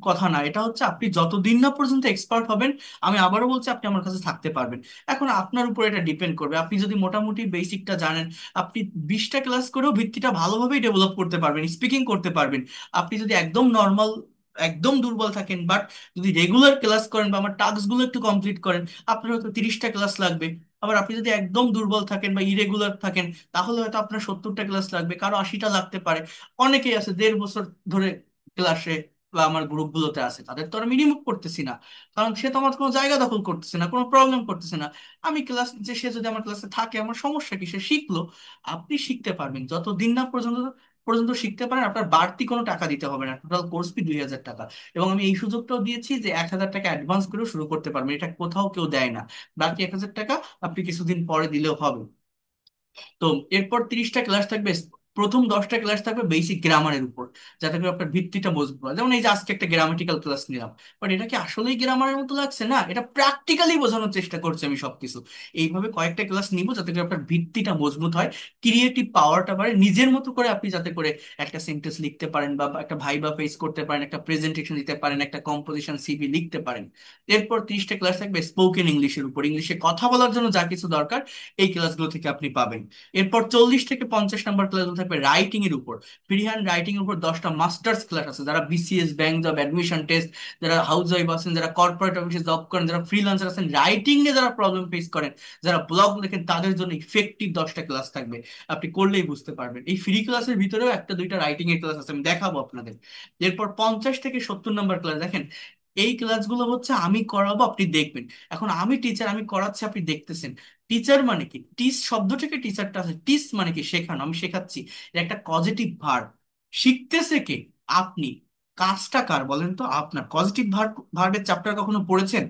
কথা না, এটা হচ্ছে আপনি যতদিন না পর্যন্ত এক্সপার্ট হবেন, আমি আবারও বলছি, আপনি আমার কাছে থাকতে পারবেন। এখন আপনার উপর এটা ডিপেন্ড করবে। আপনি যদি মোটামুটি বেসিকটা জানেন, আপনি 20টা ক্লাস করেও ভিত্তিটা ভালোভাবেই ডেভেলপ করতে পারবেন, স্পিকিং করতে পারবেন। আপনি যদি একদম নর্মাল, একদম দুর্বল থাকেন, বাট যদি রেগুলার ক্লাস করেন বা আমার টাস্কগুলো একটু কমপ্লিট করেন, আপনার হয়তো 30টা ক্লাস লাগবে। আবার আপনি যদি একদম দুর্বল থাকেন বা ইরেগুলার থাকেন, তাহলে হয়তো আপনার 70টা ক্লাস লাগবে, কারো 80টা লাগতে পারে। অনেকেই আছে 1.5 বছর ধরে ক্লাসে বা আমার গ্রুপগুলোতে আছে, তাদের তো আমি রিমুভ করতেছি না, কারণ সে তো আমার কোনো জায়গা দখল করতেছে না, কোনো প্রবলেম করতেছে না। আমি ক্লাস যে, সে যদি আমার ক্লাসে থাকে, আমার সমস্যা কি? সে শিখলো। আপনি শিখতে পারবেন যতদিন না পর্যন্ত পর্যন্ত শিখতে পারেন, আপনার বাড়তি কোনো টাকা দিতে হবে না। টোটাল কোর্স ফি 2,000 টাকা। এবং আমি এই সুযোগটাও দিয়েছি যে 1,000 টাকা অ্যাডভান্স করেও শুরু করতে পারবেন, এটা কোথাও কেউ দেয় না। বাকি 1,000 টাকা আপনি কিছুদিন পরে দিলেও হবে। তো এরপর 30টা ক্লাস থাকবে। প্রথম 10টা ক্লাস থাকবে বেসিক গ্রামারের উপর, যাতে করে আপনার ভিত্তিটা মজবুত হয়। যেমন এই যে আজকে একটা গ্রামাটিক্যাল ক্লাস নিলাম, বাট এটা কি আসলেই গ্রামারের মতো লাগছে? না, এটা প্র্যাকটিক্যালি বোঝানোর চেষ্টা করছি আমি সবকিছু। এইভাবে কয়েকটা ক্লাস নিব, যাতে করে আপনার ভিত্তিটা মজবুত হয়, ক্রিয়েটিভ পাওয়ারটা বাড়ে, নিজের মতো করে আপনি যাতে করে একটা সেন্টেন্স লিখতে পারেন, বা একটা ভাইবা ফেস করতে পারেন, একটা প্রেজেন্টেশন দিতে পারেন, একটা কম্পোজিশন সিভি লিখতে পারেন। এরপর 30টা ক্লাস থাকবে স্পোকেন ইংলিশের উপর, ইংলিশে কথা বলার জন্য যা কিছু দরকার এই ক্লাসগুলো থেকে আপনি পাবেন। এরপর 40 থেকে 50 নাম্বার ক্লাসগুলো থাকবে রাইটিং এর উপর। ফ্রি হ্যান্ড রাইটিং এর উপর 10টা মাস্টার্স ক্লাস আছে। যারা BCS, bank job, admission test, যারা হাউস ওয়াইফ আছেন, যারা কর্পোরেট অফিসে জব করেন, যারা ফ্রিল্যান্সার আছেন, রাইটিং নিয়ে যারা প্রবলেম ফেস করেন, যারা ব্লগ লেখেন, তাদের জন্য ইফেক্টিভ 10টা ক্লাস থাকবে। আপনি করলেই বুঝতে পারবেন। এই ফ্রি ক্লাসের ভিতরেও একটা দুইটা রাইটিং এর ক্লাস আছে, আমি দেখাবো আপনাদের। এরপর 50 থেকে 70 নাম্বার ক্লাস, দেখেন এই ক্লাসগুলো হচ্ছে আমি করাবো, আপনি দেখবেন। এখন আমি টিচার, আমি করাচ্ছি, আপনি দেখতেছেন। টিচার মানে কি? টিচ শব্দ থেকে টিচারটা আছে। টিচ মানে কি? শেখানো, আমি শেখাচ্ছি। এটা একটা পজিটিভ ভার্ব। শিখতেছে কে? আপনি। কাজটা কার বলেন তো? আপনার। পজিটিভ ভার্বের চ্যাপ্টার কখনো পড়েছেন?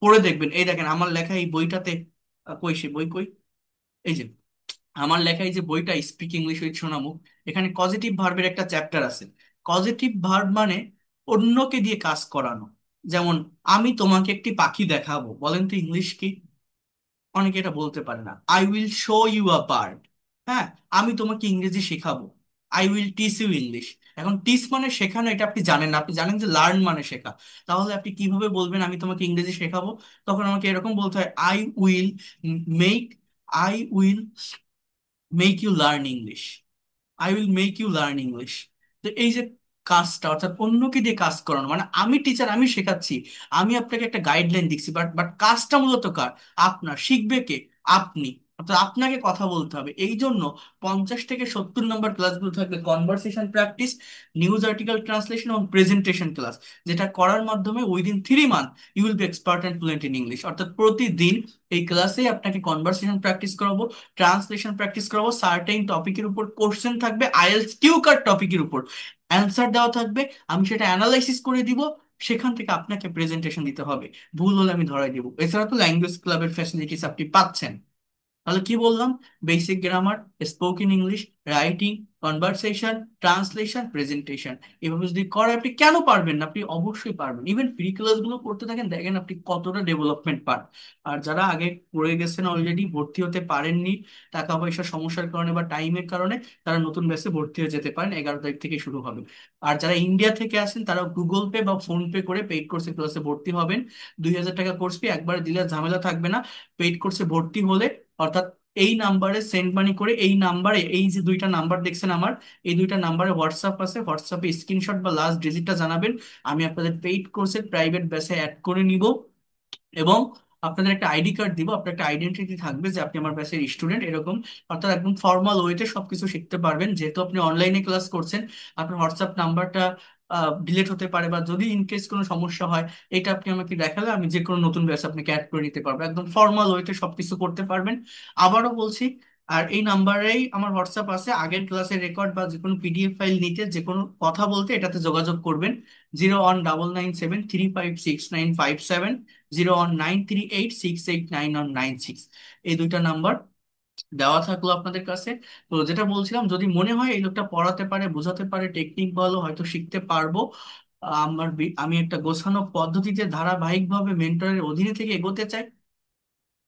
পড়ে দেখবেন। এই দেখেন আমার লেখা এই বইটাতে, কই সে বই কই, এই যে আমার লেখা এই যে বইটা, স্পিক ইংলিশ উইথ সোনামুখ, এখানে পজিটিভ ভার্বের একটা চ্যাপ্টার আছে। পজিটিভ ভার্ব মানে অন্যকে দিয়ে কাজ করানো। যেমন আমি তোমাকে একটি পাখি দেখাবো, বলেন তো ইংলিশ কি? অনেকে এটা বলতে পারে না। I will show you a bird. হ্যাঁ, আমি তোমাকে ইংরেজি শেখাবো। I will teach you English. এখন টিচ মানে শেখানো, এটা আপনি জানেন না। আপনি জানেন যে লার্ন মানে শেখা। তাহলে আপনি কিভাবে বলবেন আমি তোমাকে ইংরেজি শেখাবো? তখন আমাকে এরকম বলতে হয়, make I will make you learn English. I will make you learn English. তো এই যে কাজটা, অর্থাৎ অন্যকে দিয়ে কাজ করানো, মানে আমি টিচার, আমি শেখাচ্ছি, আমি আপনাকে একটা গাইডলাইন দিচ্ছি, বাট বাট কাজটা মূলত কার? আপনার। শিখবে কে? আপনি। অর্থাৎ আপনাকে কথা বলতে হবে। এই জন্য 50 থেকে 70 নম্বর ক্লাসগুলো থাকবে conversation practice, news article translation এবং প্রেজেন্টেশন ক্লাস, যেটা করার মাধ্যমে within 3 month you will be expert and fluent in English. অর্থাৎ প্রতিদিন এই ক্লাসে আপনাকে কনভারসেশন প্র্যাকটিস করাবো, ট্রান্সলেশন প্র্যাকটিস করাবো, সার্টেইন টপিকের উপর কোশ্চেন থাকবে, আইএলটিএস কিউ কার্ড টপিকের উপর অ্যান্সার দেওয়া থাকবে, আমি সেটা অ্যানালাইসিস করে দিব, সেখান থেকে আপনাকে প্রেজেন্টেশন দিতে হবে, ভুল হলে আমি ধরাই দিব। এছাড়া তো ল্যাঙ্গুয়েজ ক্লাবের ফ্যাসিলিটিস আপনি পাচ্ছেন। তাহলে কি বললাম? Basic grammar, spoken English, writing, conversation, translation, presentation. এভাবে যদি করে আপনি কেন পারবেন না? আপনি অবশ্যই পারবেন। ইভেন ফ্রি ক্লাসগুলো করতে থাকেন, দেখেন আপনি কতটা ডেভেলপমেন্ট পান। আর যারা আগে পড়ে গেছেন, অলরেডি ভর্তি হতে পারেননি টাকা পয়সার সমস্যার কারণে বা টাইমের কারণে, তারা নতুন ব্যাচে ভর্তি হয়ে যেতে পারেন। 11 তারিখ থেকে শুরু হবে। আর যারা ইন্ডিয়া থেকে আসেন, তারা গুগল পে বা ফোন পে করে পেইড কোর্সে ক্লাসে ভর্তি হবেন। 2000 টাকা কোর্স ফি একবারে দিলে আর ঝামেলা থাকবে না। পেইড কোর্সে ভর্তি হলে, অর্থাৎ এই নাম্বারে সেন্ড মানি করে, এই নাম্বারে, এই যে দুইটা নাম্বার দেখছেন আমার, এই দুইটা নাম্বারে হোয়াটসঅ্যাপ আছে, হোয়াটসঅ্যাপে স্ক্রিনশট বা লাস্ট ডিজিটটা জানাবেন, আমি আপনাদের পেইড কোর্সের প্রাইভেট ব্যাচে অ্যাড করে নিব। এবং আপনাদের একটা আইডি কার্ড দিব, আপনার একটা আইডেন্টিটি থাকবে যে আপনি আমার ব্যাচের স্টুডেন্ট, এরকম। অর্থাৎ একদম ফর্মাল ওয়েতে সবকিছু শিখতে পারবেন। যেহেতু আপনি অনলাইনে ক্লাস করছেন, আপনার হোয়াটসঅ্যাপ নাম্বারটা ডিলেট হতে পারে, বা যদি ইনকেস কোনো সমস্যা হয়, এটা আপনি আমাকে দেখালে আমি যে কোনো নতুন ব্যাচ আপনাকে অ্যাড করে নিতে পারবো। একদম ফর্মাল ওয়েতে সবকিছু করতে পারবেন। আবারও বলছি, আর এই নাম্বারেই আমার হোয়াটসঅ্যাপ আছে। আগের ক্লাসের রেকর্ড বা যে কোনো পিডিএফ ফাইল নিতে, যে কোনো কথা বলতে এটাতে যোগাযোগ করবেন। 01997356957, 01938689196, এই দুইটা নাম্বার দেওয়া থাকলো আপনাদের কাছে। তো যেটা বলছিলাম, যদি মনে হয় এই লোকটা পড়াতে পারে, বোঝাতে পারে, টেকনিক ভালো, হয়তো শিখতে পারবো, আমি একটা গোছানো পদ্ধতিতে ধারাবাহিকভাবে মেন্টরের অধীনে থেকে এগোতে চাই,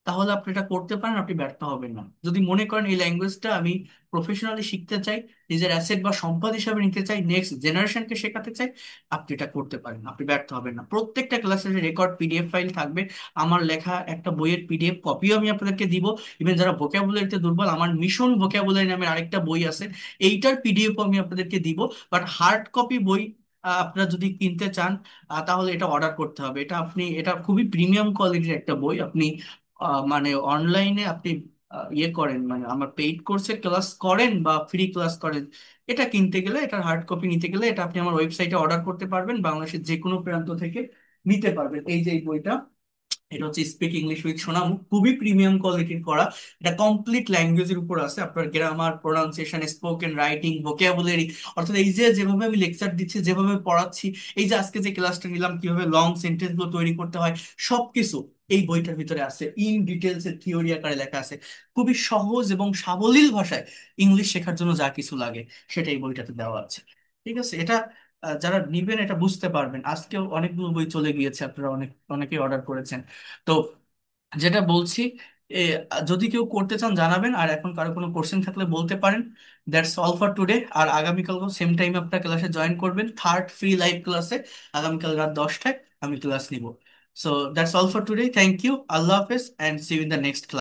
তাহলে আপনি এটা করতে পারেন, আপনি ব্যর্থ হবেন না। যদি মনে করেন এই ল্যাঙ্গুয়েজটা আমি প্রফেশনালি শিখতে চাই, নিজের অ্যাসেট বা সম্পদ হিসাবে নিতে চাই, নেক্সট জেনারেশনকে শেখাতে চাই, আপনি এটা করতে পারেন, আপনি ব্যর্থ হবেন না। প্রত্যেকটা ক্লাসের রেকর্ড পিডিএফ ফাইল থাকবে, আমার লেখা একটা বইয়ের পিডিএফ কপিও আমি আপনাদেরকে দিব। ইভেন যারা ভোকাবুলারিতে দুর্বল, আমার মিশন ভোকাবুলারি নামের আরেকটা বই আছে, এইটার পিডিএফ আমি আপনাদেরকে দিব। বাট হার্ড কপি বই আপনারা যদি কিনতে চান, তাহলে এটা অর্ডার করতে হবে। এটা আপনি, এটা খুবই প্রিমিয়াম কোয়ালিটির একটা বই। আপনি মানে অনলাইনে আপনি ইয়ে করেন, মানে আমার পেইড কোর্সে ক্লাস করেন বা ফ্রি ক্লাস করেন, এটা কিনতে গেলে, এটার হার্ড কপি নিতে গেলে, এটা আপনি আমার ওয়েবসাইটে অর্ডার করতে পারবেন, বাংলাদেশের যে কোনো প্রান্ত থেকে নিতে পারবেন। এই যে এই বইটা, এটা হচ্ছে স্পিক ইংলিশ উইথ সোনামু, খুবই প্রিমিয়াম কোয়ালিটির করা। এটা কমপ্লিট ল্যাঙ্গুয়েজের উপর আছে, আপনার grammar, pronunciation, spoken, writing, vocabulary. অর্থাৎ এই যে যেভাবে আমি লেকচার দিচ্ছি, যেভাবে পড়াচ্ছি, এই যে আজকে যে ক্লাসটা নিলাম, কিভাবে লং সেন্টেন্স গুলো তৈরি করতে হয়, সবকিছু এই বইটার ভিতরে আছে। ইন ডিটেলস এর থিওরি আকারে লেখা আছে। খুবই সহজ এবং সাবলীল ভাষায় ইংলিশ শেখার জন্য যা কিছু লাগে, সেটা এই বইটাতে দেওয়া আছে। ঠিক আছে? এটা যারা নিবেন এটা বুঝতে পারবেন। আজকেও অনেকগুলো বই চলে গিয়েছে, আপনারা অনেকেই অর্ডার করেছেন। তো যেটা বলছি, এ, যদি কেউ করতে চান জানাবেন, আর এখন কারো কোনো কোশ্চেন থাকলে বলতে পারেন। That's all for today. আর আগামীকাল সেম টাইমে আপনার ক্লাসে জয়েন করবেন, থার্ড ফ্রি লাইভ ক্লাসে। আগামীকাল রাত 10টায় আমি ক্লাস নিব। So that's all for today, thank you, আল্লাহ হাফেজ, and see you in the next class.